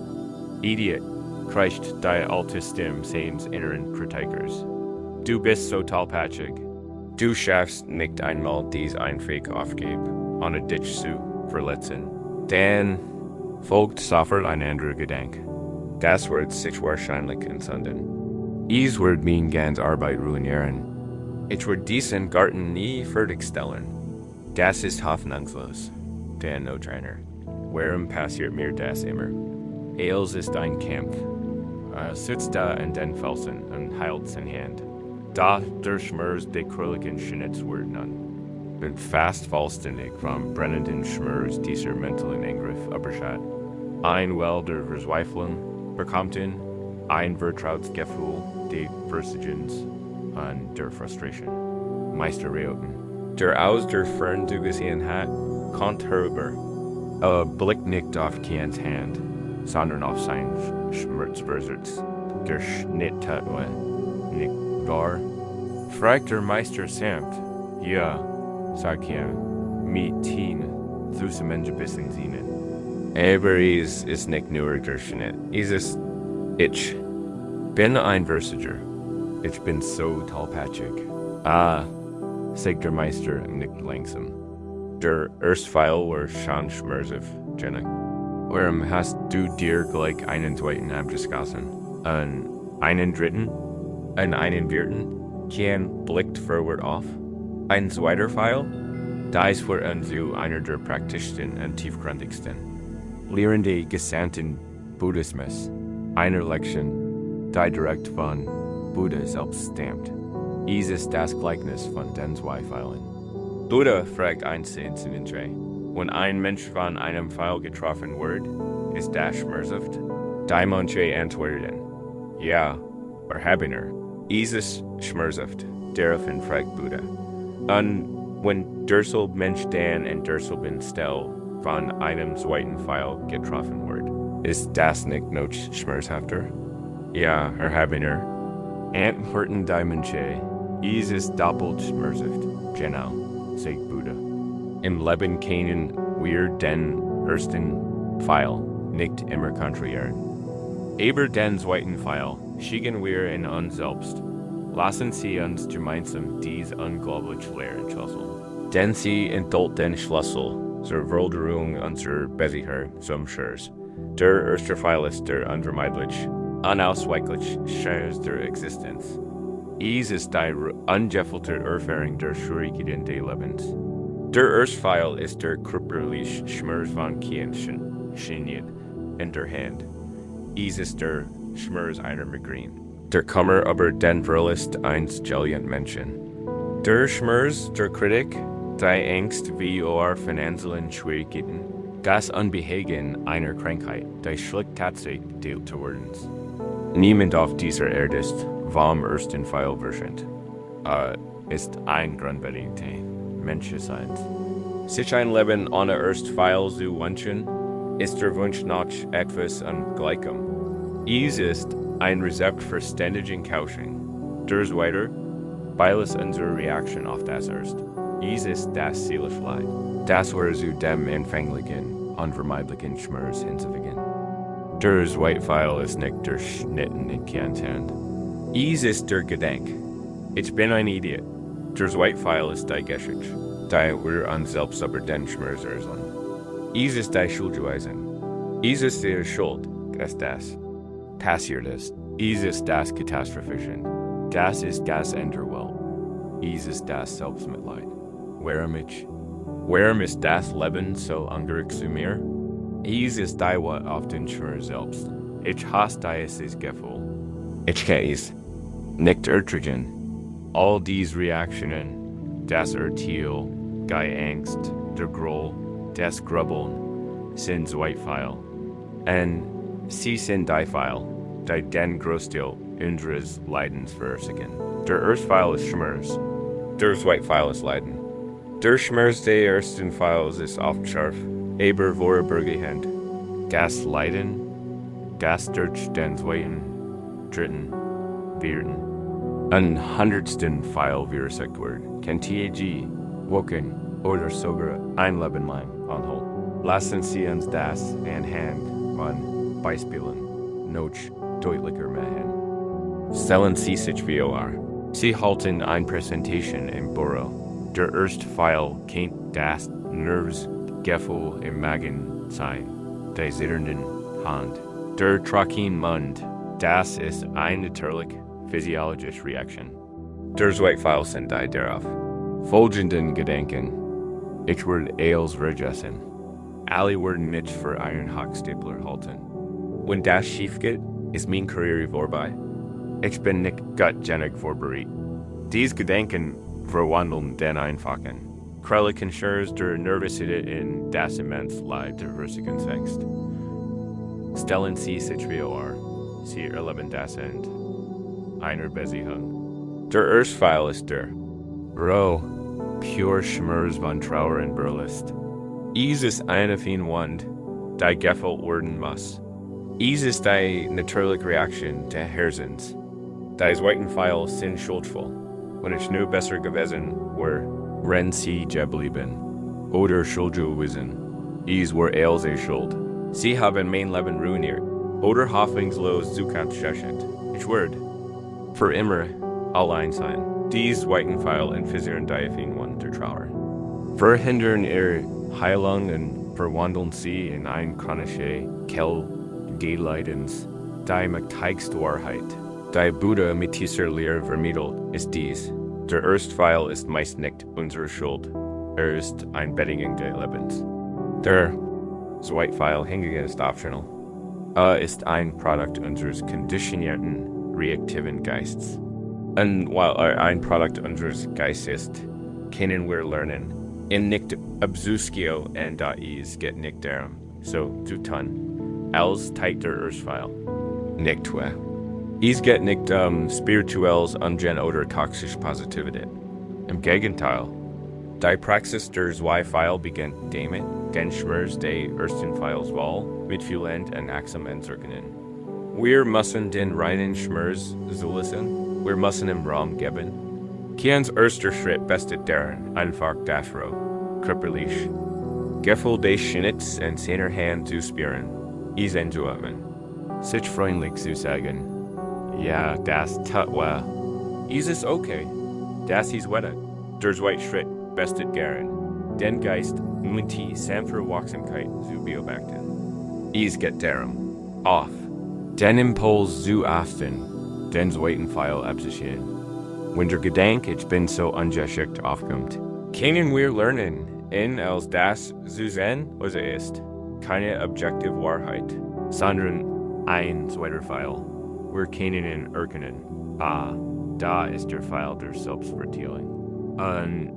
S1: Idiot, kreischt die alte Stimme seines inneren Kritikers. Du bist so tollpatschig. Du schaffst nicht einmal dies einfach aufgeben, ohne dich zu verletzen. Dann folgt sofort ein anderer Gedanke. Das wird sich wahrscheinlich entzünden. Es wird mein ganz Arbeit ruinieren. Ich wird diesen Garten nie fertigstellen. Das ist hoffnungslos. Der No-Trainer. Warum passiert mir das immer? Els ist ein Kampf. Sitzt da in den Felsen und heilt sein Hand. Da der Schmerz die krulligen Schnitzwürden an. Wird fast vollständig vom brennenden Schmerz dieser mentalen Angriff überschaut. Ein Well der Verzweiflung bekommt ihn, ein Vertrauensgefühl der Versagens und der Frustration. Meister Reoten. Der aus der Fern zugesehen hat, kommt herüber. Blickt nicht auf Kians Hand, sondern auf sein Schmerzversatz. Der Schnitt hat nicht wahr. Fragt der Meister samt. Ja, sagt Kian, mit Tien, süße Menschen bisschen sehen. Aber es ist nicht nur der Schnitt. Es ist ich. Bin ein Versager. Ich bin so tollpatschig. Sagt der Meister nicht langsam. Der Erstpfeil war schon schmerzhaft, Jenna. Warum hast du dir gleich einen zweiten abgeschossen? Einen dritten? Einen vierten? Kein blickt vorwärts auf? Ein zweiter Pfeil? Dies war so einer der praktischsten und tiefgründigsten. Lehrende Gesandten Buddhismus. Eine Lektion, die direkt von Buddha selbst stammt. Es ist das Gleichnis von den zwei Pfeilen. Buddha fragt einstens in den Dreh. Wenn ein Mensch von einem Pfeil getroffen wird, ist das schmerzhaft? Die Mönche antworten, ja, erhabener. Es ist schmerzhaft, daraufhin fragt Buddha. Und wenn der Mensch dann und der still von einem zweiten Pfeil getroffen wird, ist das nicht noch schmerzhafter? Ja, erhabener. Antworten die Mönche, es ist doppelt schmerzhaft. Genau, sagt Buddha. Im Leben können wir den ersten Pfeil nicht immer kontrahieren. Aber den zweiten Pfeil schicken wir in uns selbst. Lassen Sie uns gemeinsam dies unglaublich leeren Schlüssel. Denn sie enthält den Schlüssel zur Veränderung unserer Beziehung zum Schmerz. Der erste Pfeil ist der unvermeidlich, unausweichlich Schmerz der Existenz. Es ist die ungefilterte Erfahrung der Schwierigkeiten des Lebens. Der erste Pfeil ist der körperliche Schmerz von Kindheit in der Hand. Es ist der Schmerz einer Migräne. Der Kummer über den Verlust eines geliebten Menschen. Der Schmerz der Kritik, die Angst wie auch finanziellen Schwierigkeiten, das Unbehagen einer Krankheit, die schlicht tatsächlich dealt zu werden. Niemand auf dieser Erde ist vom ersten Pfeil verschont. ist ein Grundbedingte, Menschseins. Sich ein Leben ohne Erstfeil zu wünschen, ist der Wunsch nach etwas Ungleichem. Dies ist ein Rezept für ständigen Couching. Durch weiter, weil es unsere Reaktion auf das Erst. Dies ist das seelische Leid. Das wäre zu dem anfänglichen, unvermeidlichen Schmerz hinzufügen. Durch Whitefile ist nicht durchschnitten in Kernten. Dies ist der Gedanke. Ich bin ein Idiot. Durch Whitefile ist die Geschichte. Da wir uns selbst über den Schmerz erseln. Dies ist die Schuldzuweisung. Dies ist die Schuld, dass das passiert ist. Dies ist das Katastrophische. Das ist das Enderwelt. Dies ist das Selbstmitleid. Warum ist das Leben so ungerecht zu mir? Dies ist die Wort auf den Schmerz selbst. Ich hasse dieses Gefühl. Ich kann es nicht ertragen. All diese Reaktionen, das Urteil, die Angst, der Groll, das Grubbeln, sind Whitefile. Und sie sind die Pfeil, die den Großteil unseres Leidens verursachen. Der Erstpfeil ist Schmerz. Der Whitefile ist Leiden. Der Schmerz der ersten Pfeils ist oft scharf, aber vorübergehend. Das Leiden, das durch den zweiten, dritten, vierten, und hundertsten Pfeil verursacht wird, kann TAG, Woken oder sogar ein Leben lang anhalten. Lassen Sie uns das anhand von Beispielen noch deutlicher machen. Stellen Sie sich vor, Sie halten eine Präsentation im Büro. Der erste Pfeil kennt das Nervsgefühl im Magen sein, der zitternden Hand, der trockenen Mund. Das ist eine natürliche physiologische Reaktion. Der Whitefile sind die darauf folgenden Gedanken. Ich werde alles vergessen. Alle werden nicht für einen Hochstapler halten. Wenn das schief geht, ist mein Karriere vorbei. Ich bin nicht gottgenig vorbereitet. Diese Gedanken verwandeln den einfachen, kralligen Schmerz der Nervosität in das immense Leid der würzigen Angst. Stellen Sie sich vor, Sie erleben das Ende einer Beziehung. Der erste Pfeil ist der roh, pure Schmerz von Trauer und Verlust. Dies ist eine Wand, die gefühlt werden muss. Dies ist die natürliche Reaktion des Herzens. Die zweiten Pfeil sind schuldvoll. Wenn ich nur besser gewesen wäre, wenn sie geblieben oder schuldzuweisen. Dies war alles Schuld. Sie haben mein Leben ruiniert oder hoffnungslos Zukunft geschenkt. Ich werde für immer allein sein. Dies zweiten Pfeil infizieren die Wand der Trauer. Verhindern ihre Heilung und verwandeln sie in ein chronische Quelle des Leidens. Die mächtigste Wahrheit, die Buddha mit dieser Lehre vermittelt, ist dies. Der erste Pfeil ist meist nicht unsere Schuld. Ist ein Bedingung des Lebens. Der zweite Pfeil hingegen ist optional. Ist ein Produkt unseres konditionierten, reaktiven Geistes. Und weil ein Produkt unseres Geistes ist, können wir lernen, in nicht obzuskio und da is geht nicht darum, so zu tun, als teilt der Erstpfeil. Nicht tue. Es geht nicht spirituelles Ungen oder toxische Positivität. Im Gegenteil, die Praxis der zwei-Pfeil beginnt damit, den Schmerz des ersten Pfeils wohl, mitfühlend und achtsam entzerkennen. Wir müssen den reinen Schmerz zulassen, wir müssen ihm Raum geben. Kians erster Schritt bestet darin, einfach das Roh, körperlich, Gefühl des Schnitts in seiner Hand zu spüren, es einzuatmen, sich freundlich zu sagen, ja, das tut weh. Es ist okay, das ist wettet. Der zweite Schritt bestet gern, den Geist mit die sanfter Wachsamkeit zu beobachten. Es geht darum, auf den Impuls zu achten, den zweiten Pfeil abzuschehen. Wenn der Gedanke, ich bin so ungeschickt aufkommt, können wir lernen, ihn als das zu sehen, was ist. Keine objektive Wahrheit, sondern ein zweiter Pfeil. Wir können ihn erkennen. Da ist der Pfeil der Selbstverteilung. Und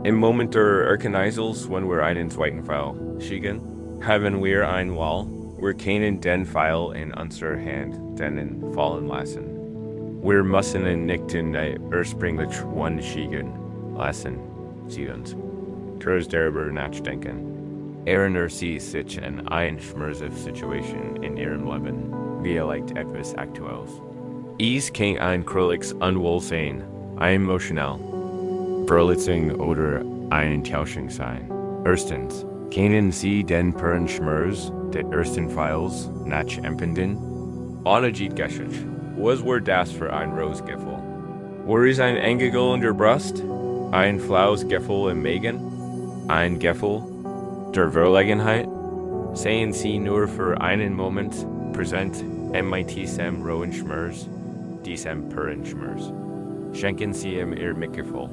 S1: im Moment der Erkennungsels, wenn wir einen zweiten Pfeil schicken, haben wir ein Wall. Wir können den Pfeil in unserer Hand fallen lassen. Wir müssen nicht in der ursprünglich Schiegen lassen, sie uns. Kurz darüber nachdenken. Erinnern Sie sich an eine schmerzhafte Situation in Ihrem Leben, vielleicht etwas Aktuelles. Es kann ein kritiges Unwohlsein, ein emotional Verletzung oder eine Enttäuschung sein. Erstens, kennen Sie den puren Schmerz des ersten Pfeils nachempfinden? Ohne Zen-Geschichte. Was war das für ein Rosgipfel? War es ein Engel in der Brust? Ein flaues Gefühl im Magen? Ein Gefühl der Verlegenheit? Seien Sie nur für einen Moment präsent mit diesem rohen Schmerz, diesem puren Schmerz. Schenken Sie ihm Ihr Mitgefühl.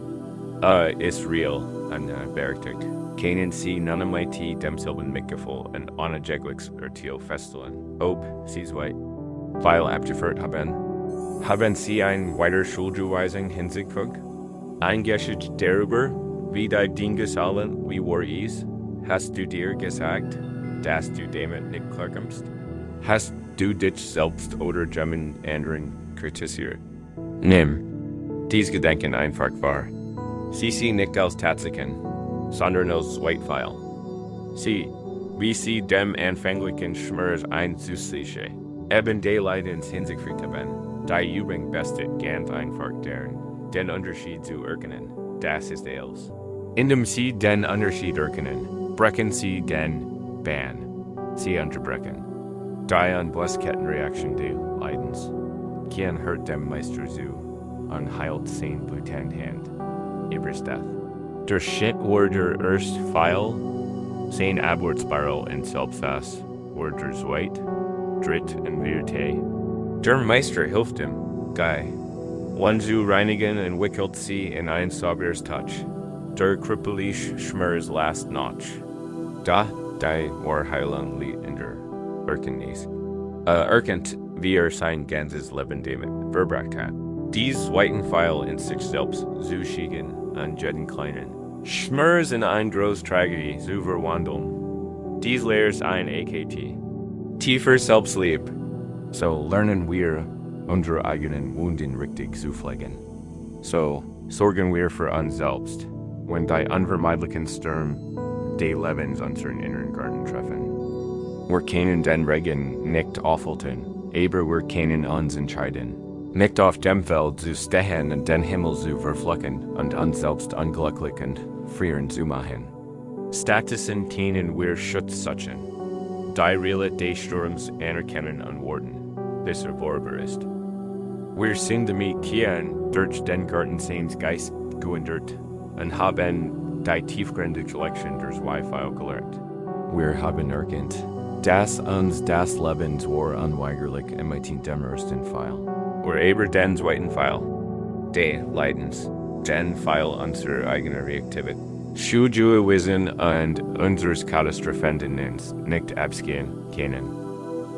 S1: Ist real und berechtigt. Kennen Sie none mit demselben Mitgefühl und ohne jegliches Urteil feststellen, ob Sie es weil abgeführt haben. Haben Sie eine weitere Schuldzuweisung hinzugefügt? Ein Geschichte darüber, wie die Dinge gefallen, wie war es? Hast du dir gesagt, dass du damit nicht klarkommst? Hast du dich selbst oder jemand anderen kritisiert? Nimm diese Gedanken einfach wahr. Sie sind nicht als Tatsachen, sondern als Zweifel. Sie, wie Sie dem anfänglichen Schmerz einzusehen, eben die Leidens hinzugefügt haben, die übrigens bestet ganz einfach den Unterschied zu erkennen, das ist alles. Indem Sie den Unterschied erkennen, brechen Sie den Bann. Sie unterbrechen. Die Unblasskettenreaktion des Leidens. Kein hört dem Meister zu und heilt sein Bluthand Hand. Death. Der Schritt war der erste Pfeil, sein Abwärtsspiral in Selbsthass war der zweite, dritt und vierte. Der Meister hilft ihm, Guy. One zu reinigen und wickelt sie in ein sauberes Touch. Der krüppelige Schmerz last notch. Da, die war Heilung liegt in der Erkenntnis. Erkennt, wie sein ganzes Leben damit verbracht hat. Dies zweiten Pfeil in sich selbst zu schicken und jeden kleinen Schmerz in ein große Tragödie zu verwandeln. Dies lehrt ein AKT. Tiefer Selbstlieb. So lernen wir, unsere eigenen Wunden richtig zu pflegen. So sorgen wir für uns selbst, wenn die unvermeidlichen Stürme des Lebens unseren inneren Garten treffen. Wir können den Regen nicht aufhalten, aber wir können uns entscheiden. Nicht auf dem Feld zu stehen und den Himmel zu verfluchen und uns selbst unglücklich und frieren zu machen. Stattdessen können wir Schutz suchen. Die Reale des Sturms anerkennen und warten, bis vorüber ist. Wir sind damit kehren durch den Garten seines Geist gewandert und haben die tiefgründige Lektion des Wi-Fi gelernt. Wir haben erkannt, dass uns das Leben war unweigerlich mit dem ersten Pfeil. Wir aber den zweiten Pfeil, des Leidens, den Pfeil unserer eigenen Reaktivität, Schuljue wissen und unseres Katastrophendens nicht abgehen können.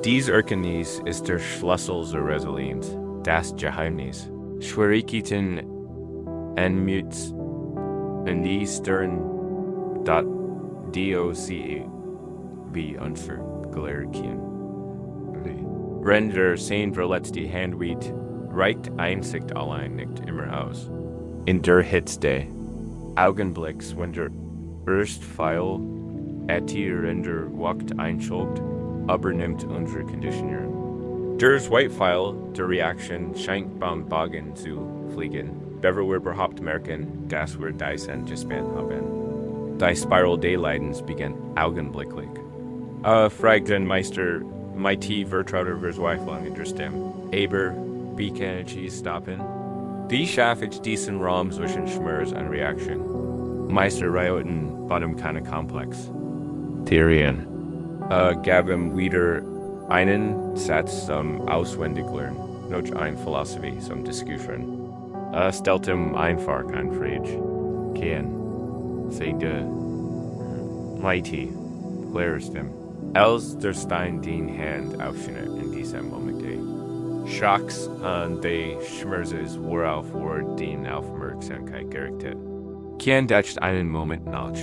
S1: Dies Erkenntnis ist der Schlüssel zur Resilienz, das Geheimnis. Schwierigkeiten und Müts und die stören dat DOCE wie unser gelehrt können. Render sein verletzte Handweed reicht Einsicht allein nicht immer aus. In der Hitze, Augenblicks, wenn der erste Pfeil Render wacht einschaltet, übernimmt unsere Konditionierung. Der zweite Pfeil der Reaktion scheint beim Bogen zu fliegen, bevor wir überhaupt merken, dass wir Diese gespannt haben. Die Spiral des Leidens beginnt augenblicklich. Fragt den Meister, mighty vertrauter Verzweiflung in der Stimme. Aber, wie kann ich stoppen? Wie schaffe ich diesen Raum zwischen Schmerz und Reaktion? Meister Rayoten bottom keine Komplex. Theorien. Gab ihm wieder einen Satz zum Auswendiglernen, noch eine Philosophie zum Diskutieren. Stellt ihm einfach eine Frage. Kein. Seide. Mighty. Klärst ihm. Als der Stein den Hand aufschnitt in diesem Moment. Schocks und die Schmerzes worauf den Aufmerksamkeit gerichtet. Kein dacht einen Moment nach.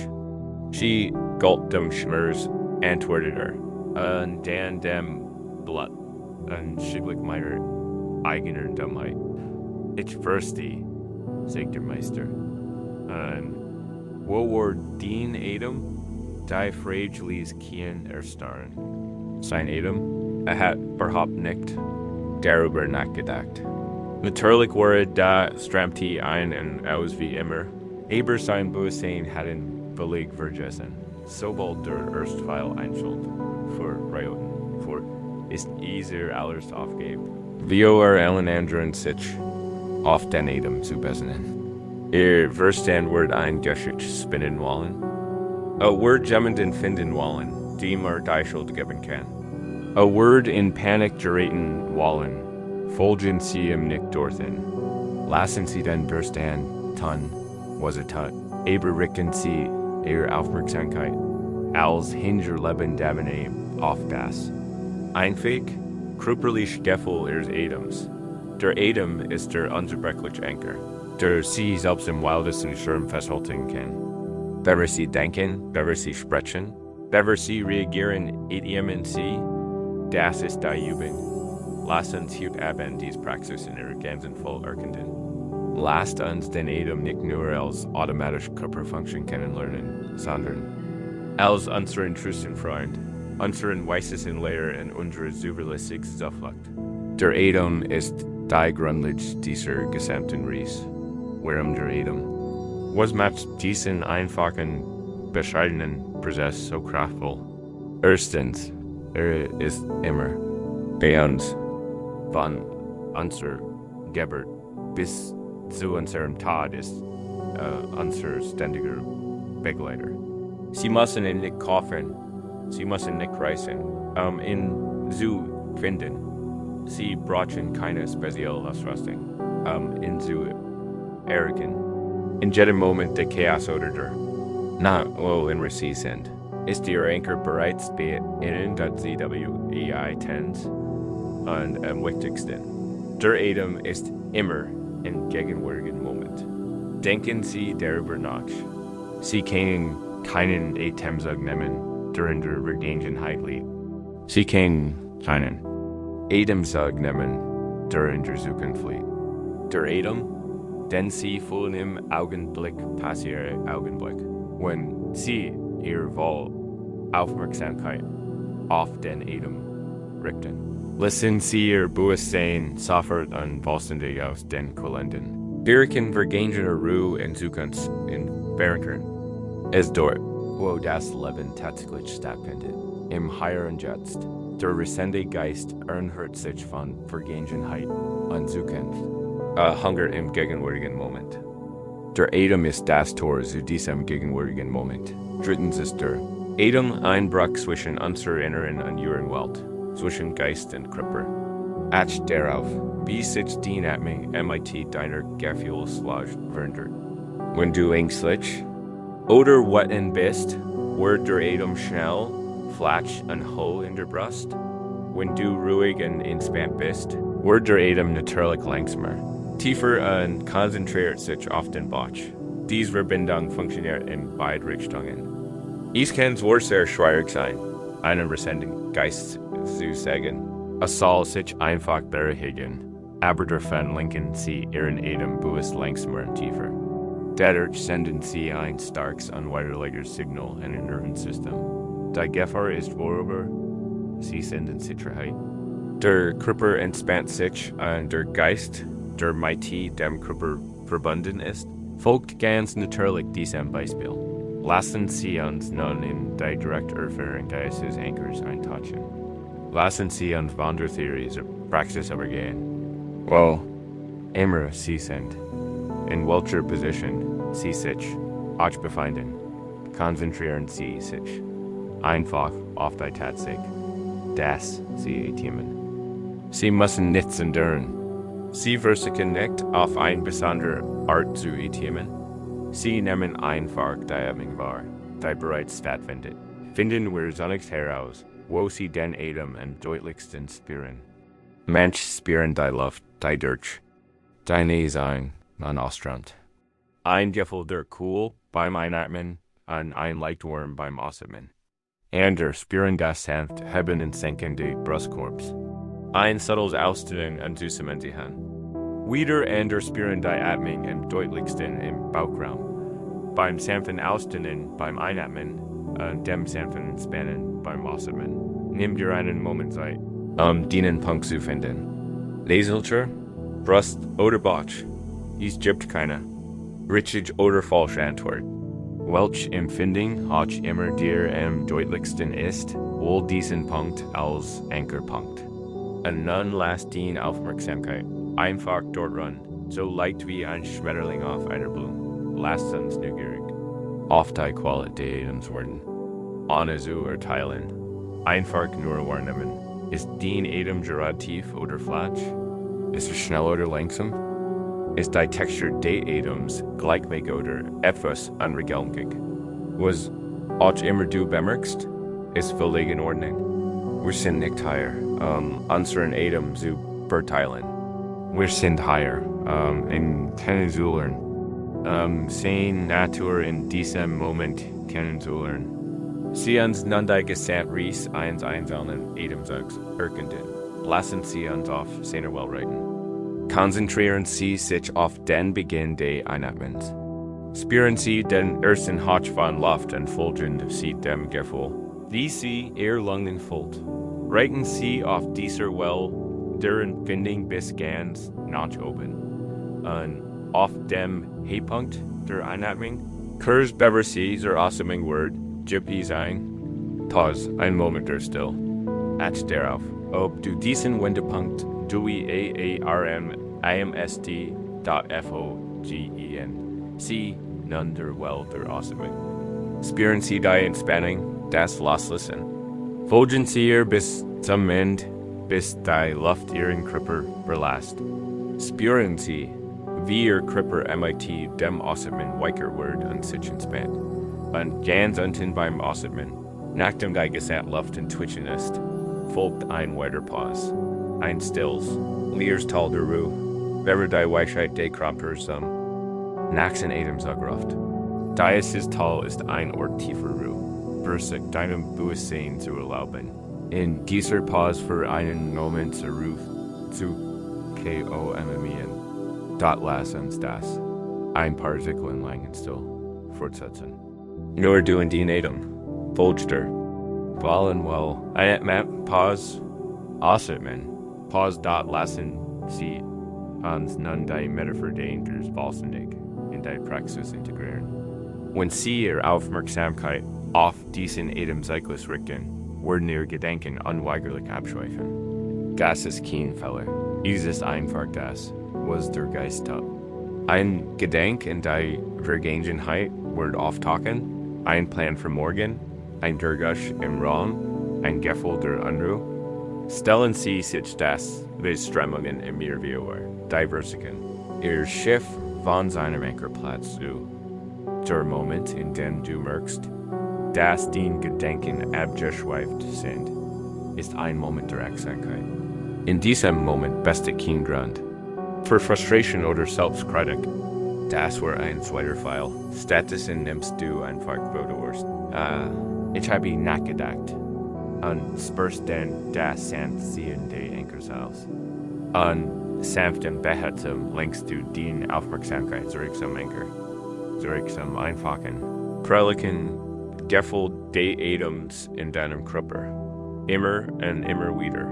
S1: Sie galt dem Schmerz, antwortete und dann dem Blatt und schicklich meiner eigener Dummheit. Ich verstehe, sagt der Meister. Wo war den Adam, die freigeles Kien erstarren? Sein Adam, hat überhaupt nicht darüber nachgedacht. Natürlich war da stramte ein und aus wie immer, aber sein Bewusstsein hatten Beleg vergessen. Sobald der Erstweil einschuld, für Rayoten, für ist alles aufgeben. Wie allen anderen sich auf den Adam zu besinnen. Verstand wird ein Geschicht spinnen wollen. Word jemanden finden wollen, dem die Schuld geben kann. Word in Panik geraten wollen, folgen sie ihm nicht dorthin. Lassen sie den Verstand tun, was tut. Aber richten sie ihre Aufmerksamkeit als Hinterleben davon auf das. Einfach, körperlich Gefühl ihres Adams. Der Adam ist der unzerbrechliche Anker, der sie selbst im wildesten Sturm festhalten kann. Wenn sie denken, wenn sie sprechen, wenn sie reagieren, in sie, das ist die Übung. Lasst uns heute Abend diese Praxis in ihrer ganzen Voll erkennen. Lasst uns den Adam nicht nur als automatische Körperfunktion kennenlernen, sondern als unseren treuesten Freund, unseren weisesten Lehrer und unsere zuverlässige Zuflucht. Der Adam ist die Grundlage dieser gesamten Reise. Warum der Adam? Was macht diesen einfachen, bescheidenen Prozess so kraftvoll? Erstens, ist immer bei uns, von unser Geburt bis zu unserem Tod ist unser ständiger Begleiter. Sie müssen ihn nicht kaufen, sie müssen nicht reisen, ihn zu finden. Sie brauchen keine spezielle Ausrüstung, ihn zu erkennen. In jedem Moment der Chaos oder der in sie sind, ist ihr Anker bereits bei ihnen, dass sie WEI tens und am wichtigsten. Der Adam ist immer im gegenwärtigen Moment. Denken Sie darüber nach. Sie können keinen Atemzug nehmen, der in der Vergangenheit liegt. Sie können keinen Atemzug nehmen, der in der Zukunft liegt. Der Adam, den Sie fühlen im Augenblick, passiert Augenblick. Wenn Sie Ihre Aufmerksamkeit auf den Adam richten. Lassen Sie Ihr Bewusstsein sofort und vollständig aus den Kalenden. Wirken vergangene Ruhe in Zukunft in Verankern. Es dort, wo das Leben tatsächlich stattfindet. Im Hier und Jetzt. Der rasende Geist ernhört sich von Vergangenheit und Zukunft. Hunger im gegenwärtigen Moment. Der Adam ist das Tor zu diesem gegenwärtigen Moment. Drittens ist der Adam ein Bruch zwischen unserer inneren und Ihren Welt, zwischen Geist und Körper. Acht darauf, wie sich die Atmung MIT deiner Gefühlslage verändert. Wenn du ängstlich oder wütend bist, wird der Adam schnell, flach und hohl in der Brust. Wenn du ruhig und entspannt bist, wird der Adam natürlich langsamer. Tiefer und konzentriert sich auf den Bauch. Diese Verbindung funktioniert in beide Richtungen. Es kann sehr schwierig sein, einen rasenden Geist zu sagen. Es soll sich einfach beruhigen, aber davon lenken Sie Ihren Adam bewusst langsamer und tiefer. Dadurch senden Sie ein starkes und weiterlegendes Signal in Ihr Nervensystem. Die Gefahr ist worüber Sie sind in Sicherheit. Der Körper entspannt sich und der Geist, der mit dem Körper verbunden ist, folgt ganz natürlich diesem Beispiel. Lassen Sie uns nun in die direkte Erfahrung dieses Ankers eintauchen. Lassen Sie uns Wandertheorie zur Praxis übergehen. Immer Sie sind, in welcher Position Sie sich auch befinden, konzentrieren Sie sich einfach auf die Tatsache, dass Sie atmen. Sie müssen nichts ändern. Sie versuchen nicht auf eine besondere Art zu atmen. Sie nehmen einfach die Atmung wahr, die bereits stattfindet. Finden wir zunächst heraus, wo Sie den Atem am deutlichsten spüren. Manche spüren die Luft, die durch die Nase ein- und ausströmt. Ein Gefühl der Cool beim Einatmen und ein Leichtwurm beim Ausatmen. Andere spüren das sanft Heben und Senken des Brustkorbs. Ein subtles Ausstellen und Zusammenhang. Wieder änder Spieren die Atmung im deutlichsten im Bauchraum. Beim sanften Ausstellen, beim Einatmen und dem sanften Spannen beim Ausatmen. Nimm dir einen Moment Zeit, dienen Punkt zu finden. Leselcher, Brust oder Botsch. Es gibt keine richtig oder falsche Antwort. Welch Empfindung auch immer dir am deutlichsten ist, wohl diesen Punkt als Ankerpunkt. Und nun lass die Aufmerksamkeit einfach dort ran, so leicht wie ein Schmetterling auf einer Blume. Lass uns neugierig auf die Qualität Adams werden. Ohne zu urteilen. Einfach nur wahrnehmen. Ist die Atem gerade tief oder flach? Ist es schnell oder langsam? Ist die Textur des Atems gleichmäßig oder etwas unregelmäßig? Was auch immer du bemerkst, ist völlig in Ordnung. Wir sind nicht hier, unseren Atem zu beurteilen. Wir sind hier, in kennenzulernen. Sehen Natur in diesem Moment kennenzulernen. Sie uns nun die Gesamtreis eins einzelnen Atemzugs erkunden. Lassen Sie uns auf seiner Welt reiten. Konzentrieren Sie sich auf den Beginn des Einatmens. Spüren Sie den ersten Hauch von Luft und folgen Sie dem Gefühl, wie sie Ihr Lungen füllt. Reiten Sie auf dieser Welle deren Empfindung bis ganz nach oben. Und auf dem Höhepunkt der Einatmung, kurz bevor Sie zur Ausatmung wird, gibt es Pause, ein Moment der Stille. Achte darauf, ob du diesen Wendepunkt Sie nun der Welt der Ausatmung. Spüren Sie die Entspannung, das Loslassen. Folgen Sie ihr bis zum Ende, bis die Luft Ihren Körper verlässt. Spüren Sie, wie Ihr Körper mit dem Ausatmen weicher wird und sich entspannt. Und ganz unten beim Ausatmen, nachdem die Gesamtluft entwichen ist, folgt ein weiter Pause. Ein stilles, leeres Tal der Ruhe, wer die Weisheit des Körpers nach den Atemzug ruft. Dieses Tal ist ein Ort tiefer Ruhe, für sich deinem Bewusstsein zu erlauben. In dieser Pause für einen Moment zur Ruhe zu kommen. Dort lass uns das ein paar Sekunden lang still fortsetzen. Nur du in den Atem, folgst dir. Well, einatmen, Pause, ausatmen, Pause dort lassen Sie uns nun die Metaphor des vollständig in die Praxis integrieren. Wenn Sie Ihre Aufmerksamkeit auf diesen Atemzyklus richten, werden Ihre Gedanken unweigerlich abschweifen. Geisteskeinfälle, ist einfach das, was der Geist tut. Ein Gedanke in die Vergangenheit wird auftauchen, ein Plan für morgen, ein Durchgang im Raum, ein Gefühl der Unruhe. Stellen Sie sich das wie Strömungen im Meer vor, diversiken. Ihr Schiff von seinem Ankerplatz zu. Der Moment, in dem du merkst, dass die Gedanken abgeschweift sind, ist ein Moment der Achtsamkeit. In diesem Moment besteht kein Grund für Frustration oder Selbstkritik. Das war ein zweiter Fall. Stattdessen nimmst du einfach, wo du warst. Ich habe nachgedacht und spürst dann das Sanftziehen des Ankers aus. Und sanft und behutsam lenkst du die Aufmerksamkeit zurück zum Anker, zurück zum einfachen, fröhlichen Gefühl des Atems in deinem Körper. Immer und immer wieder.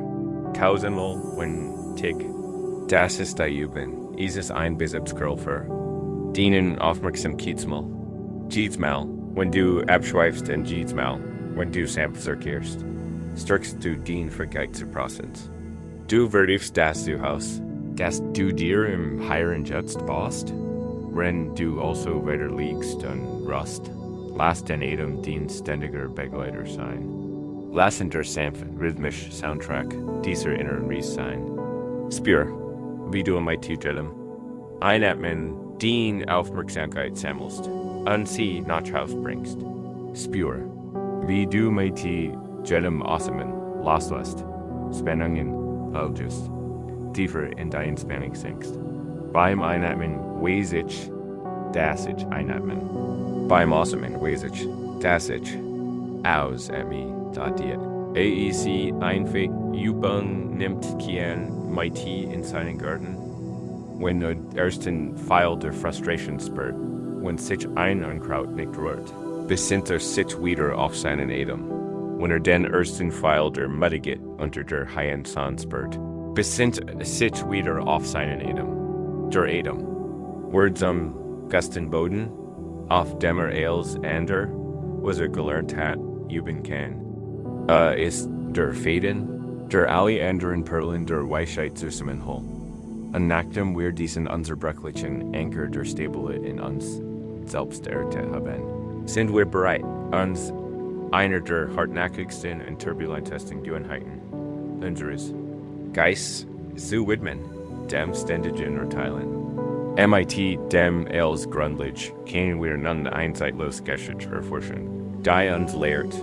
S1: Tausendmal wenn Tick. Das ist die Übung. Es ist ein Bicepskurl dienen Aufmerksamkeitsmal. Jedes-mal, wenn du abschweifst und jedes-mal, wenn du sanft zurückkehrst, stärkst du den Vergleichsprozess. Du vertiefst das du hast, dass du dir im Heiren Jetzt baust, wenn du also weiter liegst und ruhst. Lass den Atem den ständiger Begleiter sein. Lass ihn der sanfte, rhythmische Soundtrack dieser inneren Reise sein. Spür, wie du mit Jedem Einatmen die Aufmerksamkeit sammelst und sie nach Hause bringst. Spür, wie du mit Jedem Ausatmen loslässt, Spannungen auflöst, tiefer in deine Spannung sinkst. Beim Einatmen weiß ich, dass ich einatmen. Beim Ausatmen weiß ich, dass ich aus mir datiert. AEC Einfig Übung nimmt kein Mighty in seinen Garten. When der ersten Pfeil der Frustration spurt, when sich ein Unkraut nicht rührt, besinnt sich wieder auf seinen Atem. When den ersten Pfeil der Muddiget unter der Haien Sand spurt, besinnt sich wieder auf seinen Atem. Der Atem. Words Gustin Boden, auf demmer Ales ander, was gelernt hat, üben kann. Ist der Faden, der Ali anderen Perlen der Weisheit zusammenhol. An Nachdem wir diesen unzerbrechlichen Anker der Stabilität in uns selbst haben, sind wir bereit, uns einer der hartnäckigsten und turbulentesten Gewohnheiten unseres Geistes zu widmen, dem ständigen Urteilen. MIT dem als grundlich können wir nun ein zeitlos Geschichte erforschen, die uns lehrt,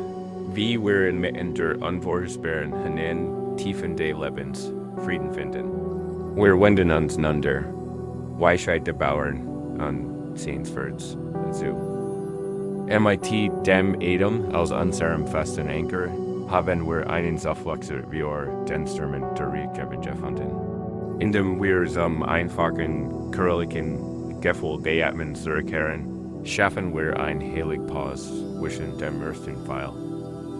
S1: wie wir inmitten der unvorhersehbaren hinein Tiefen des Lebens Frieden finden. Wir wenden uns nun der Weisheit der Bauern an Sehenswürds zu. MIT dem Atem als unserem festen Anker haben wir einen Zufluchter wie den Stürmen der Reykjavik gefunden. Indem wir zum einfachen, körperlichen Gefühl beatmen zurückkehren, schaffen wir ein heilig Pause zwischen dem ersten Pfeil,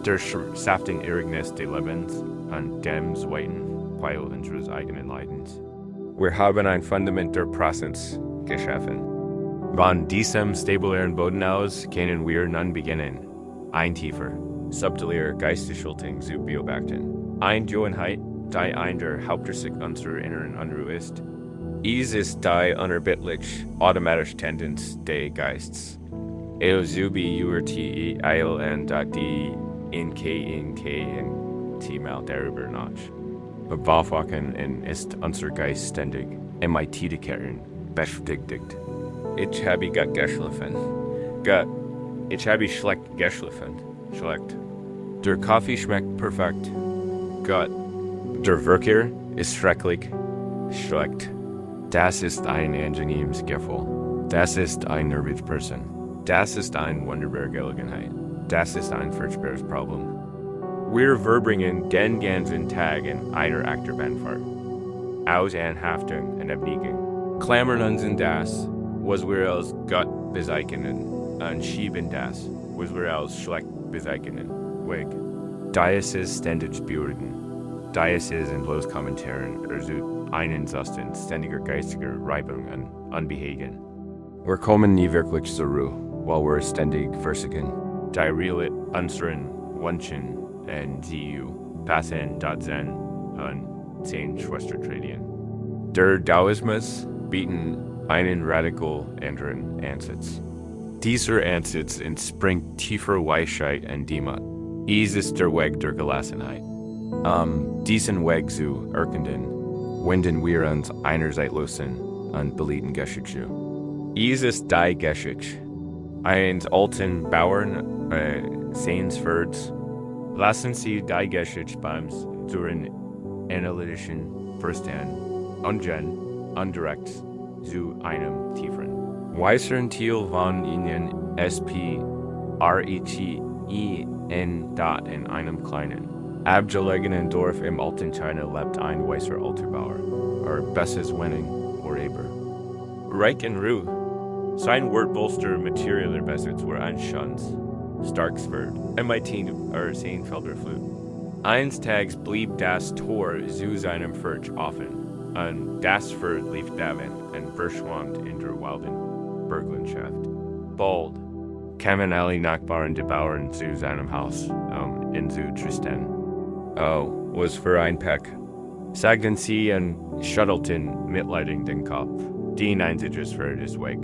S1: der saftigen Irrignis des Lebens und dem zweiten Pfeil unseres eigenen Leidens. Wir haben ein Fundament der Präsenz geschaffen. Von diesem stabilen Boden aus können wir nun beginnen, ein tiefer, subtiler Geistesschulting zu beobachten. Eine Gewohnheit, die ein der Hauptsächlich unserer inneren Unruhe ist. Dies ist die unerbittlich automatische Tendenz des Geistes. Zubi URTE ILN die in T-Mal darüber nach. Bewaffwachen ist unser Geist ständig, MIT de Kehren, beschäftigt. Ich habe geschlafen. Ich habe schlecht geschlafen. Schlecht. Der Kaffee schmeckt perfekt. Gott. Der Verkehr ist schrecklich. Schlecht. Das ist ein angenehmes Gefühl. Das ist ein nervös Person. Das ist eine wunderbare Gelegenheit. Das ist ein furchtbares Problem. Wir verbringen den ganzen Tag in einer Achterbahnfahrt. Aus Anhaftung und Abneigung. Klammern uns in das, was wir als Gott bezeichnen, und schieben das, was wir als schlecht bezeichnen, weg. Dies ist ständig beurteilen. Dies ist in bloß Kommentaren, einen Zustand ständiger geistiger Reibung und Unbehagen. Wir kommen nie wirklich zur Ruhe, weil wir ständig versuchen, die Realität unseren Wünschen und Ziel passen dort Zen und Zen-Schwestertradien. Der Taoismus bietet einen radikal anderen Ansatz. Dieser Ansatz entspringt tiefer Weisheit und Demut. Dies ist der Weg der Gelassenheit. Diesen Weg zu erkennen, wenden wir uns einer zeitlosen und beliebten Geschichte zu. Dies ist die Geschichte eines alten Bauern Sehenswürds. Lassen Sie die Geschichte beim durch analytischen Verstand undirekt zu einem tieferen, weiseren Teil von Ihnen in einem kleinen, abgelegenen Dorf im alten China lebt ein weißer alter Bauer, bestes Wenig Eber. Reich in Ruhe, sein Wortbolster materieller Besitz war ein Schanz, Starkswert, MIT Seinfelder Flut. Eines Tages blieb das Tor zu seinem Furch offen, und das Furt lief davon und verschwand in der wilden Berglandschaft. Bald kamen alle Nachbarn der Bauern zu seinem Haus, in zu Tristan. Oh, was für ein Pech, sagten sie und schüttelten mitleidig den Kopf. Den einziges Furt ist weg.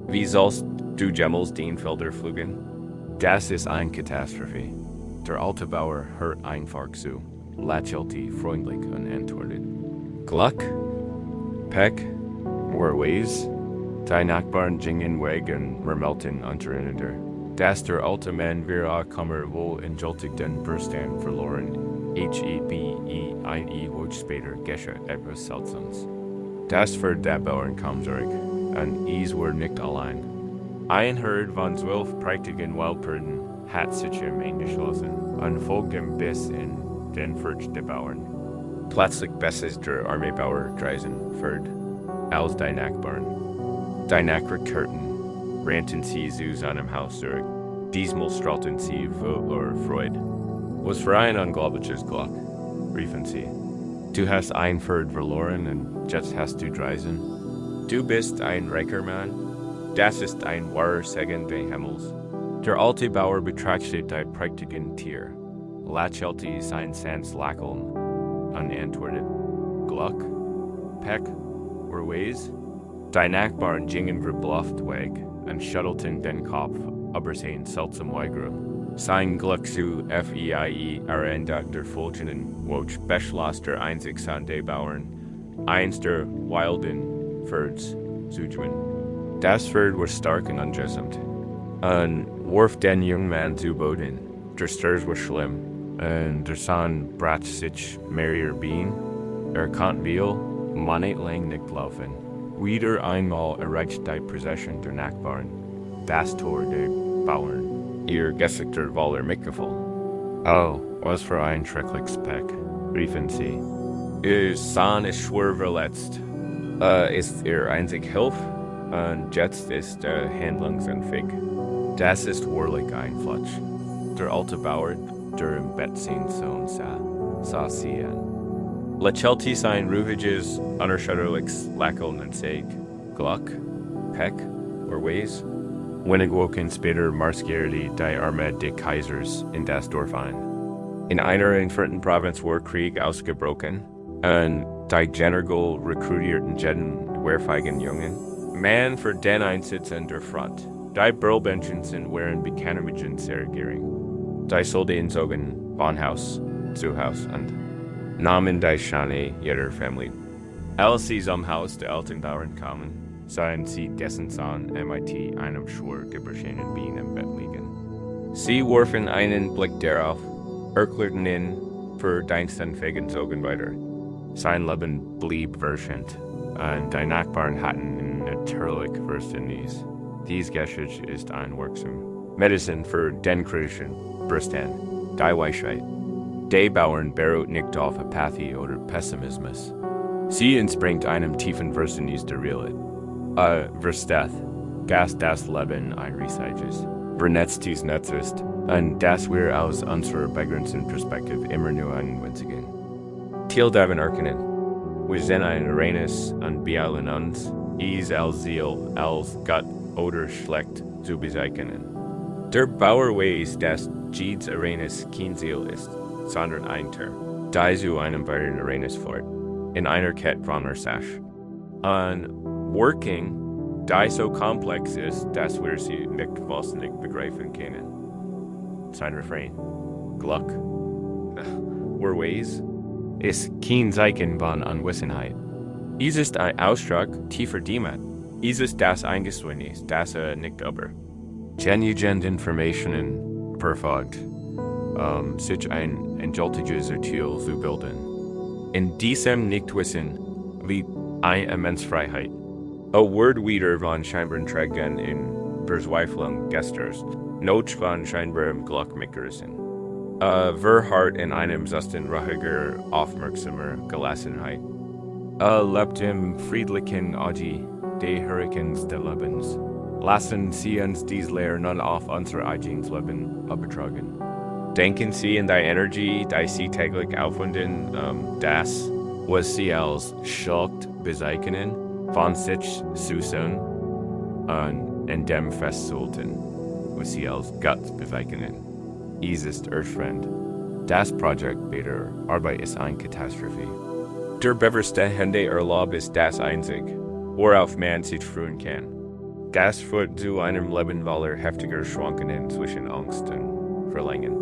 S1: Wie sollst du jemals den Felder pflügen? Das ist eine Katastrophe. Der alte Bauer hört einfach zu, lächelte freundlich und antwortet. Glück? Pech? More ways? Die Nachbarn gingen weg und murmelten untereinander, dass der alte Mann wir Kummer wohl entschuldigten Verstand verloren, eine Woche später geschah etwas Seltsames. Das für der Bauern kam zurück, und es war nicht allein. Ein Herd von 12 prächtigen Wildpferden hat sich eingeschlossen, und folgt dem Biss in den Furcht der Bauern. Plötzlich besses der Armeebauer dreisen Ferd, als die Nachbarn. Die Nachbarn rannten sie zu seinem Haus zurück. Diesmal strahlten sie voller Freude. Was für ein unglaubliches Glück, riefen sie. Du hast ein Ferd verloren und jetzt hast du dreisen. Du bist ein reicher Mann. Das ist ein wahrer Segen des Himmels. Der alte Bauer betrachtete die prächtigen Tier, lächelte sein Sans Lächeln und antwortete, Glück, Peck, or Weis? Die Nachbarn gingen verblüfft weg und schüttelten den Kopf über sein seltsam Weigrum. Sein Glück zu FEIE Arendach der folgenden Woche beschloss der einzig Sande Bauern, eins der wilden Ferds zu tun. Das Ferd war stark und ungesämt, und warf den jungen Mann zu Boden. Der Sturz war schlimm, und der Sohn brach sich merrier Bein. Konnte viel, monatelang nicht laufen. Wieder einmal erreichte die Prozession der Nachbarn das Tor der Bauern. Ihr Gesichter war mitgefallen. Oh, was für ein schreckliches Peck, riefen sie. Ihr Sohn ist schwer verletzt. Ist ihr einzig Hilfe, und jetzt ist er handlungsunfähig. Das ist wahrlich ein Flutsch. Der alte Bauer, der im Bett sein Sohn sah sie an. Lächelte sein ruhiges, unerschütterliches Lächeln und sagte, Glück, Peck, or Weis? Wenig Wochen später marschierte die Armee des Kaisers in das Dorf ein. In einer entfernten Provinz war Krieg ausgebrochen, und die General rekrutierten jeden wehrfähigen Jungen Mann für den Einsatz an der Front. Die Burlbenchen waren bekannte mit der Regierung. Die Soldaten zogen von Haus zu Haus und nahmen die Schane ihrer Familie. Als sie zum Haus der alten Bauern kamen, sahen sie dessen Sohn mit einem schwer gebrochenen Bein im Bett liegen. Sie warfen einen Blick darauf, erklärten ihn für dienstunfähigen Zogen weiter. Sein Leben blieb verscheint, und die Nachbarn hatten ihn natürlich Verständnis. Diese Geschichte ist ein wirksam Medizin für den kritischen Verstand, die Weisheit. Die Bauern beruht nicht auf Apathie oder Pessimismus. Sie entspringt einem tiefen Verständnis der Realität. Versteht, dass das Leben ein riesiges, vernetztes Netz ist, und dass wir aus unserer begrenzten Perspektive immer nur einen winzigen Teil davon erkennen. Wir sind ein reines und beeilen uns, als Ziel, als Gott oder schlecht zu bezeichnen. Der Bauer weiß, dass jedes reines kein Ziel ist, sondern ein Term, die zu einem weiteren reines Fort, in einer Kette von Ursache. Und working, die so komplex ist, dass wir sie nicht vollständig begreifen können. Sein Refrain, Glück, or Weis, ist kein Zeichen von Unwissenheit. Es ist ein Ausdruck tiefer Demut. Es ist das Eingeständnis, das nicht über genügend Informationen verfolgt, sich ein endgültiges Urteil zu bilden. In diesem Nichtwissen liegt eine immense Freiheit. Ein Wort wieder von scheinbaren Trägern in Verzweiflung gestern, not von scheinbarem Glück mitgerissen. Verharrt in einem Zustand ruhiger, aufmerksamer Gelassenheit. Lebt im friedlichen Auge des Hurrikans des Lebens. Lassen Sie uns dies Lernen auf unser eigenes Leben übertragen. Denken Sie in die Energie, die Sie täglich aufwenden, das, was Sie als Schuld bezeichnen, von sich zu sehen, und in dem festzuhalten, was Sie als Gott bezeichnen. Es ist erschwend. Das Projekt bei der Arbeit ist eine Katastrophe. Der bevorstehende Urlaub ist das einzig, worauf man sich freuen kann. Das führt zu einem Leben voller heftiger Schwankungen zwischen Angst und Verlangen.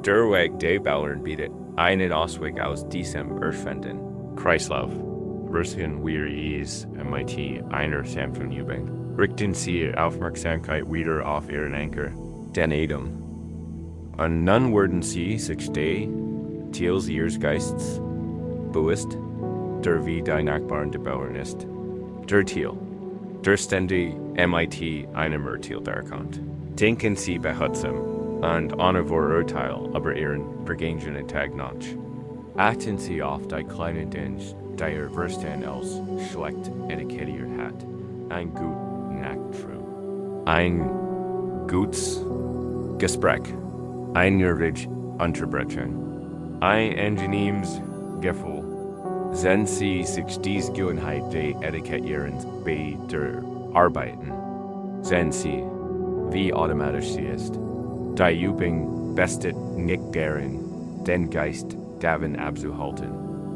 S1: Der Weg der Bauern bietet einen Ausweg aus diesem erschwenden Kreislauf. Versuchen wir es mit einer sanften Übung. Richten Sie Ihre Aufmerksamkeit wieder auf Ihren Anker, den Atem. Und dann werden Sie sich des Teils Ihres Geistes bewusst, der wie die Nachbarn der Bauern ist. Der Teil, der ständig mit einem Urteil darkommt. Denken Sie behutsam, und ohne Vorurteil, aber ihren vergangenen Tag noch. Achten Sie auf die kleinen Dinge, die Ihr Verstand als schlecht etikettiert hat. Ein gut Nachtruhe. Ein gutes Gespräch. Ein nervig Unterbrechung. Ein angenehmes Gefühl. Wenn Sie sich diese Gewohnheit der Etikettieren bei der Arbeiten, sehen Sie, wie automatisch sie ist. Die Übung bestet nicht darin, den Geist davon abzuhalten,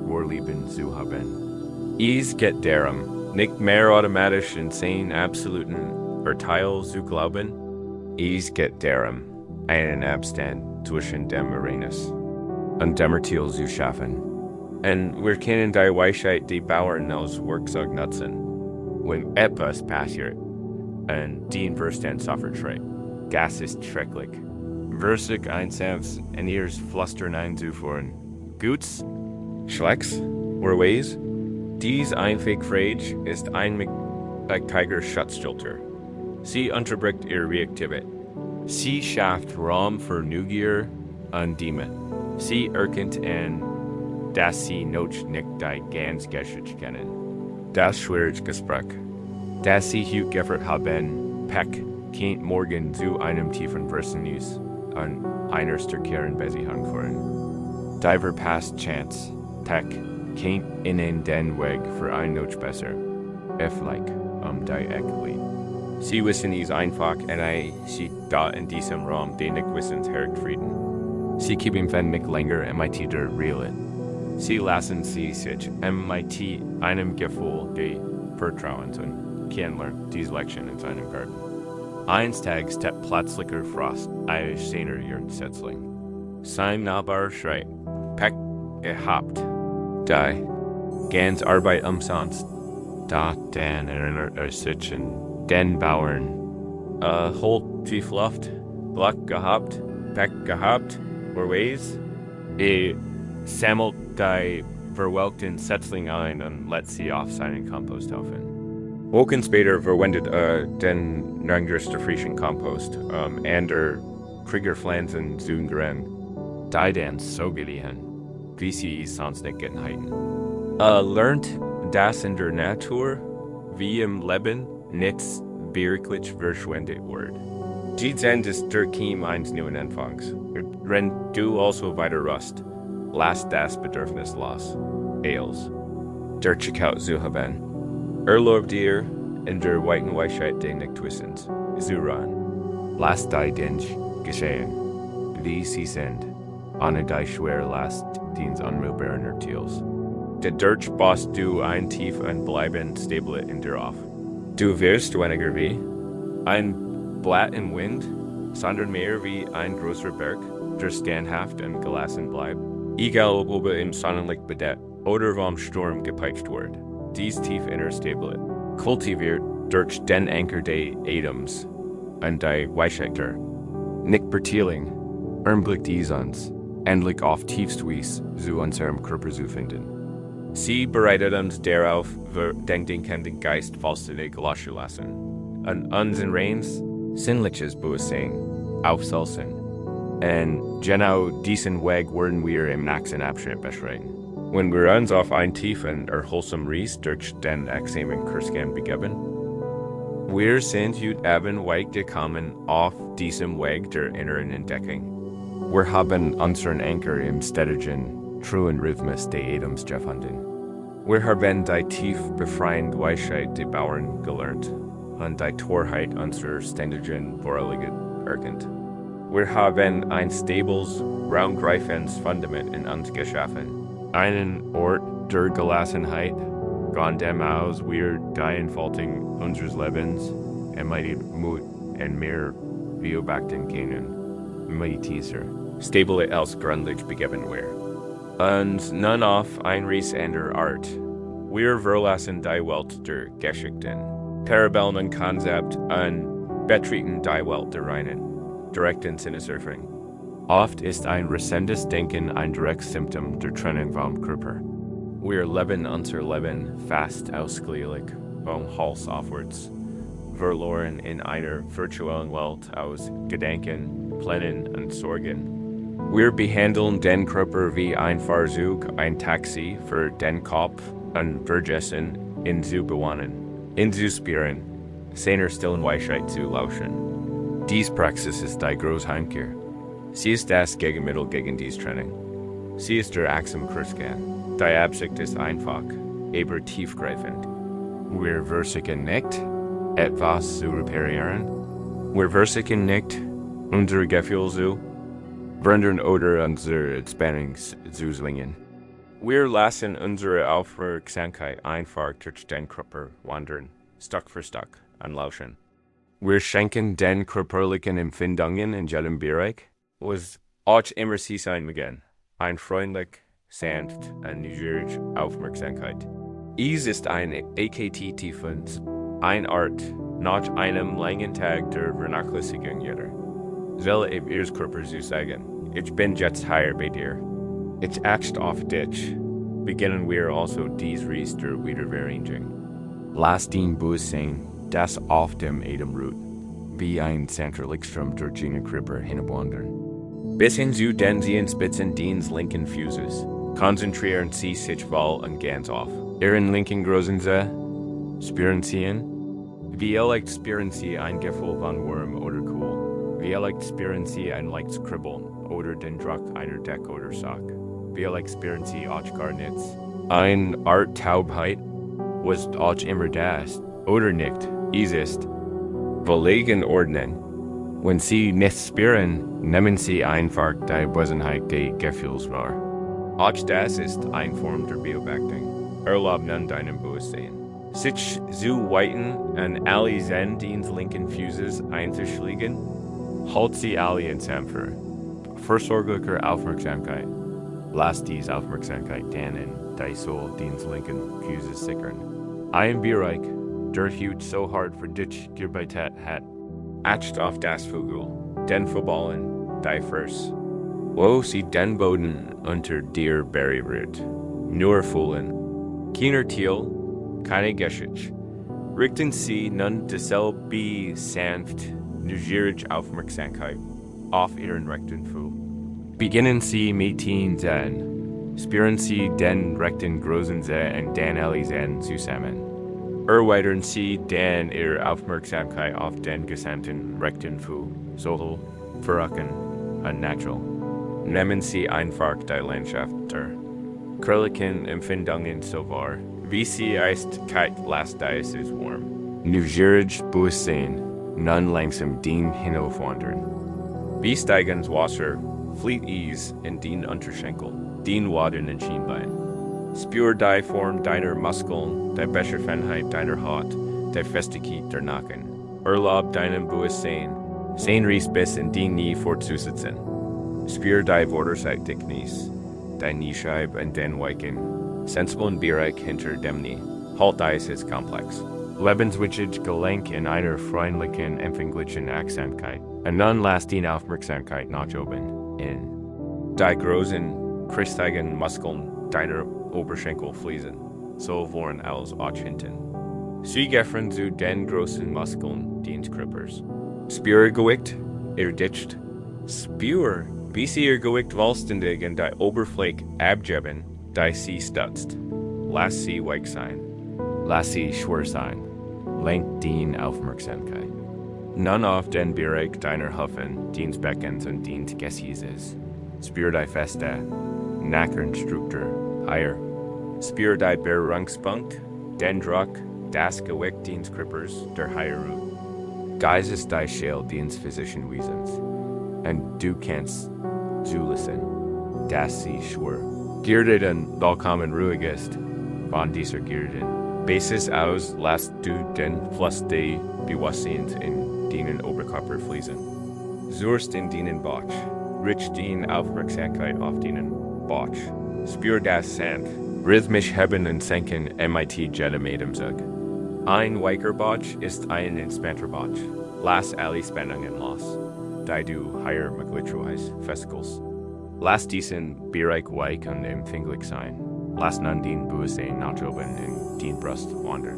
S1: Vorlieben zu haben. Es geht darum, nicht mehr automatisch in seinen absoluten Urteil zu glauben. Es geht darum, einen Abstand zwischen dem Uranus und dem Urteil zu schaffen. Und wir können die Weisheit die Bauern als Werkzeug nutzen, wenn etwas passiert und den Verstand suffert schreckt. Gas ist schrecklich. Versig ein Sanfts in ihres Flustern einzuführen. Guts, Schlecks, oder Ways. Dies einfach Frage ist ein Tiger Schutzschilder. Sie unterbricht ihre Reaktivität. Sie schafft Raum für Neugier und Dämon. Sie erkennt an, dass sie noch nicht die ganze Geschichte kennen. Das schwierige Gespräch, das sie heute geführt haben, Peck, kennt morgen zu einem tiefen Verständnis und einer stärkeren Beziehung führen. Die verpasste Chance, Tech, kennt ihnen den Weg für ein noch besser, vielleicht die Ecke. Sie wissen es einfach und sie da in diesem Raum, den nicht wissen, herrt Frieden. Sie geben wenn nicht länger MIT der Realen. Sie lassen sie sich MIT einem Gefühl der Vertrauens und kennenlernen diese Lektion in seinem Garten. Eines Tages steppt plötzlicher Frost aus seiner Setzling. Sein Nachbar schreit, Peck gehabt. Die ganz Arbeit umsonst. Da dann erinnert sich an den Bauern. Holt tief Luft, Glück gehabt, Peck gehabt, oder Ways. Sammelt die verwelkten Setzling ein und lässt sie auf seinen Komposthaufen. Wochen später verwendet den langgerste frischen Kompost und der Kriegerpflanzen zu gerennen. Die dann so geliehen, wie sie es sonst nicht gehalten. Lernt, dass in der Natur, wie im Leben, nichts wirklich verschwendet wird. Die Zen ist der Kiem eines neuen Anfangs. Wenn du also weiter rust, lass das Bedürfnis los. Eils. Der Chikaut zu haben. Erlaubt dir, in der weiten Weisheit den nicht wissens, zu ruhen. Lass die Dinge geschehen, wie sie sind, ohne die schwere Last des unmilbaren Urteils. Dadurch baust du ein tief und bleibend Stable in dir auf. Du wirst weniger wie ein Blatt im Wind, sondern mehr wie ein großer Berg, der standhaft und gelassen bleibt. Egal ob im Sonnenlicht bedeckt oder vom Sturm gepeitscht wird. Dies tief inner Stabilität kultiviert durch den Anker der Atoms und die Weisheit der nicht Bertieling, Blick dies uns, endlich auf tiefstwies zu unserem Körper zu finden. Sie bereitet uns darauf, wir den Geist vollständig loszulassen und uns in reins sinnliches Bewusstsein aufzusetzen. Und genau diesen Weg werden wir im nächsten Abschnitt beschreiten. Wenn wir uns auf ein tiefen, erholsamen Reis durch den examen Kursgang begeben, wir sind heute Abend weit gekommen auf diesem Weg der inneren Entdeckung. Wir haben unseren Anker im stetigen, truen Rhythmus der Atoms gefunden. Wir haben die tief befreiende Weisheit der Bauern gelernt und die Torheit unserer ständigen Vorliebe erkannt. Wir haben ein stables, raumgreifendes Fundament in uns geschaffen. Einen Ort der Gelassenheit, von dem aus wir die Entfaltung unseres Lebens mit Mut und mehr beobachten können. Mit dieser Stabilität als grundlegend begeben wir. Und nun auf ein Reis an der Art. Wir verlassen die Welt der Geschichten, parabeln Konzept und betreten die Welt der reinen, direkten Sinneserfahrung. Oft ist ein rasendes Denken ein direktes Symptom der Trennung vom Körper. Wir leben unser Leben fast ausschließlich vom Hals aufwärts, verloren in einer virtuellen Welt aus Gedanken, Plänen und Sorgen. Wir behandeln den Körper wie ein Fahrzeug, ein Taxi für den Kopf und vergessen, ihn zu bewohnen, ihn zu spüren, seiner stillen Weisheit zu lauschen. Diese Praxis ist die große Heimkehr. Sie ist das Gegenmittel gegen diese Trennung. Sie ist der Achtsamkeitspraxis. Die Absicht ist einfach, aber tiefgreifend. Wir versuchen nicht, etwas zu reparieren. Wir versuchen nicht, unsere Gefühle zu verändern oder unsere Spannung zu zwingen. Wir lassen unsere Aufmerksamkeit einfach durch den Körper wandern, Stück für Stück, und lauschen. Wir schenken den körperlichen Empfindungen in jedem Bereich, was auch immer sie sein mögen, ein freundlich, sanft und neugierig Aufmerksamkeit. Es ist ein AKT-Tiefens, eine Art, nach einem langen Tag der Vernachlässigung jeder. Soll ich Ihres Körpers zu sagen, ich bin jetzt hier bei dir. Ich achte auf dich. Beginnen wir also dies Reis der Wiedervereinigung. Lass den Bewusstsein, das auf dem Atem ruht, wie ein sanfter Lichtstrom durch den Körper hinabwandern. Bis hin zu den Zehenspitzen des linken Fußes. Konzentrieren Sie sich voll und ganz auf Ihren linken großen Zeh. Spüren Sie ihn? Vielleicht spüren Sie ein Gefühl von warm oder cool. Vielleicht spüren Sie ein leichtes Kribbeln oder den Druck einer Decke oder Sack. Vielleicht spüren Sie auch gar nichts. Eine Art Taubheit, was auch immer das, oder nicht, es ist völlig in Ordnung. Wenn Sie nichts spüren, nehmen Sie einfach die Wesenheit des Gefühls wahr. Auch das ist eine Form der Beobachtung. Erlaub nun deinem Bewusstsein, sich zu weiten und alle Zen des linken Fußes einzuschlägen. Halt sie alle in sanfter, vorsorglicher Aufmerksamkeit. Lass diese Aufmerksamkeit dann in die Soul des linken Fußes sickern. Ein Bereich, der Hut so hart für dich gearbeitet hat. Acht auf das Vogel, den Verballen, die Vers. Wo sie den Boden unter dir berührt. Nur fühlen. Keiner Ziel, keine Geschichte. Richten Sie nun dieselbe sanft, neugierige Aufmerksamkeit auf Ihren rechten Fuß. Beginnen Sie mit den Zen. Spüren Sie den rechten großen Zeh und den alle Zen zusammen. Erweitern Sie dann Ihre Aufmerksamkeit auf den gesamten rechten Fuß, sowohl verrocken und natural. Nehmen Sie einfach die Landschaft der körperlichen Empfindungen so wahr, wie sie Eistigkeit lässt, es ist warm. Neugierig Bewusstsein, nun langsam den hinaufwandern. Wie steigendes Wasser flieht es in den Unterschenkel, den wadernden Schienbein. Spür die Form deiner Muskeln, die Beschaffenheit deiner Haut, die Festigkeit der Nacken. Erlaub deinem Bewusstsein, Sehnreis bis in die Knie fortzusetzen. Spür die Vorderseite Knies, die Kniescheibe und den Weichen, sensiblen Bereich hinter dem Knie. Halt dies ist komplex. Lebenswichtig Gelenk in einer freundlichen, empfänglichen Achtsamkeit. Und nun lass die Aufmerksamkeit nach oben in die großen, kristigen Muskeln deiner Oberschenkel fließen, sowohl als auch hinten. Sie gehören zu den großen Muskeln des Körpers. Spür Gewicht, dicht. Spür, wie sie ihr Gewicht vollständig in die Oberfläche abgeben, die sie stützt. Lass sie weich sein. Lass sie schwer sein. Lenk die Aufmerksamkeit. Nun auf den Bereich deiner Hüften, des Beckens und des Gesäßes. Spür die feste Nackenstruktur higher. Spür die Berührungspunkt, den Druck, das Gewicht des Körpers, der higher ruht. Geist ist die Schale des physischen Wesens. Und du kannst zulassen, dass sie schwer, geerdet und vollkommen ruhig ist, von dieser Gierden. Basis aus lässt du den Fluss des Bewusstseins in deinen Oberkörper fließen. Suchst in deinen Bauch, richt die Aufmerksamkeit auf deinen Bauch. Spür das sanft, rhythmisch heben und senken mit jedem Atemzug. Ein weicher Bauch ist ein entspannter Bauch. Lass alle Spannungen los, die du hier möglicherweise feststellst. Lass diesen Bereich weich und empfänglich sein. Lass nun den Bewusstsein nach oben in den Brust wandern.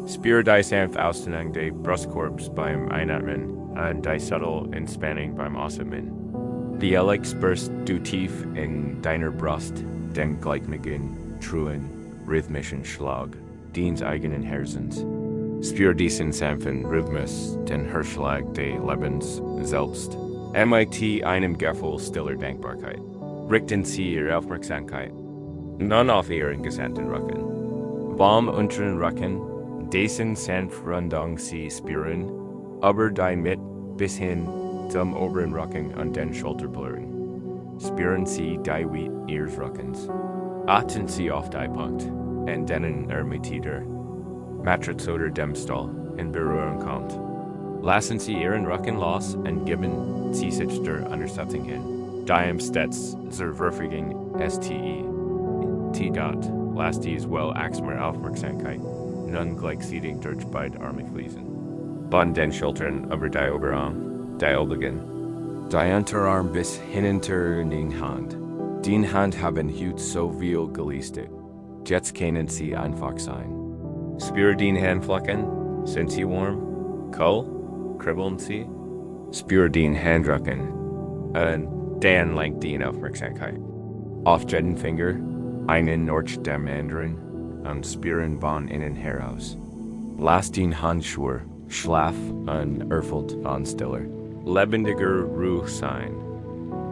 S1: Spür die sanfte Ausdehnung des Brustkorbs beim Einatmen und die subtle Entspannung beim Atmen. Die Alex burst du tief in deiner Brust, den gleichmäßigen, truen, rhythmischen Schlag, deines eigenen Herzens. Spür diesen sanften Rhythmus, den Herzschlag des Lebens selbst. MIT einem Gefühl stiller Dankbarkeit. Richten Sie Ihre Aufmerksamkeit nun auf Ihren gesamten Rücken. Beim unteren Rücken, dessen Sanftrundung Sie spüren, aber damit bis hin zum oberen Rücken und den Schulterblättern. Spüren Sie die Weight Ihres Rückens. Achten Sie auf die Punkt, in denen mit der Matratz oder dem Stuhl in Berührung kommt. Lassen Sie Ihren Rücken los und geben Sie sich der Unterstützung hin. Die stets zur Verfügung STE. T-Dot, lasst dies well Axmer Aufmerksamkeit, nun gleichzeitig durch beide Arme fließen. Von den Schultern über die Oberarm, die Obligen. Die Unterarm bis hinunter den Hand. Die Hand haben heute so viel geleistet. Jetzt können sie einfach sein. Spür den Handflächen, sind sie warm? Kalt? Kribbeln sie? Spür den Handrücken. Und dann lenkt die Aufmerksamkeit. Auf jeden Finger, einen Nord dem anderen, und spüren von innen heraus. Lasst den Handschuh schlaff und erfüllt von Stiller. Lebendiger Ruhe sein.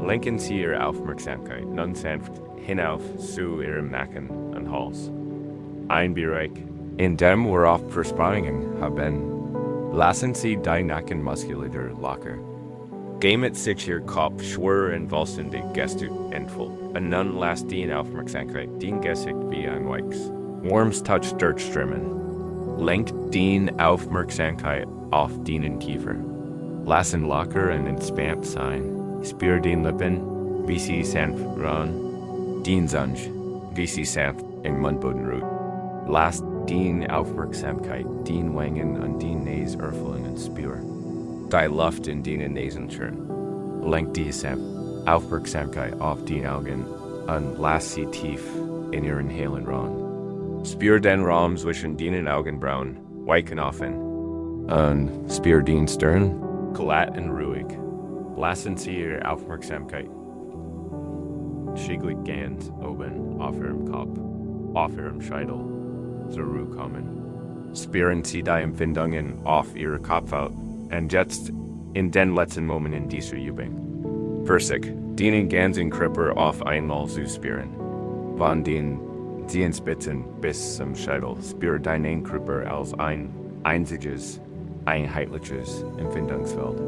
S1: Lenken Sie Ihre Aufmerksamkeit nun sanft hinauf zu Ihrem Nacken und Hals. Ein Bereich, in dem wir oft Verspannungen haben. Lassen Sie die Nackenmuskulatur locker. Gamet sich Ihr Kopf schwer und vollständig gestützt entfüllt. Und nun lasst die Aufmerksamkeit den Gesicht wie ein Wax. Warmes Touch durchströmen. Lenkt die Aufmerksamkeit auf den Kiefer. Lassen locker und entspannt sein. Spür den Lippen, wie sie sanft ruhen. Den Sanft, wie sie sanft im Mundboden ruht. Lasst die Aufmerksamkeit den Wangen und den Nase erfüllen und spür. Die Luft in den Nasenschirn. Lenkt die Aufmerksamkeit auf die Augen und lasst sie tief in ihren hellen ruhen. Spür den Raum zwischen den Augenbrauen, weichen offen. Und spür den Stirn, glatt und ruhig. Lassen Sie Ihre Aufmerksamkeit schicklich ganz oben auf Ihrem Kopf, auf Ihrem Scheitel zur Ruhe kommen. Spüren Sie die Empfindungen auf Ihrem Kopfhaut und jetzt in den letzten Momenten dieser Übung. Versig, den ganzen Körper auf einmal zu spüren. Von den Zehenspitzen bis zum Scheitel spürt deinen Körper als ein einziges, einheitliches Empfindungsfeld.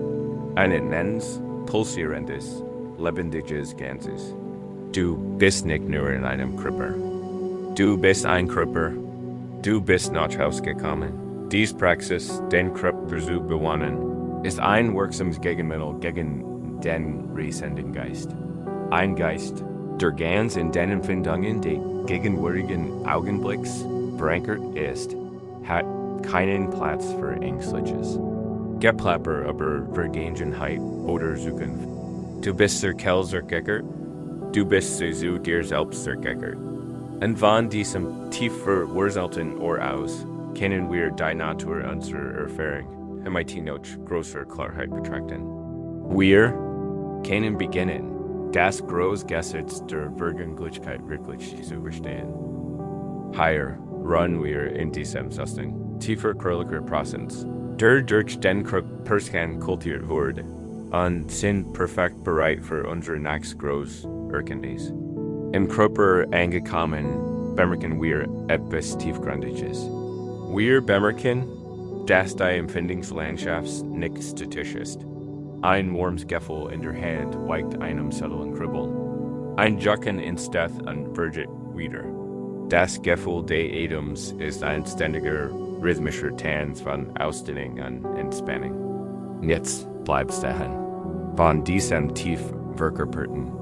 S1: Ein immens, pulsierendes, lebendiges Ganzes. Du bist nicht nur in einem Körper. Du bist ein Körper. Du bist nach Hause gekommen. Dies Praxis, den Körper zu bewohnen, ist ein wirksames Gegenmittel gegen den rasenden Geist. Ein Geist, der ganz in den Empfindungen des gegenwärtigen Augenblicks verankert ist, hat keinen Platz für Ängstliches. Geplapper über Vergangenheit oder Zukunft. Du bist zurückgekehrt, du bist zu dir selbst zurückgekehrt. Und von diesem tief verwurzelten Ohr aus können wir die Natur unserer Erfahrung MIT noch größer Klarheit betrachten. Wir können beginnen, das große Gesetz der Vergänglichkeit wirklich zu verstehen. Higher ruhen wir in diesem System, tiefer körperlicher Prozess. Der durch den Perskan kultiviert wurde und sind perfekt bereit für unser nächstes großes Erkenntnis. Im Körper angekommen bemerken wir etwas Tiefgründiges. Wir bemerken, dass die Empfindungslandschaft nicht statisch ist. Ein warmes Gefühl in der Hand weicht einem subtilen Kribbeln. Ein Jucken entsteht und vergeht wieder. Das Gefühl des Atems ist ein ständiger rhythmischer Tanz von Ausdehnung und Entspannung. Jetzt bleibt's dahin. Von diesem tief verkörperten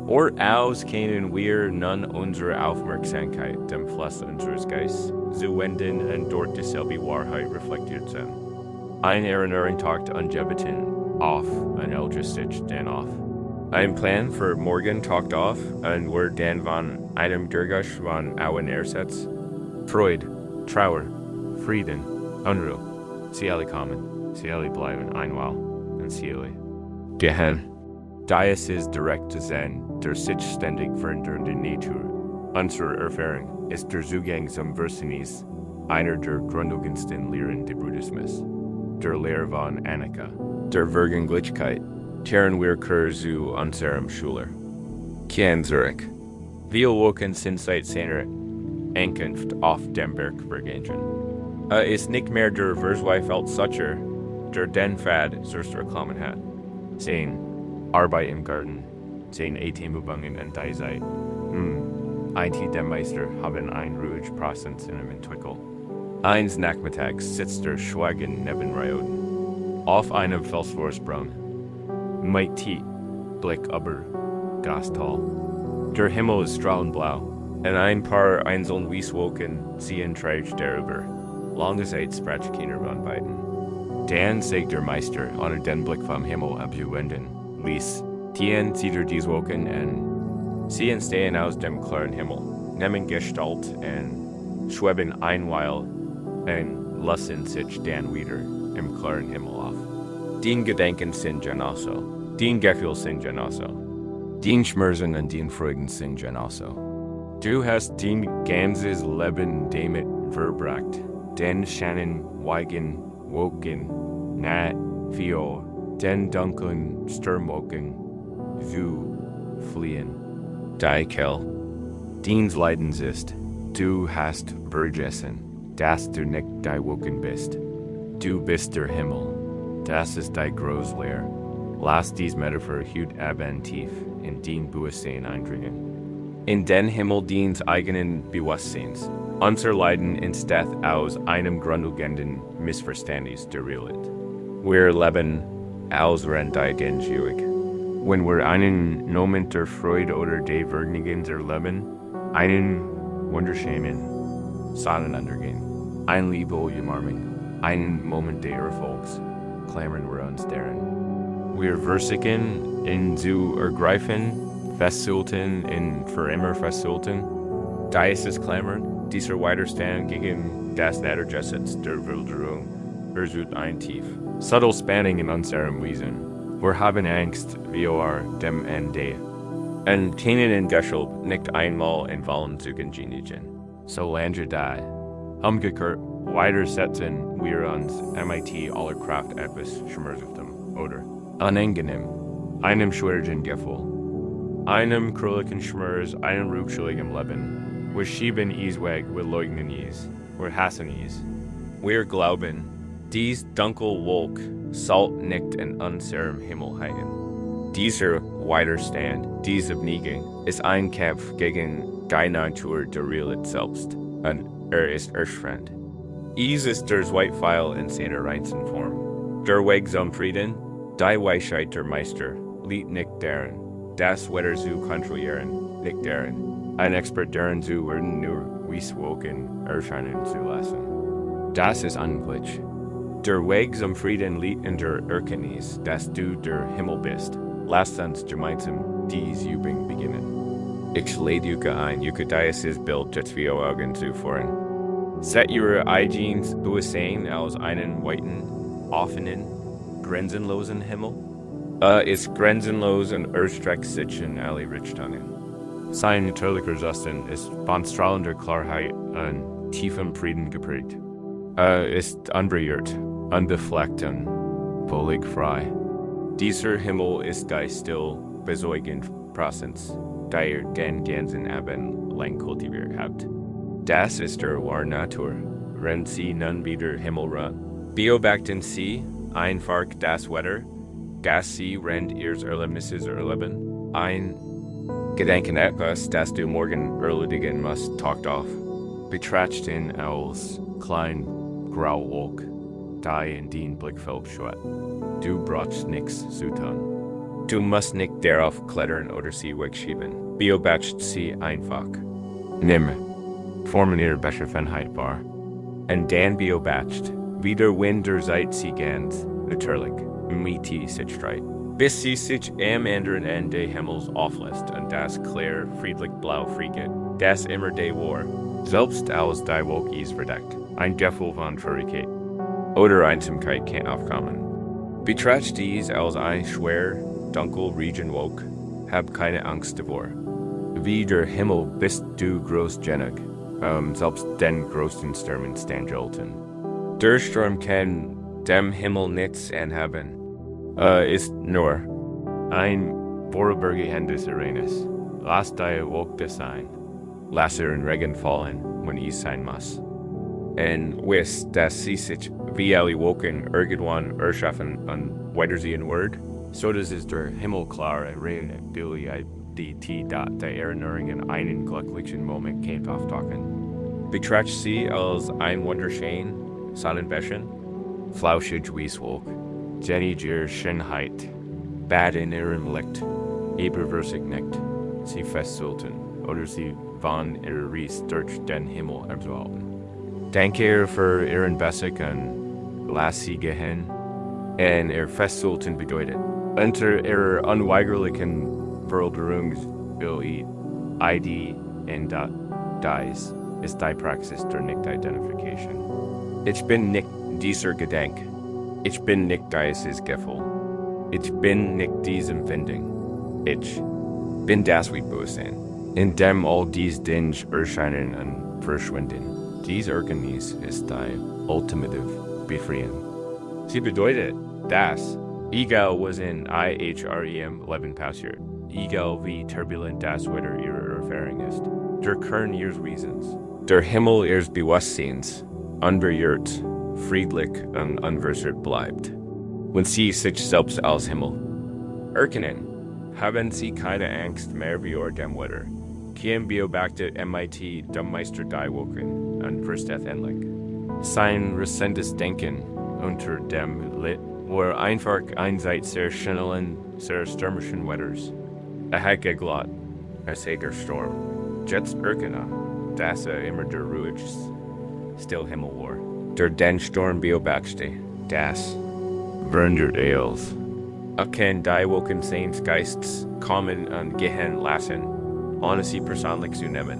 S1: Ort aus können wir nun unsere Aufmerksamkeit dem Fluss unseres Geistes zuwenden und dort dieselbe Wahrheit reflektiert sein. Ein Erinnerung taucht ungebeten auf und älteres sich dann auf. Ein Plan für morgen taucht auf und wird dann von einem Durchgang von Auen ersetzt. Freude, Trauer, Frieden, Unruhe, sie alle kommen, sie alle bleiben einmal. essentially. Gehen. Dies ist direkt zu sein, der sich ständig verändernde Natur. Unsere Erfahrung ist der Zugang zum Versinnis, einer der grundlegendsten Lehren des Buddhismus. Der Lehre von Eine, der Vergänglichkeit, deren wir zu unserem Schüler. Kein Zurück. Wir woken sind seit seiner Ankunft auf dem Berg vergangen. Ist nicht mehr der Verzweifeltsucher, der den Pfad zuerst erklommen hat. Sein Arbeit im Garten, sein Atemübungen und Weisheit. Einige der Meister haben ein ruhig Prozess in ihm entwickelt. Eins Nachmittags sitzt der Schweigen neben Ryoden. Auf einem Felsvorsprung. Meint tief, Blick über das Tal. Der Himmel ist strahlend blau, und ein paar einzelne Wieswolken ziehen tragisch darüber. Lange Zeit spricht keiner von beiden. Dann sagt der Meister, ohne den Blick vom Himmel abzuwenden, ließ Tien zieht diese Wolken und sie entstehen aus dem klaren Himmel, nehmen Gestalt und schweben einmal und lassen sich dann wieder im klaren Himmel auf. Den Gedanken sind genauso, den Gefühl sind genauso, den Schmerzen und den Freuden sind genauso. Du hast den ganzes Leben damit verbracht, den Schatten, Weigen, Woken, Nacht, Fio, den dunklen Sturmwolken zu fliehen. Die Kell, dies Leidens ist, du hast vergessen, dass du nicht die Wolken bist. Du bist der Himmel, das ist die Großlehre. Lass dies Metaphor hüt ab tief in den Bewusstsein eindringen. In den Himmel dies eigenen Bewusstseins. Unser Leiden entsteht aus einem grundlegenden Missverständnis der Realität. Wir leben als Rendeigenjuig. Wenn wir einen Moment der Freude oder des Vergnügens erleben, einen wunderschönen Sonnenuntergang, ein Liebeumarmung, einen Moment des Erfolgs, klammern wir uns daran. Wir versuchen, ihn zu ergreifen, festzuhalten und für immer festzuhalten. Dieses Klammern, dieser Widerstand gegen das Niedergesetz der Wilderung, versucht ein tief. Subtle Spanning in unserem Wesen. Wir haben Angst vor dem Ende. Und können in deshalb nicht einmal in Wollen zu genehmigen. Solange die, umgekehrt, weitersetzen wir uns mit aller Kraft etwas Schmerzhaftem oder unangenehm, einem schwierigen Gefühl, einem krulligen Schmerz, einem rückschlägigen Leben. Wir schieben es weg, wir leugnen es, wir hassen es. Wir glauben, dies dunkel Wolk soll nicht in unserem Himmel hängen. Dieser Widerstand, diese Abneigung, ist ein Kampf gegen die Natur der Realität selbst, und ist erschreckend. Es ist der Zweifel in seiner reinsten Form. Der Weg zum Frieden, die Weisheit der Meister, liegt nicht darin, das Wetter zu kontrollieren, nicht darin, ein Expert darin zu werden, nur Wieswolken erscheinen zu lassen. Das ist unglücklich. Der Weg zum Frieden liegt in der Erkenntnis, dass du der Himmel bist. Lass uns gemeinsam diese Übung beginnen. Ich lade euch ein, dieses Bild jetzt vor Augen zu führen. Seht ihre eigenes Bewusstsein als einen weiten, offenen, grenzenlosen Himmel. Ist grenzenlos und erstreckt sich in alle Richtungen. Sein natürlicher Zustand ist von strahlender Klarheit und tiefem Frieden geprägt. Ist unberührt, unbefleckt und völlig frei. Dieser Himmel ist die still, besorgend Prozess, der den ganzen Abend lang kultiviert habt. Das ist der wahre Natur, wenn sie nun wieder Himmel run. Beobachten sie einfach das Wetter, dass sie während ihres Erlebnisses erleben. Ein Gedanken etwas, das du morgen erledigen musst, taucht auf. Betracht ihn als klein Grauwolk, die in den Blickfeld schwat. Du brauchst nichts zu tun. Du musst nicht darauf klettern oder sie wegschieben. Beobacht sie einfach. Nimm Formen ihrer Beschaffenheit wahr. Und dann beobacht, wie der Wind der Zeit sie ganz, natürlich, mit sich streit. Bis sie sich am anderen Ende des Himmels auflässt und das klar, friedlich blau frieget, das immer der war, selbst als die Wolke ist verdeckt, ein Gefühl von Traurigkeit oder Einsamkeit kann aufkommen. Betracht dies als ein schwer, dunkel Region woke, hab keine Angst davor. Wie der Himmel bist du groß genug, selbst den größten Stürmen standhalten. Der Sturm kann dem Himmel nichts anhaben, ist nur ein vorübergehendes Ereignis. Lass die Wolke sein. Lass in Regen fallen, wenn es sein muss. Und wiss, dass sie sich wie alle Wolken irgendwann erschaffen und weitersehen wird, so dass es der Himmel klare Realität die Erinnerung in einen glücklichen Moment kennt auftauchen. Betracht sie als ein wunderschön Sonnenbächen, flauschig Wieswolk, Jenny ihre Schönheit, bad in ihrem Licht, überversig nicht, sie festhalten, oder sie von ihrer Ries durch den Himmel abzuhalten. Danke ihr für ihren Bessig und lass sie gehen, und ihr festhalten bedeutet, unter ihrer unweigerlichen Veränderung will ID und Diese ist die Praxis der Nicht-Identification. Ich bin nicht dieser Gedanke. Ich bin nicht dieses Gefühl. Ich bin nicht diese Empfindung. Ich bin das Bewusstsein, in dem all dies Dinge erscheinen und verschwinden. Dies Erkenntnis ist die ultimative Befreiung. Sie bedeutet, dass, egal was in IHREM Leben passiert, egal wie turbulent das Wetter ihrer Erfahrung ist, der Kern ihres Wesens, der Himmel ihres Bewusstseins, unberührt, friedlich und unversehrt bleibt. Wenn sie sich selbst als Himmel erkennen, haben sie keine Angst mehr vor dem Wetter. Kein beobachtet MIT dem Meister die Wolken und versteht endlich. Sein rasendes Denken unter dem Lied war einfach ein seit sehr schnellen, sehr stürmischen Wetters. Hat geglaubt, heger Sturm. Jetzt erkenne, dass immer der ruhigste Stillhimmel war. Der den Sturm beobachte, das verandert alles. Kann die Wolken seines Geistes kommen und gehen lassen, ohne sie persönlich zu nehmen,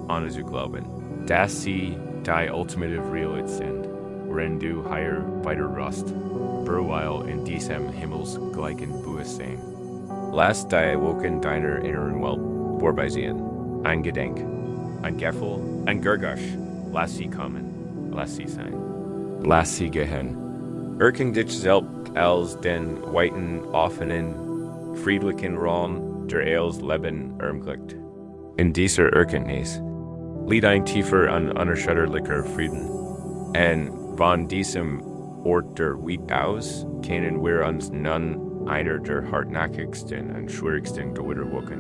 S1: ohne zu glauben, dass sie die ultimative Realität sind, wenn du hier weiter ruhst, verweil in diesem himmelsgleichen Bewusstsein. Lass die Wolken deiner inneren Welt vorbeisehen. Ein Gedenk, ein Gefühl, ein Gergasch. Lass sie kommen, lass sie sein. Lass sie gehen. Erkenne dich selbst als den weiten, offenen, friedlichen Raum, der als Leben ermöglicht. In dieser Erkenntnis liegt ein tiefer und unerschütterlicher Frieden. Und von diesem Ort der Weht aus können wir uns nun einer der hartnäckigsten und schwierigsten Gewitterwolken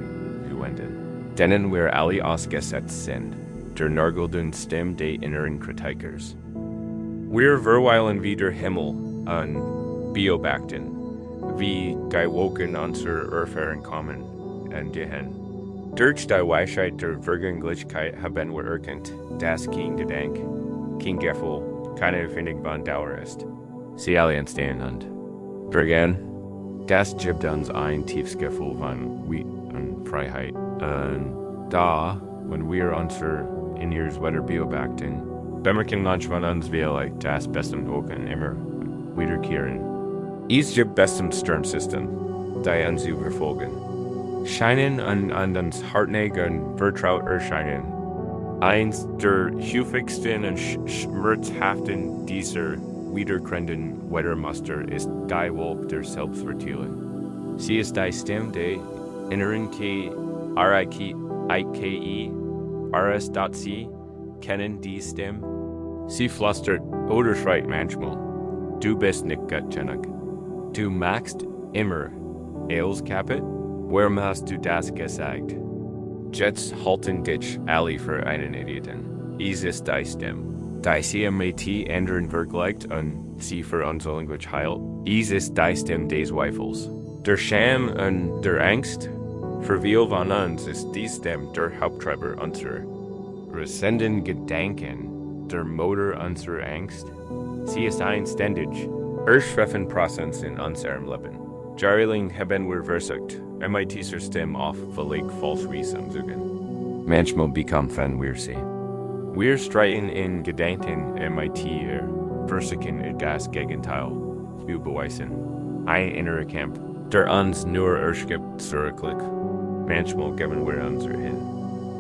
S1: zuwenden, denen wir alle ausgesetzt sind, der nörgelnden Stimme der inneren Kritikers. Wir verweilen wie der Himmel und beobachten, wie die Wolken unserer Erfahrung kommen und gehen. Durch die Weisheit der Vergänglichkeit haben wir erkannt, dass kein Gedanke, kein Gefühl, keine Empfindung von Dauer ist. Sie alle entstehen und vergehen. Das gibt uns ein tiefes Gefühl von Weht und Freiheit. Und da, wenn wir unser inneres Wetter beobachten, bemerken manche von uns wie das bestem Wolken immer wiederkehren. Es gibt bestem Sturmsystem, die uns überfolgen. Scheinen und uns hartnäckig und vertraut erscheinen. Eins der häufigsten und schmerzhaften dieser wiederkehrenden Wettermuster ist die Wolke der Selbstverteidigung. Sie ist die Stimme der inneren RIKE, RS.C, kennen die Stimme. Sie flüstert oder schreit manchmal, du bist nicht gut genug. Du magst immer alles kaputt. Warum hast du das gesagt? Jetzt halten dich alle für einen Idioten. Es ist die Stimme. Die sie mit anderen vergleicht und sie für unsere Language heilt. Es ist die Stimme des Zweifels. Der Scham und der Angst. Für viele von uns ist die Stimme der Haupttreiber unserer rasenden Gedanken, der Motor unserer Angst. Sie ist ein ständig erschöpfender Prozess in unserem Leben. Jahrelang haben wir versucht, dieser Stimme auf völlig falsch Weise umzugehen. Manchmal bekämpfen wir sie. Wir streiten in Gedanken versuchen das Gegenteil zu beweisen. ein innere Camp, der uns nur erschgibt zurücklick, manchmal geben wir unser hin.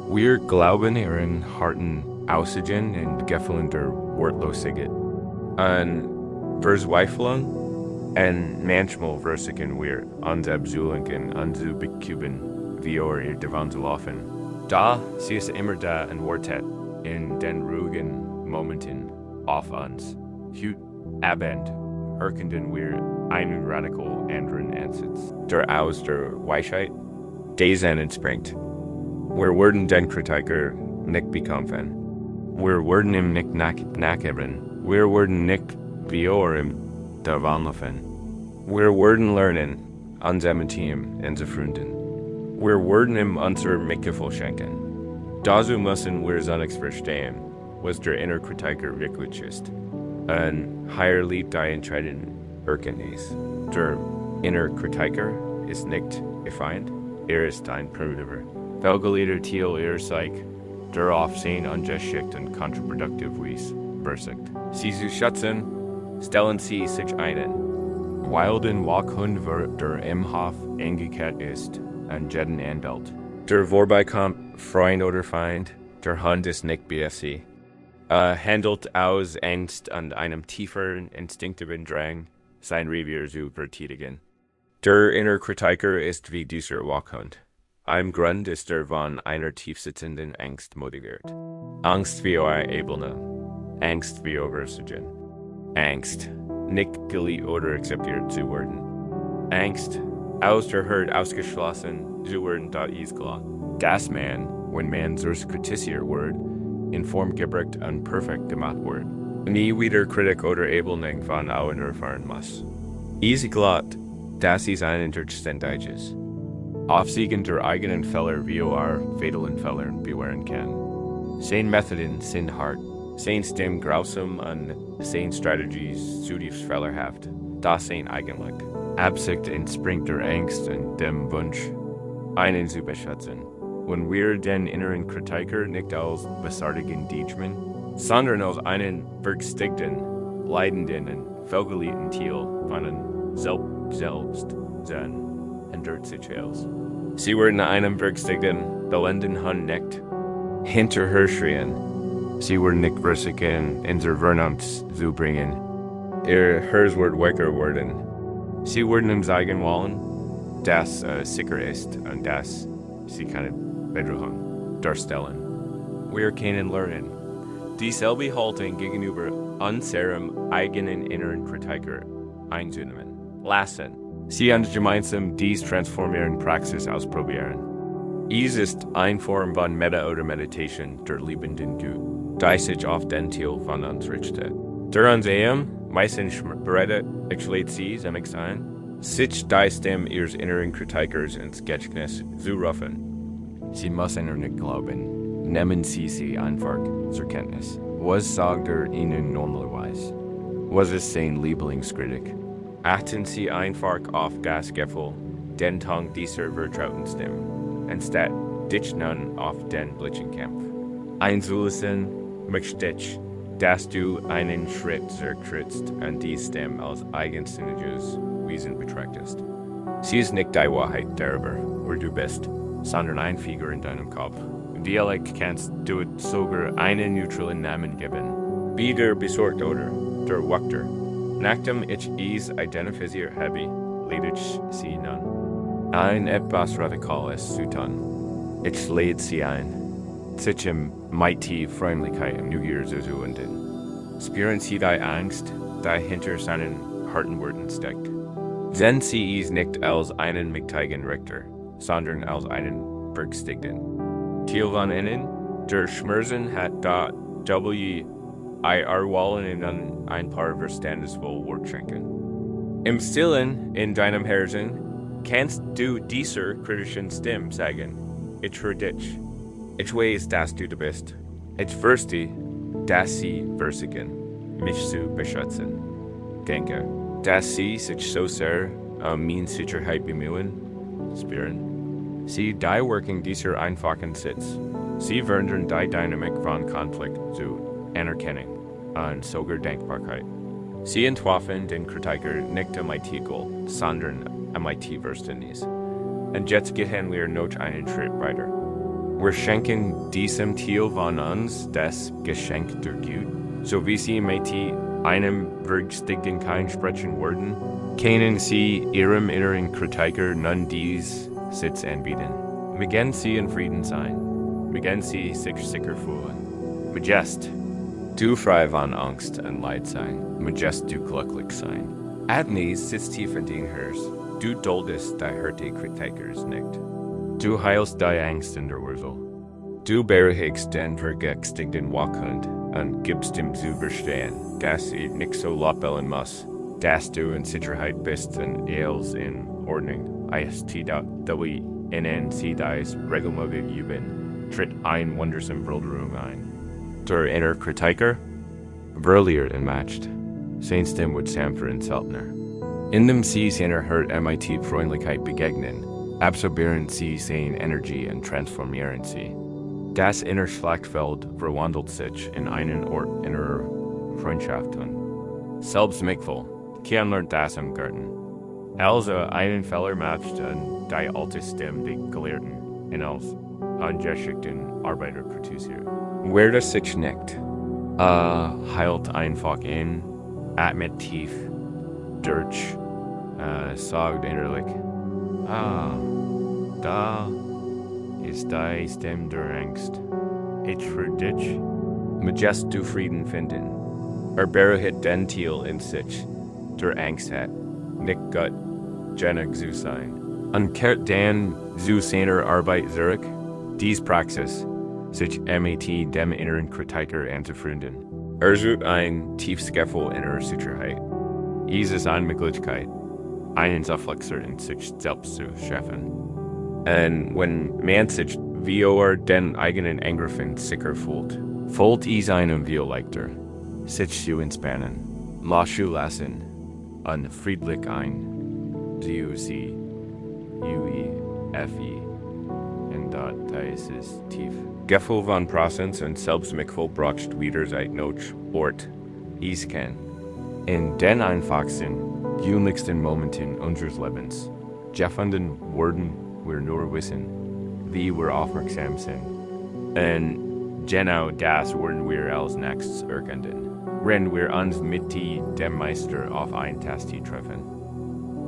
S1: Wir glauben ihren harten Aussigen und Gefühlen der Wortlosigkeit. An Verzweiflung und manchmal versichern wir uns abzulenken, anzubekuben, wie ihr davon zu laufen. Da sie ist immer da und wartet in den ruhigen Momenten auf uns. Hut Abend erkennen wir einen radikal anderen Ansatz, der aus der Weisheit, Diese entspringt. Wir werden den Kritiker nicht bekämpfen. Wir werden ihm nicht nachgeben. Wir werden nicht wie ihm davonlaufen. Wir werden lernen, unser mit ihm zu freunden. Wir werden ihm unser Mitgefühl schenken. Dazu müssen wir zunächst verstehen, was der innere Kritiker wirklich ist. Ein higher lieb die entscheidende Erkenntnis. Der innere Kritiker ist nicht ihr Feind, ist ein Primitiver. Welche Thiel ihr Psych, der Aufsehen ungeschickt und kontraproduktiv wies, versigt. Sie zu schätzen, stellen sie sich einen. Wilden Walkhund der im Hof eingekehrt ist, und jeden anbellt. Der vorbeikommt, Freund oder Feind, der Hund ist nicht BFC. Handelt aus Angst und einem tieferen instinktiven Drang, sein Revier zu verteidigen. Der innere Kritiker ist wie dieser Walkhund. Im Grund ist er von einer tiefsitzenden Angst motiviert. Angst wie euer Ebene. Angst wie Versagen. Angst, nicht geliebt oder akzeptiert zu werden. Angst, aus der Herd ausgeschlossen zu werden, da ist klar. Das man, wenn man durch kritisiert wird, in Form gebracht und perfekt gemacht wird, nie wieder Kritik oder Ebelung von außen erfahren muss. Easy glatt, dass es ein Interständig ist. Aufsiegen der eigenen Fehler wie fatalen Fehlern bewähren kann. Sein Methoden sind hart, sein Stem grausam und sein Strategies zutiefst fehlerhaft. Das sind eigentlich Absicht entspringt der Angst und dem Wunsch, einen zu beschützen. Wenn wir den inneren Kritiker nicht als besartigen Dietschmann, sondern als einen vergestigten, leidenden und fehlgeliebten Thiel von einem selbst sehen, ändert sich alles. Sie werden einem vergestigten, belenden Hund nicht hinterher schreien. Sie werden nicht versuchen, in der Vernunft zu bringen. Ihr Herz wird wecker werden. Sie werden ihm sagen wollen, dass sicher ist und dass sie keine Bedrohung darstellen. Wir können lernen, dieselbe Haltung gegenüber unserem eigenen inneren Kritiker einzunehmen. Lassen Sie uns gemeinsam diese transformierende Praxis ausprobieren. Es ist eine Form von Metta oder Meditation der liebenden Gut, die sich auf den Ziel von uns richtet. Der uns meistens bereitet, ich lädt sie zunächst ein, sich die Stimme ihres inneren Kritikers ins Gedächtnis zu rufen. Sie müssen nicht glauben, nehmen sie einfach zur Kenntnis. Was sagt ihnen normalerweise? Was ist sein Lieblingskritik? Achten Sie einfach auf das Gefühl, den Tang dieser vertrauten Stimme, anstatt dich nun auf den Blitzkampf. Einzulassen möchte ich, dass du einen Schritt zurücktrittst und die Stimme als eigenständiges Wesen betrachtest. Sie ist nicht die Wahrheit darüber, wer du bist, sondern eine Figur in deinem Kopf. Vielleicht kannst du sogar einen neutralen Namen geben, wie der Besorgte oder der Wächter. Nachdem ich es identifiziert habe, lade ich sie nun, ein etwas Radikales zu tun. Ich lade sie ein, sich mit Freundlichkeit im Neugier zu wenden. Spüren Sie die Angst, die hinter seinen harten Worten steckt. Sehen Sie es nicht als einen mächtigen Richter, sondern als einen Bergstigten. Thiel von innen, der Schmerzen hat da wollen ihnen ein paar verstandesvolle Worte schenken. Im Stillen in deinem Herzen kannst du dieser kritischen Stimme sagen, ich höre dich. Ich weiß, dass du bist. Ich wüsste, dass sie versuchen, mich zu beschützen. Denke, dass sie sich so sehr meine Sicherheit bemühen, spüren. Sie die Wirkung dieser einfachen Sitz. Sie verändern die Dynamik von Konflikt zu Anerkennung und sogar Dankbarkeit. Sie entwaffen den Kritiker nicht MIT-Goal, sondern MIT-Verständnis. Und jetzt gehen wir noch einen Schritt weiter. Wir schenken diesem Teil von uns das Geschenk der Güte, so wie sie mit einem berüchtigten kein sprechen würden, können sie ihrem inneren Kritiker nun dies Sitz anbieten. Mögen sie in Frieden sein, mögen sie sich sicher fühlen. Mögest du frei von Angst und Leid sein, mögest du glücklich sein. Adnis sitzt tief in den Herz, du duldest die Hürde Kritikers nicht. Du heilst die Angst in der Wurzel. Du beruhigst den vergängsten Wachhund und gibst ihm zu verstehen, dass er nicht so lappeln muss, dass du in Sicherheit bist und alles in Ordnung ist, wie innen sie dies regelmäßig üben, tritt ein wundersam Veränderung ein. Der innere Kritiker verliert und matcht, seins dem wird sanfter und seltener. In dem sie seiner Hört MIT-Freundlichkeit begegnen, absorbieren sie seine Energie und transformieren sie. Das innere Schlachtfeld verwandelt sich in einen Ort innerer Freundschaften. Selbstmitgefühl, kein lernt das im Garten. Also einen Fehler macht und die alte Stimme die Gelehrten in als angeschickten Arbeiter kritisiert. Wer das sich nicht, heilt einfach in, atmet tief, durch, sagt innerlich, da ist die Stimme der Angst. Ich für dich, mögest du Frieden finden. Beruhigt den Teil in sich, der Angst hat, nicht Gott, genig zu sein. Und kehrt dann zu seiner Arbeit zurück, dies Praxis, sich mit dem inneren Kritiker anzufreunden. Sucht ein tiefes Gefühl innerer Sicherheit. Ist eine Möglichkeit, einen Zufluchtsort in sich selbst zu schaffen. Und wenn man sich wie den eigenen Angriffen sicher fühlt es einem viel leichter, sich zu entspannen, loszulassen und friedlich ein, D-U-C, U-E-F-E, und da ist es tief. Gefühl von Präsenz und Selbstmitgefühl braucht wieder seit Not, Ort, kann. In den einfachsten, jünglichsten Momenten unseres Lebens, jeffenden Worten wir nur wissen, wie wir aufmerksam sind. Und genau das werden wir als nächstes erkennen, wenn wir uns mit dem Meister auf ein Taste treffen.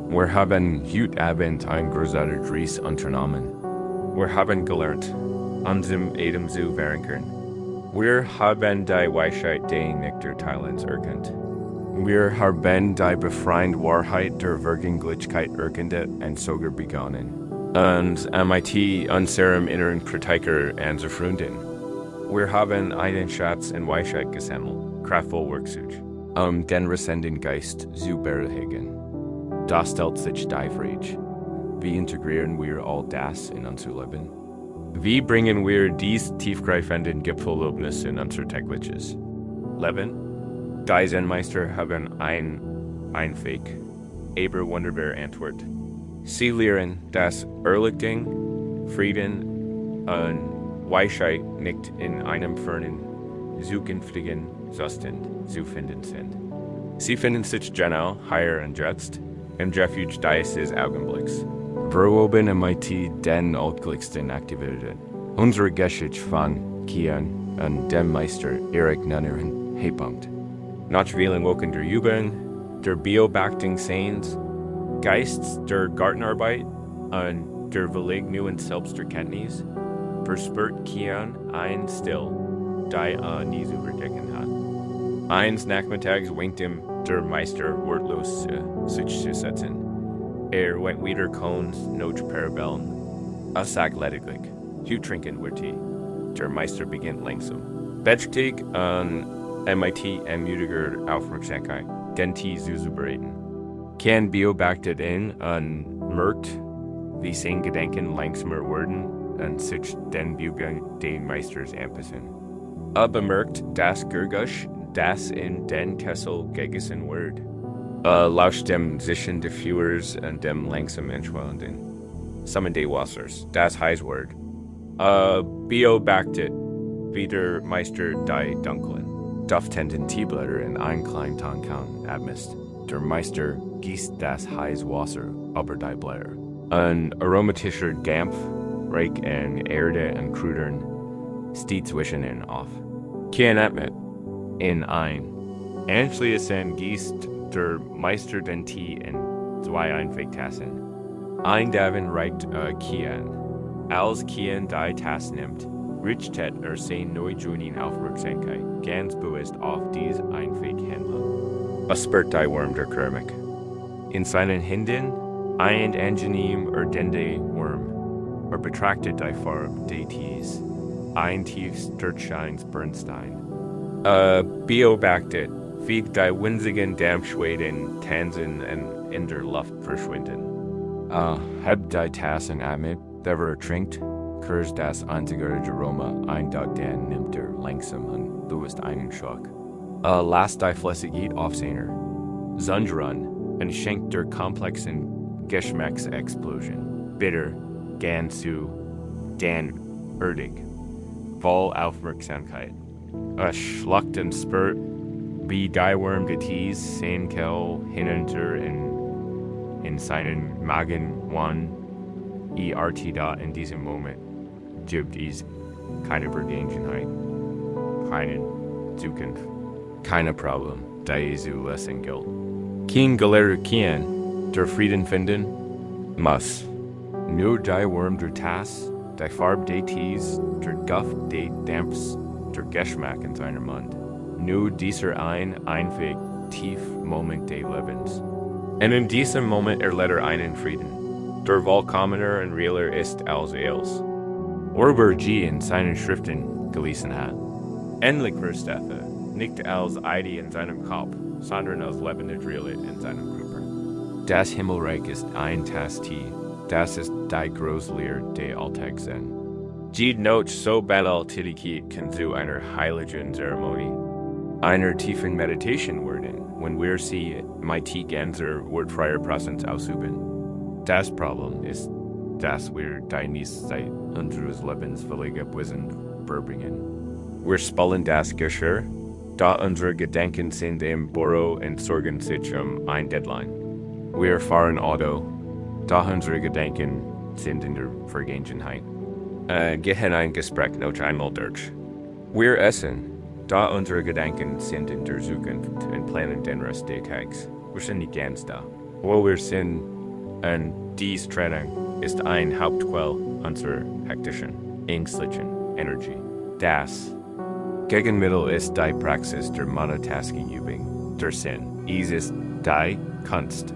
S1: Wir haben heute Abend ein großartiges Reis unternommen. Wir haben gelernt, unserem Atem zu verankern. Wir haben die Weisheit den Nektar Teilens erkannt. Wir haben die befreiende Wahrheit der Vergänglichkeit erkannt und sogar begonnen. Und mit unserem inneren Kritiker anzufreunden. Wir haben einen Schatz in Weisheit gesammelt, kraftvoll Werkzeug, den rasenden Geist zu beruhigen. Das stellt sich die Frage, wie integrieren wir all das in unser Leben? Wie bringen wir dies tiefgreifenden Gefühlserlebnis in unser tägliches Leben? Die Zen-Meister haben ein Weg, aber wunderbare Antwort. Sie lehren, dass Erlichtung, Frieden und Weisheit nicht in einem fernen, zukünftigen Zustand zu finden sind. Sie finden sich genau hier und jetzt, im Refuge dieses Augenblicks. Wir oben MIT den allglücklichsten Aktivitäten. Unsere Geschichte von Kian und dem Meister Erik Nunneren Höhepunkt. Nach vielen Wochen der Übung, der Beobachtung Seins, Geist der Gartenarbeit und der Beleg neuen Selbsterkenntnis, verspürt Kian ein Still, die nie zu überdecken hat. Eines Nachmittags winkt ihm der Meister wortlos sich zu setzen. Went wieder Cones, Noch Parabellen. Sagt lediglich, Hü trinken wir Tee. Der Meister beginnt langsam. Beschäftigt an MIT ermutiger Aufmerksamkeit, den Tee zu bereiten. Kann beobachtet und merkt, wie seine Gedanken langsamer werden und sich den Bügeln den Meisters anpassen. Bemerkt das Gergusch, das in den Kessel gegessen wird. Lauscht dem Zischen des Führers und dem langsam Entschwellenden. Summon des Wassers, das Heißwort. Beobachtet, wie der Meister die Dunklen. Duftenden Tieblätter in Einklein Tonkan Abmist, der Meister gießt das Heißwasser über die Blätter. Ein aromatischer Dampf, Reich en Erde en Krudern, steht zwischen ihnen auf. Kein Atmet, in ein. Anschließend gießt der Meister den Tee in zwei Einwegtassen. Ein Davon reicht Kien. Als Kien die Tasse nimmt, richtet sein Neujuning Aufmerksamkeit ganz bewusst auf dies Einweghändler. Spürt die Wurm der Keramik. In seinen Händen ein angenehm erdende Wurm, betrachtet die Farbe des Tees. Ein tiefster Scheins Bernstein. Beobachtet, wie die winzigen Dampfschweden tanzen und in der Luft verschwinden. Heb die Tassen atmet, der trinkt, kurz das einzige Aroma ein dann nimmt langsam und du bist einen Schock. Lasst die Flüssigkeit aufsehen, sondern und schenkt der komplexen Geschmacksexplosion. Bitter, ganz zu, dann erdig. Voll Aufmerksamkeit. Schluckt und spürt, wie die Wurm des Tees sein Kell hinunter in seinen Magen wann da in diesem Moment gibt es keine Vergangenheit, keinen Zukunft, keine Problem, da Jesu Lesson gilt. Kein Gelehrer kann der Frieden finden, muss nur die Wurm der Tasse, die Farbe des Tees, der Duft des Dampfs, der Geschmack in seinem Mund. Nur dieser einweg tief Moment des Lebens. Und in diesem Moment erlebt einen Frieden, der vollkommener und realer ist als els. Worüber in seinen Schriften gelesen hat. Endlich verstehe, nicht als Idee in seinem Kopf, sondern als lebende Realität in seinem Körper. Das Himmelreich ist ein Tasse Tee, das ist die Großlehre der Alltag Zen. Jede Note so Tätigkeit kann zu einer heiligen Zeremonie, einer tiefen Meditation werden, wenn wir sie mit ganzer wortfreier Präsenz ausüben. Das Problem ist, dass wir die Nieszeit unseres Lebens völlig abwesend verbringen. Wir spalten das Geschirr, da unsere Gedanken sind im Büro und sorgen sich ein Deadline. Wir fahren Auto, da unsere Gedanken sind in der Vergangenheit. Gehen ein Gespräch noch einmal durch. Wir essen, da unsere Gedanken sind in der Zukunft und planen den Rest des Tages. Wir sind nicht ganz da. Wo wir sind, und dies Training ist ein Hauptquell unserer hektischen, ängstlichen Energie. Das Gegenmittel ist die Praxis der Monotasking-Übung, der Sinn. Es ist die Kunst.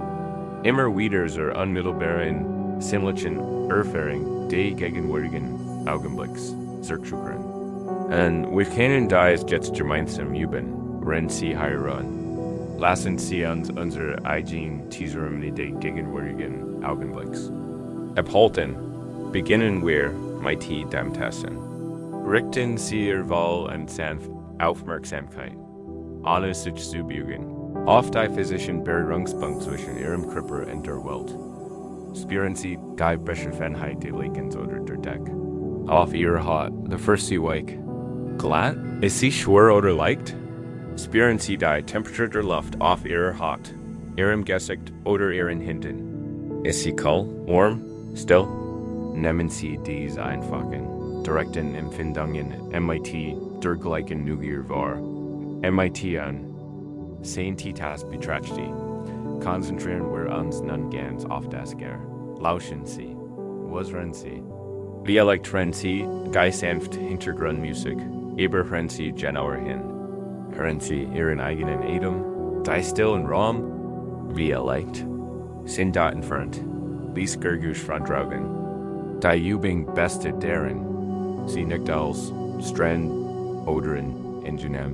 S1: Immer wieder zur unmittelbaren, sinnlichen Erfahrung des gegenwärtigen Augenblicks zurückzukehren. Und wir können dies jetzt gemeinsam üben, wenn Sie heiraten. Lassen Sie uns unsere eigenen Zeremonie des gegenwärtigen Augenblicks abhalten. Beginnen wir mit dem Tasten. Richten Sie Ihr Wohl und sanft Aufmerksamkeit, ohne sich zu beugen, auf die physischen Berührungspunkt zwischen Ihrem Körper und der Welt. Spüren Sie die Beschaffenheit des Liegens oder der Deck. Auf Ihrer Haut, fühlt Sie weich. Glatt? Ist sie schwer oder leicht? Spüren Sie die Temperatur der Luft auf Ihrer Haut, Ihrem Gesicht oder Ihren Händen. Ist sie kalt, warm, still? Nehmen Sie diese einfachen, direkten Empfindungen MIT der gleichen Neugier wahr. MIT an. Sehen Sie das betrachtet. Konzentrieren wir uns nun ganz auf das Gern. Lauschen Sie. Was hören Sie? Vielleicht hören Sie Geist sanft Hintergrundmusik. Hören Sie genauer hin. Hören Sie Ihren eigenen Atem, die stillen Raum, vielleicht sind da entfernt, dies Gergusch von draußen. Die Übung bestet darin, sie nicht als Strand oder Ingenieur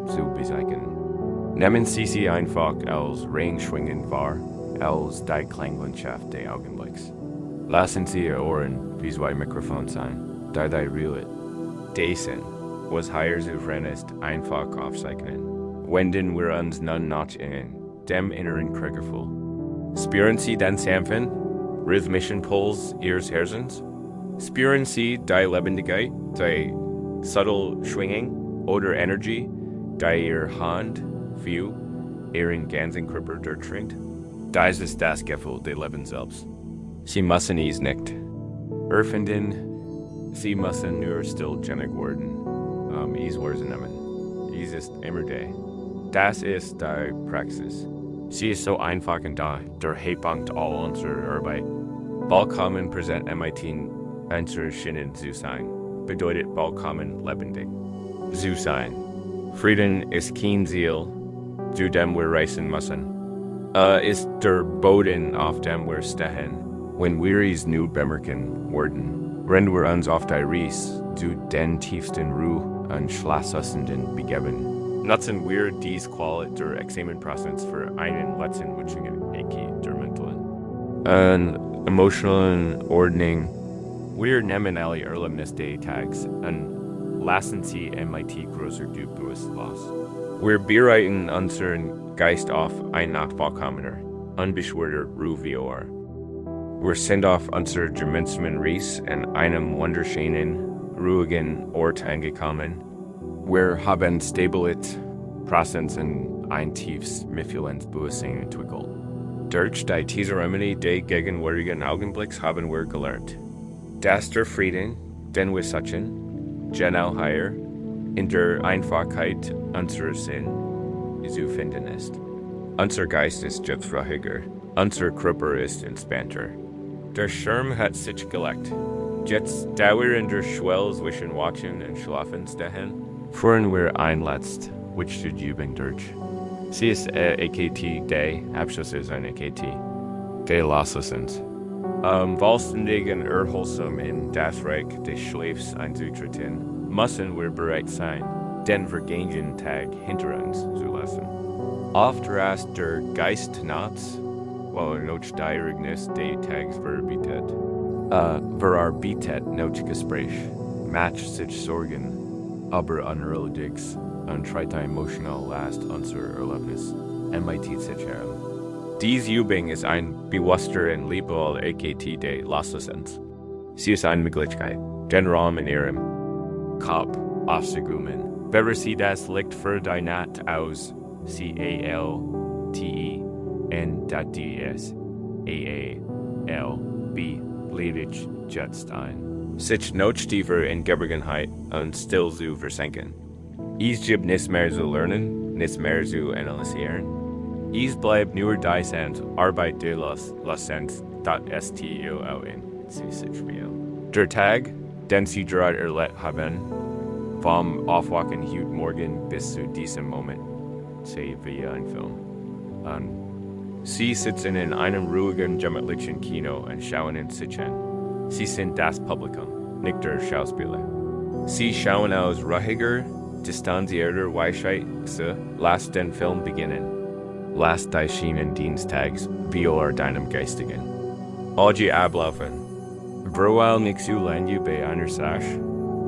S1: zu bezeichnen. Nehmen Sie sie einfach als Ringschwingen wahr, als die Klanglandschaft des Augenblicks. Lassen Sie Ihre Ohren wie zwei Mikrofone sein, da die Realität dessen, was hier souverän ist, einfach aufzeichnen. Wenden wir uns nun noch in dem inneren Kriegergefühl. Spüren Sie den sanften, rhythmischen Puls Ihres Herzens? Spüren Sie die Lebendigkeit, die subtle Schwingung oder Energie, ihr Hand, viel, Ihren ganzen Körper durchdringt. Diese ist das Gefühl des Lebens selbst. Sie müssen es nicht erfinden, sie müssen nur stillständig werden. Es wahrnehmen. Es ist immer da. Das ist die Praxis. Sie ist so einfach und da, der Höhepunkt all unserer Arbeit. Vollkommen präsent MIT Schienen zu sein, bedeutet vollkommen lebendig zu sein. Frieden ist kein Ziel, zu dem wir reisen müssen. Ist der Boden, auf dem wir stehen. Wenn wir es nu bemerken werden, rennen wir uns auf die Reise zu den tiefsten Ruhe und Schlafsessenden begeben. Nutzen wir dies Qualität der Examenprozess für einen letzten Wünschungen der mentalen und emotionalen Ordnung. Wir nehmen alle Erlebnis des Tags und lassen sie MIT größer du bewusst los. Wir bereiten unseren Geist auf eine Nacht vollkommener, unbeschwerter Ruhe wie Ohr. Wir sind auf unserer gemeinsamen Reise in einem wunderschönen, ruhigen Ort angekommen. Wir haben Stabilität, Präsenz und ein tiefes Mitfühlensbewusstsein entwickelt. Durch die Zeremonie des gegenwärtigen Augenblicks haben wir gelernt, dass der Frieden, den wir suchen, genau hier, in der Einfachheit unseres Sinn, zu finden ist. Unser Geist ist jetzt ruhiger, unser Körper ist entspannter. Der Schirm hat sich gelegt. Jetzt, da wir in der Schwelle zwischen Watchen und Schlafen stehen, führen wir ein letztes, which did Übung durch. Sie ist AKT Day, Abschluss ist ein AKT. Day Lassens. Vollständig und erholsam in das Reich des Schlafs einzutreten, müssen wir bereit sein, den vergangenen Tag hinter uns zu lassen. Oft rast der Geist nachts, weil noch die Ereignis des Tags verbindet. Verbindet noch Gespräch, matcht sich Sorgen, aber unerledigt und trägt emotional Last unserer Erlebnis, MIT sich heran. Diese Übung ist ein bewusster und liebevoller AKT des Lassens. Sie ist eine Möglichkeit, den Raum in Ihrem Kopf aufzugummen. Wenn Sie das Licht für die Nacht aus, CALTE, und das AALB, ledig jetzt ein. Sich noch tiefer in Geborgenheit und still zu versenken. Es gibt nicht mehr zu lernen, nicht mehr zu analysieren. Es bleibt nur die Arbeit des Lassens, das STILN, sie sich spielen. Der Tag, den Sie gerade erlebt haben, vom Aufwachen heute Morgen bis zu diesem Moment, sei wie ein Film. Sie sitzen in einem ruhigen, gemütlichen Kino und schauen in sich an. Sie sind das Publikum, nicht der Schauspieler. Sie schauen aus ruhiger, distanzierter Weisheit, lass den Film beginnen. Lass die Schienendiensttags violer deinem Geistigen. Oji ablaufen. Verweil nicht zu lange bei einer Sache.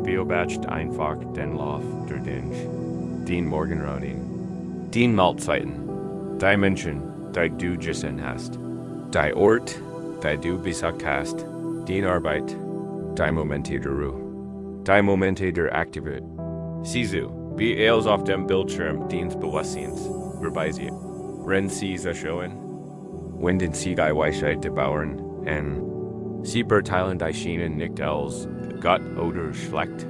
S1: Beobacht einfach den Lauf der Dinge. Den Morgenroutine. Den Mahlzeiten. Die Menschen, die du gesehen hast. Die Ort, die du besucht hast. Die Arbeit. Die Momente der Ruhe. Die Momente der Aktivität. Siehst du, wie els auf dem Bildschirm deines Bewusstseins vorbeisieht. Wenn Sie sie schauen, wenden Sie die Weisheit der Bauern an. Sie beurteilen die Schienen nicht als gut oder schlecht.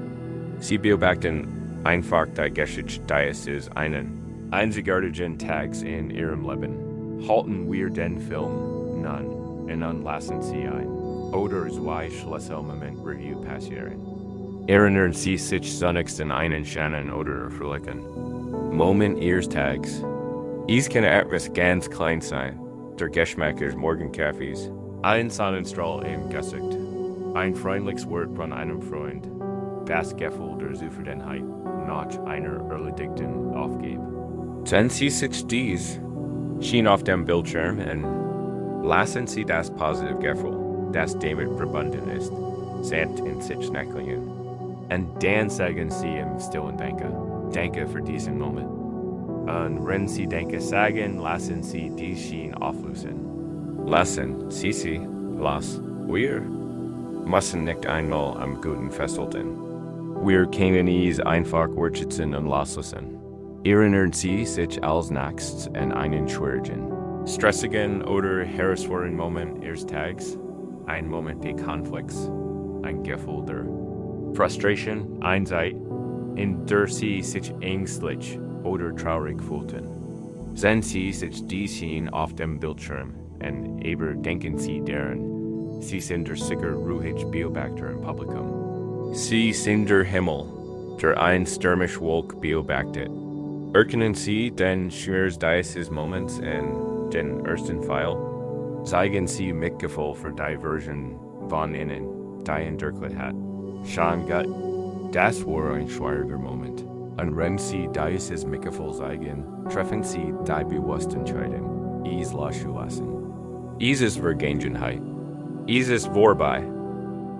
S1: Sie beobachten einfach die Geschichte des einzigartigen Tags in Ihrem Leben. Halten wir den Film nun und dann lassen Sie ein oder zwei Schlüsselmoment Review passieren. Erinnern Sie sich zunächst an einen schönen oder erfreulichen Moment Ihres Tags. Es kann etwas ganz klein sein, der Geschmack des Morgenkaffees, ein Sonnenstrahl im Gesicht, ein freundliches Wort von einem Freund, das Gefühl der Zufriedenheit nach einer erledigten Aufgabe. Sehen Sie sich dies, schien auf dem Bildschirm und lassen Sie das positive Gefühl, das damit verbunden ist, sanft in sich nachklingen. Und dann sagen Sie im stillen Danke für diesen Moment. Und wenn Sie Danke sagen, lassen Sie die Schiene auflösen. Lassen, Sie, lass, wir müssen nicht einmal am Guten festhalten. Wir können es einfach wertschätzen und loslassen. Ihren sie sich als nächstes in einen schwierigen, stressigen oder herausfordernden Moment ihres Tages, ein Moment des Konflikts, ein Gefühl der Frustration, Einsamkeit, in der sie sich ängstlich oder traurig fühlten. Sehen sie sich diesen auf dem Bildschirm und überdenken sie deren. Sie sind der sicher ruhig Beobachter im Publikum. Sie sind der Himmel, der ein stürmisch Wolk beobachtet. Erkennen Sie den Schmerz dieses Moments in den ersten Pfeil? Zeigen Sie Mitgefühl für die Version von Ihnen, die in Wirklichkeit hat. Schon Gott, das war ein schwieriger Moment. Und wenn Sie dieses Mitgefühl zeigen, treffen Sie die bewusste Entscheidung, es loszulassen. Es ist Vergangenheit. Es ist vorbei.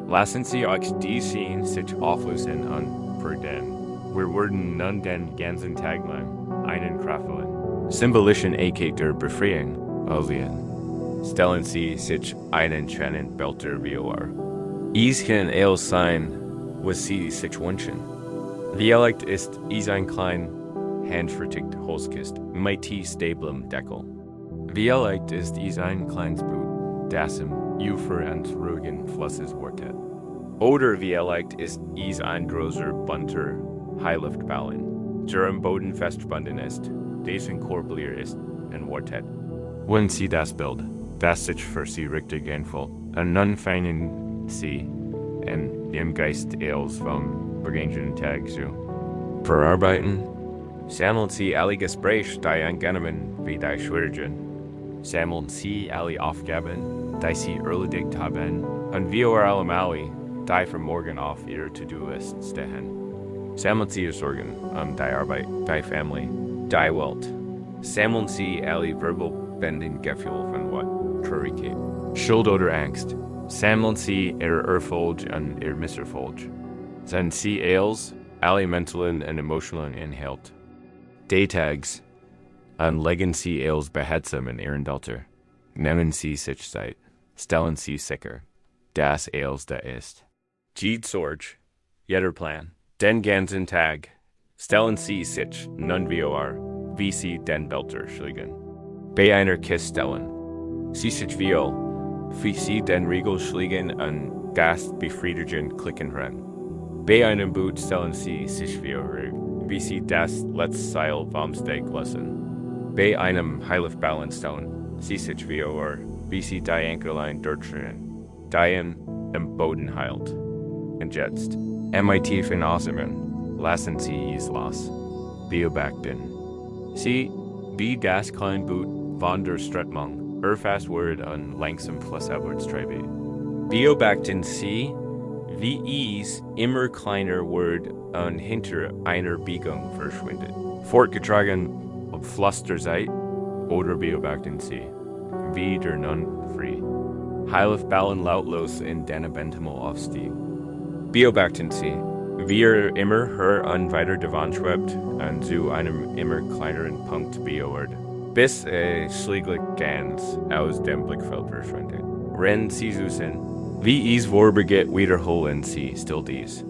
S1: Lassen Sie euch diesen sich auflösen und verden. Wir werden nun den ganzen Tag lang einen Kraftvollen, symbolischen Eke der Befreiung erleben. Stellen Sie sich einen schönen Bilder vor. Es kann alles sein, was Sie sich wünschen. Vielleicht ist es ein klein, handfertigt Holzkist mit stabilem Deckel. Vielleicht ist es ein kleines Boot, das im Ufer eines ruhigen Flusses wartet. Oder vielleicht ist es ein großer, bunter Heiluftballon, der am Boden festgebunden ist, dessen Korb leer ist und wartet. Wenn Sie das Bild, das sich für Sie richtig einfällt, und nun fangen Sie in dem Geist als vom vergangenen Tag zu verarbeiten. Sammeln Sie alle Gespräche, die angenehmen wie die schwierigen. Sammeln Sie alle Aufgaben, die Sie erledigt haben, und wie allemal, die für morgen auf Ihrer To-Do-List stehen. Sammeln Sie Ihre Sorgen die Arbeit, die Familie, die Welt. Sammeln Sie alle verbindenden Gefühle von What, Traurigkeit, Schuld oder Angst. Sammeln Sie Ihre Erfolg und Ihr Misserfolg. Sind Sie alles, alle mentalen und emotionalen Inhalt. Daytags, und legen Sie alles behutsam in Ihren Delta. Nehmen Sie sich Zeit. Stellen Sie sicher, dass alles da ist. Jede Sorge, jeder Plan. Den ganzen Tag stellen Sie sich nun vor, wie Sie den Bilder schlägen. Bei einer Kiste stellen Sie sich vor, wie Sie den Riegel schlägen und Geist befriedigen klicken hören. Bei einem Boot stellen Sie sich vor, wie Sie das letzte Seil vom Steg lassen. Bei einem Heiluftballon stellen Sie sich vor, wie Sie die Ankerlein durchschreien, die im Boden heilt. Und jetzt, tief atmen, lassen Sie es los. Beobachten. Sie, wie das kleine Boot von der Strömung, fast wird und langsam flussabwärts treibt. Beobachten Sie, wie es immer kleiner wird und hinter einer Biegung verschwindet. Fortgetragen auf Fluss der Zeit, oder beobachten Sie, wie der nun frei. Heiluftballon lautlos in den Abentemol aufstieg. Beobachten Sie, wie immer höher und weiter davon schwebt und zu einem immer kleineren Punkt beort, bis schließlich ganz aus dem Blickfeld verschwindet. Rennen Sie so sind, wie es vorbegeht, wiederholen Sie still dies.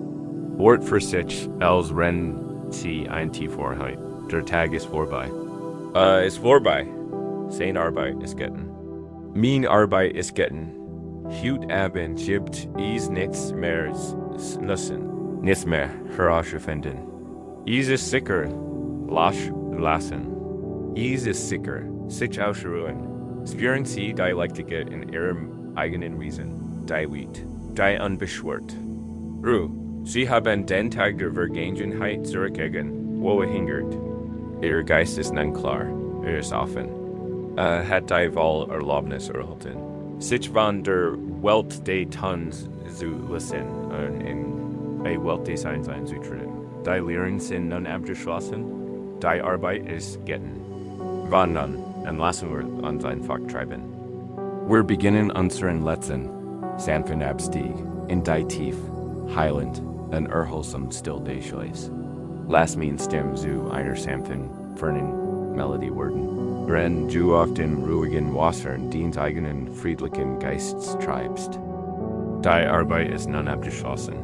S1: Wort für sich, als rennen Sie ein Tiefwahrheit. Der Tag ist vorbei. Ist vorbei. Sein Arbeit ist getan. Mein Arbeit ist getan. Heute Abend gibt es nichts mehr nutzen, nichts mehr herausfinden. Es ist sicher, lassen. Es ist sicher, sich ausruhen. Spüren Sie die Leichtigkeit in Ihrem eigenen Wesen, die Lied, die unbeschwert. Ruhe, Sie haben den Tag der Vergangenheit zurückgelegt, wo hingert. Ihr Geist ist nun klar, ist offen. Hat die Wahl Erlaubnis erhalten. Sich von der Welt des Tons zu lassen und in eine Welt des Einsseins zu treten. Die Lehren sind nun abgeschlossen, die Arbeit ist getan. Wann nun, und lassen wir uns einfach treiben. Wir beginnen unseren letzten, sanften Abstieg in die tief, heilend und erholsam Stilldeschleis. Lass mich stimmen zu einer sanften, fernen Melodie werden. Renn du auf den ruhigen Wassern deines eigenen friedlichen Geistes treibst. Die Arbeit ist nun abgeschlossen.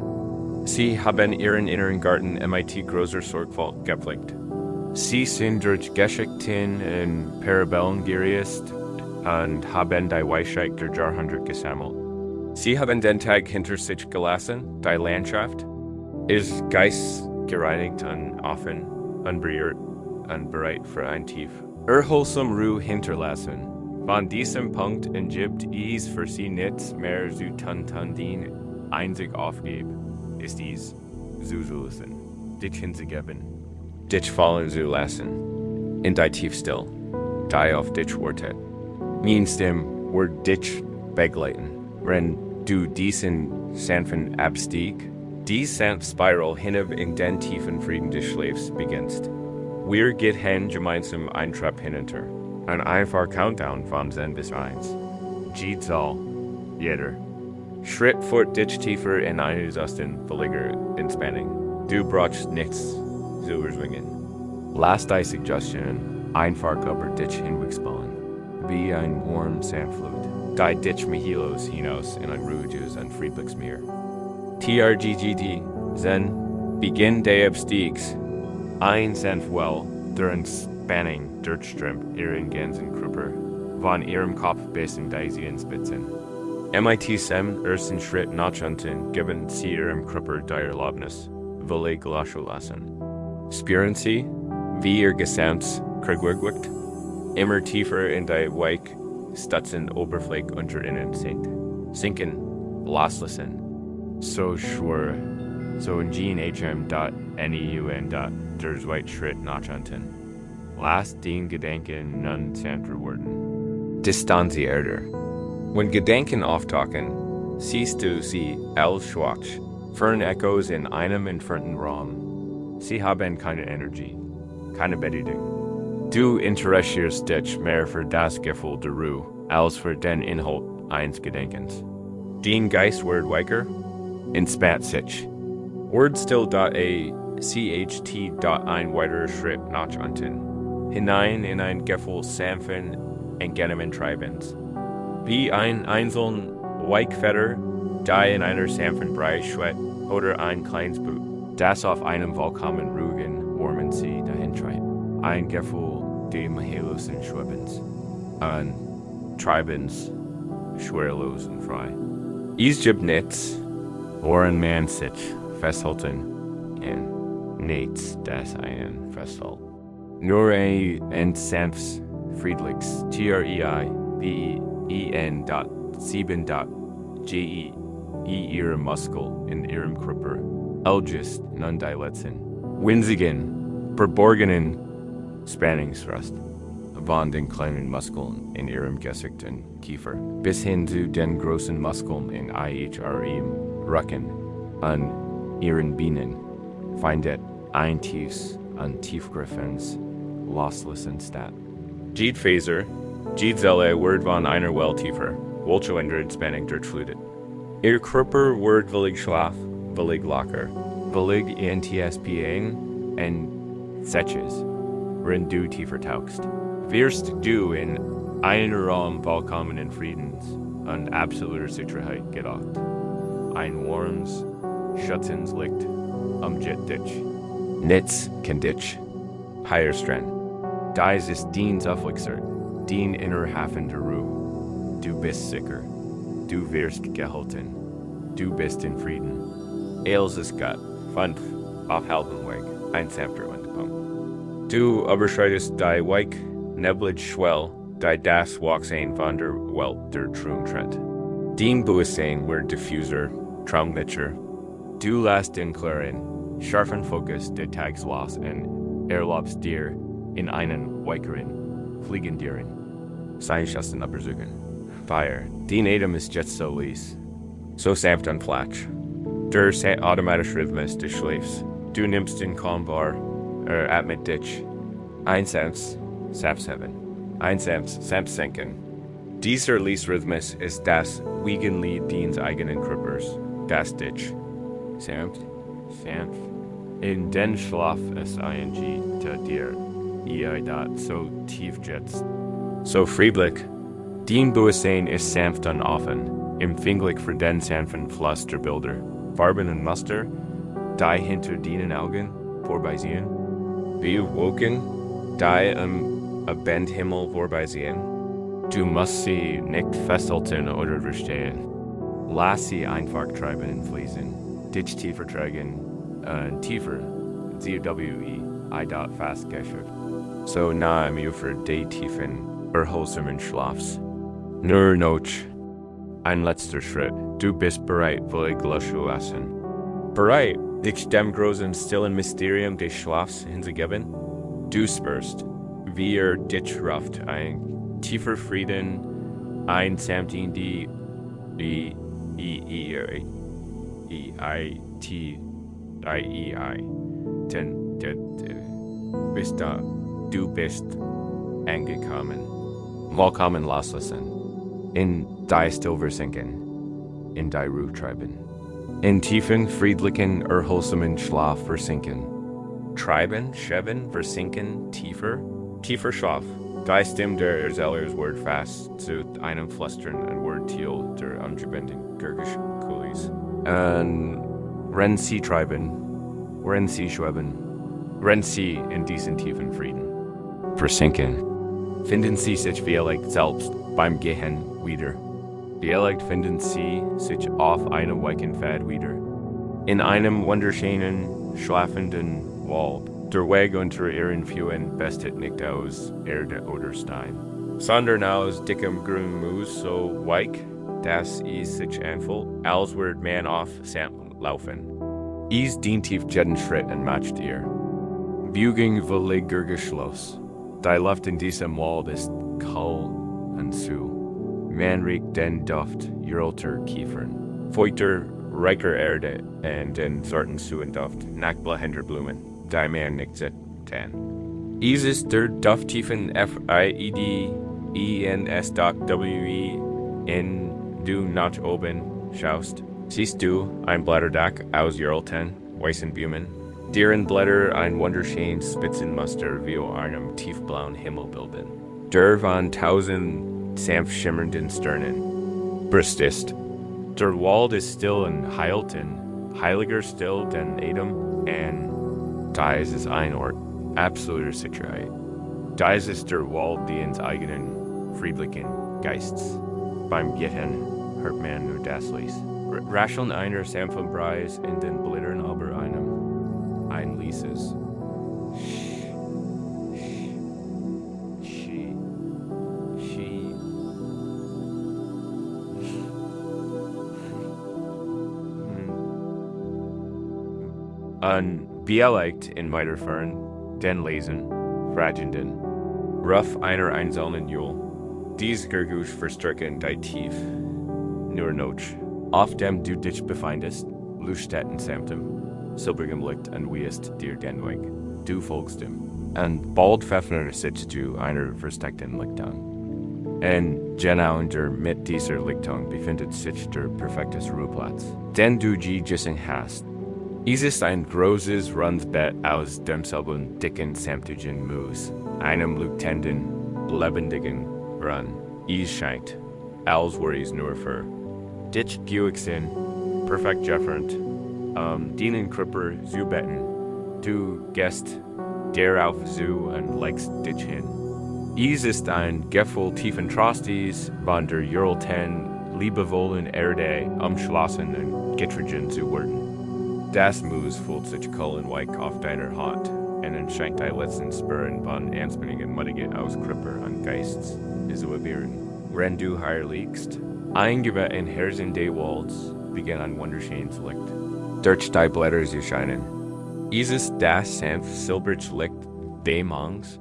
S1: Sie haben Ihren inneren Garten mit großer Sorgfalt gepflegt. Sie sind durch Geschichten und Parabellen gereist und haben die Weisheit der Jahrhunderte gesammelt. Sie haben den Tag hinter sich gelassen, die Landschaft ist Geist gereinigt und offen, unbeirrt und bereit für ein tief erholsam Ruhe hinterlassen. Von diesem Punkt an gibt es für sie nichts mehr zu tun, den einzig aufgeben, ist dies zuzulassen, dich hinzugeben, dich fallen zu lassen, in die Tiefstill, die auf dich wartet. Means dem Wort dich begleiten, wenn du diesen sanften Abstieg, die sanfte Spiral hinab in den tiefen Frieden des Schlafs beginnst. Wir gehen gemeinsam ein Trepp hinunter. Ein einfacher Countdown von 0 bis 1. Geht soll jeder. Schritt fort dich tiefer in eine völliger Entspannung. Du brauchst nichts zu überschwingen. Lass die Suggestion einfach über dich hinwegspülen. Wie ein warm Sandflut. Die dich Mihilos hinaus in ein ruhiges und friedliches Meer. TRGGT, Zen, Beginn des Abstiegs. Ein Senfwell, der Entspannung durchströmt ihren ganzen Körper, von ihrem Kopf bis in die Zehenspitzen. MIT-Sem ersten Schritt nach unten geben sie ihrem Körper die Erlaubnis, völlig loszulassen. Spüren sie, wie ihr Gesamtkräftigkeit immer tiefer in die weich stutzen Oberfläche unter ihnen sinkt. Sinken, loslassen. So schwer, so in GNHM.NEUN. Der zweite Schritt nach unten. Lass den Gedanken nun sanfter werden. Distanzierte. Wenn Gedanken auftauchen, siehst du sie als schwach, fern Echos in einem entfernten Raum. Sie haben keine Energie, keine Bedeutung. Du interessierst dich mehr für das Gefühl der Ruhe als für den Inhalt eines Gedankens. Den Geist wird weicher, entspannt sich. Wordstill.ACHT. Ein weiterer Schritt nach unten. Hinein in ein Gefühl sanften, angenehmen Treibens. Wie ein einzeln Weichfeder, die in einer sanften Brei schwett, oder ein kleines Boot, das auf einem vollkommen ruhigen, warmen See dahintreibt. Ein Gefühl des mahelosen Schwebens, an Treibens, schwerelos und frei. Es gibt nichts, woran man sich festhalten und nichts, das einen festhält. Nur ein sanftes, friedliches TREIBEN.7. Ihre Muskel in ihrem Körper, Elgist nun die letzten, winzigen, verborgenen Spannungsrast von den kleinen Muskeln in ihrem Gesicht und Kiefer, bis hin zu den großen Muskeln in ihrem Rücken und ihren Beinen, findet ein tiefes und tiefgreifendes Loslassen statt. Jede Faser, jede Zelle wird von einer Well tiefer, welche in der Entspannung durchflutet. Ihr Körper wird völlig schlaf, völlig locker, völlig entspannend und siches, wenn du tiefer tauchst. Wirst du in einen Raum vollkommenen Friedens und absoluter Sicherheit gedacht. Ein warmes Schattenslicht umgibt dich. Nichts kann dich heilstellen. Dies ist dein Aufwachser, dein innerer Hafen der Ruhe. Du bist sicher. Du wirst gehalten. Du bist in Frieden. Alles ist Gott. 5. Auf halbem Weg. Ein sanfter Wendepunkt. Du überschreitest die weich, neblige Schwelle, die das Wachsein von der Welt der Traum tritt. Dein Bewusstsein wird diffuser, traumlicher. Du lässt den klaren, scharfen Fokus des Tags los und erlaubst dir in einen weicheren, fliegenderen, seichten Übersuchen. Fire. Dein Atem ist jetzt so leise, so sanft und flach. Der automatische Rhythmus des Schlafs. Du nimmst den Kalm wahr, atmet dich. Ein sanftes, sanft senken. Dieser Rhythmus ist das Wiegenlied deines eigenen Körpers, das dich sanft, in den Schlaf ing zu dir, so tief jetzt, so friedlich. Dein Bewusstsein ist sanft und offen, empfänglich für den sanften Fluss der Bilder, Farben und Muster, die hinter deinen Augen vorbeisehen. Bewogen, die Bend Himmel vorbeisehen. Du musst sie nicht festhalten oder verstehen. Lass sie einfach treiben und fließen. Dich tiefer tragen, tiefer, ZWE, fast geschafft. So nah im Ufer des tiefen, erholsamen Schlafs. Nur noch ein letzter Schritt. Du bist bereit, willig loszulassen. Bereit, dich dem großen, stillen Mysterium des Schlafs hinzugeben? Du spürst, wie dich ruft, ein tiefer Frieden, ein Samtin, die denn bist da, du bist angekommen. Willkommen loslassen. In die still versinken, in die Ruhe treiben. In tiefen, friedlichen, erholsamen Schlaf versinken. Treiben, schweben, versinken, tiefer Schlaf. Die Stimme der Erzählers Wort fast zu einem Flüstern und Wort Thiel der angebenden Gurgisch-Kulis. Renn sie treiben, renn sie schweben, renn sie in diesen tiefen Frieden. Versinken. Finden sie sich vielleicht selbst beim Gehen wieder. Vielleicht finden sie sich auf einem weichen Pfad wieder. In einem wunderschönen, schlafenden Wald. Der Weg unter ihren Füßen bestet nicht aus Erde oder Stein, sondern aus dickem grünem Moos so weich, dass es sich anfühlt, als würde man auf Sand laufen. Es dient tief jeden Schritt und macht ihr. Beruhigen williger Geschloss. Die Luft in diesem Wald ist kalt und zu. Man riecht den Duft jüllter Kiefern, feuchter, reicher Erde und den Sorten Suenduft nach blühender Blumen. Die man nicht sehen. Es ist der Dufttiefen FIEDENSWE in du nach oben schaust. Siehst du ein Blätterdach aus alten, weißen Blumen, deren Blätter ein wunderschönes Spitzenmuster wie einem tiefblauen Himmel bilden. Der von tausend sanft schimmernden Sternen brüstest. Der Wald ist still und heiliger still denn Adam und Diese ist ein Ort absoluter Sicherheit. Diese ist der Wald des eigenen, friedlichen Geists. Beim Gehen hört man nur das Lies. Rascheln einer sanften Preis in den Blittern aber ein Lieses. An Vielleicht in weiter Fern, den Lesen, fragenden, Ruff einer einzelnen Jule, dies Gergusch verstricken die tief, nur noch, auf dem du dich befindest, Luststätten samtem, silbergem Licht und wiest dir den Weg, du folgst ihm, und bald pfeffner sitzt du einer versteckten Lichtung. Und genau mit dieser Lichtung befindet sich der perfektes Ruheplatz, den du gegessen hast. Es ist ein großes Rundsbett aus demselben dicken samtigen Moos, einem leuchtenden, lebendigen Run. Es scheint, als wäre es nur für dich Gewixen, perfekt jeffernd, deinen Kripper zu betten. Du gehst darauf zu und legst dich hin. Es ist ein Gefühl tiefen Trostes, von der jüllten, liebevollen Erde umschlossen und getragen zu werden. Das Moos fühlt sich kalt und weich auf deiner Haut, und schenkt die letzten Spuren von anspännigen Muddige aus Kripper und Geist zu erwehren. Wenn du hier liegst, eingebett in Herzen des Walds, beginnt ein wunderschönes Licht. Durch die Blätter zu scheinen. Es ist das sanft silberige Licht des Morgens.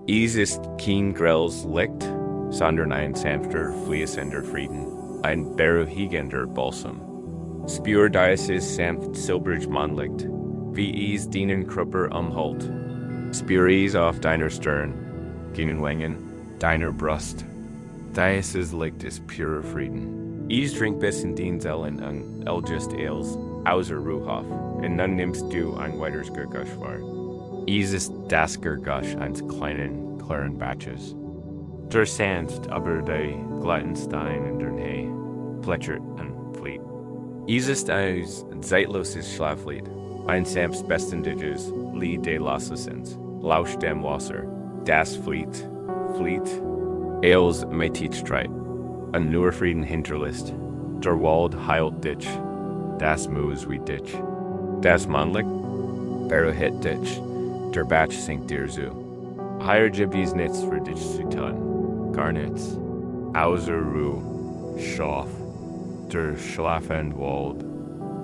S1: Es ist kein grelles Licht, sondern ein sanfter, fließender Frieden, ein beruhigender Balsam. Spür dieses sanft silbrig Mondlicht, wie es deinen Körper umhält. Spür es auf deiner Stirn, deinen Wangen, deiner Brust. Dieses Licht ist purer Frieden. Es drinkt bis in den Zellen und ältest Ales, außer Ruhhof, und dann nimmst du ein weiteres Gurgusch wahr. Es ist das Gurgusch eines kleinen, klaren Batches. Der sanft, aber der glatten Stein in der Nähe, plätschert und flieht. Es ist ein zeitloses Schlaflied, ein sanft bestendiges Lied des Loslassens. Lausch dem Wasser, das Fleet, Eels may teach trite, an nur Frieden hinterlist, der Wald heilt ditch, das Moos we ditch, das Mannlich, beruhigt ditch, der Batch sinkt dir zu, higher Gibbies nits for ditch zu tun, Garnets, Auser Ru, Schaf, der Schlafend Wald,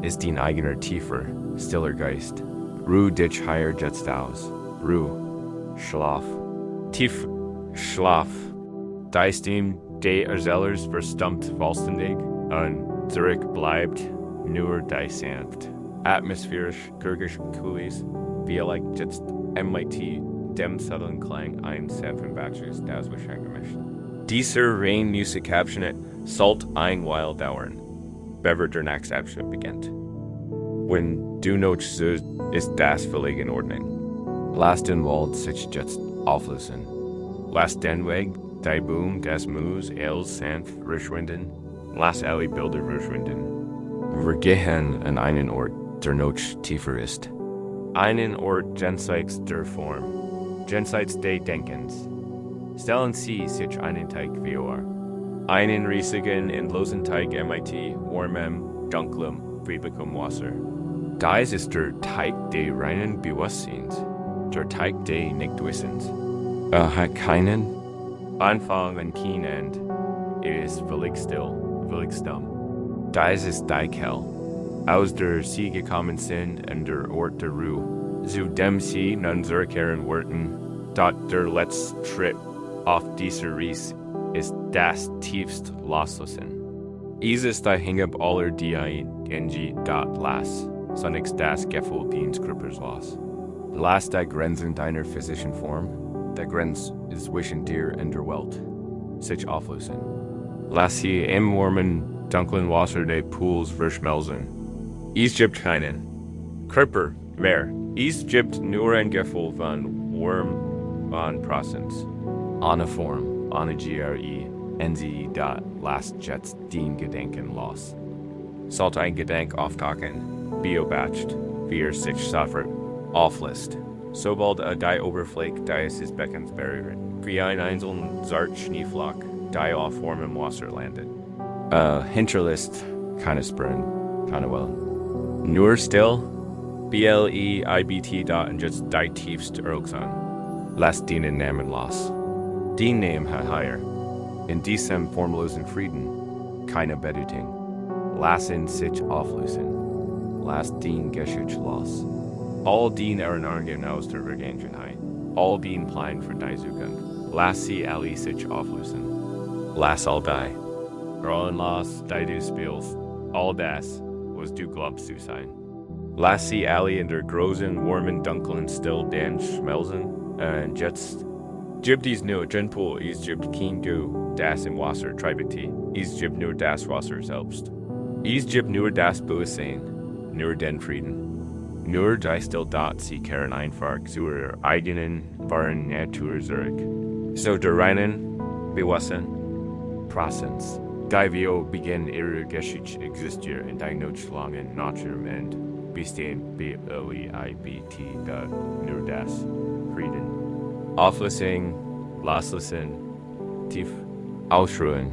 S1: ist din eigener tiefer, stiller Geist, Ru ditch higher jetstaus, Ru, Schlaf, tief, Schlaf, Diestem de Erzellers verstumpt vollständig, und zurück bleibt nur die sanft. Atmosphärisch Gurgisch Kulis, wie jetzt MIT, dem subtlen Klang ein sanften Batches, das wahrscheinlich gemischt. Dieser rein Musikabschnitt sollt ein Weil dauern, bever der nächste Abschnitt beginnt. Wenn du noch so ist das völlig in Ordnung. Last den Wald sich jetzt auflösen. Last den Weg, die Boom, das Moos, Els, sanft, Rischwinden, Last alle Bilder Rischwinden. Wir gehen an einen Ort, der noch tiefer ist. Einen Ort jenseits der Form, jenseits des Denkens. Stellen Sie sich einen Teig vor. Einen riesigen, endlosen Teig MIT, warmem, dunklem, friedlichem Wasser. Dies ist der Teig des reinen Bewusstseins, der Teig des Nichtwissens. Hat keinen Anfang und kein End. Ist völlig still, völlig stumm. Dies ist die Quelle. Aus der Sie gekommen sind und der Ort der Ruhe. Zu dem Sie nun zurückkehren wollten, dort der letzte Schritt auf dieser Reise ist das tiefst Loslassen. Es ist die Hingab aller die NG dort las, sonst das Gefühl deines Körpers los. Lass die Grenzen deiner physischen Form, der Grenz ist zwischen dir und der Welt, sich auflösen. Lass sie im warmen, dunklen Wasser des Pools verschmelzen. Es gibt keinen Körper mehr. Es gibt nur ein Gefühl von Wurm und Präsenz. Ohne Form, ohne GRE, NZE dot last jetzt den Gedanken los. Sollte ein Gedank auftauchen, beobacht, wie sich sofort auflöst. Sobald die Oberfläche des Beckens berührt, wie ein einzelner zart Schneeflock, die auf warmem Wasser landet. Hinterlässt keine Spuren, keine Wellen. Nur still, BLEIBT dot und jetzt die tiefste Irrgsan. Lass den Namen los. Den Namen hat higher. In diesem formlosen Frieden, keine Bedeutung. Lass ihn sich auflösen. Lass den Geschichte los. All den Erinnerungen aus der Vergangenheit. All den Plänen für die Zukunft. Lass sie alle sich auflösen. Lass all die. Rollen los, die du spielst. All das, was du glaubst zu sein. Lass sie alle in der großen, warmen, dunklen, still den schmelzen. Und jetzt gibt es nur den Pool, es gibt kein Du, das im Wasser treibt. Es gibt nur das Wasser selbst. Es gibt nur das Bewusstsein, nur den Frieden. Nur die still dort, sie kehren einfach zu ihrer eigenen, wahren Natur zurück. So der reinen, Bewusstsein, Präsenz. Die wir beginnen ihre Geschichte existieren in die notschlangen Naturment, bestehen BLEIBT, nur das Frieden. Auflösung, loslassen, tief ausruhen.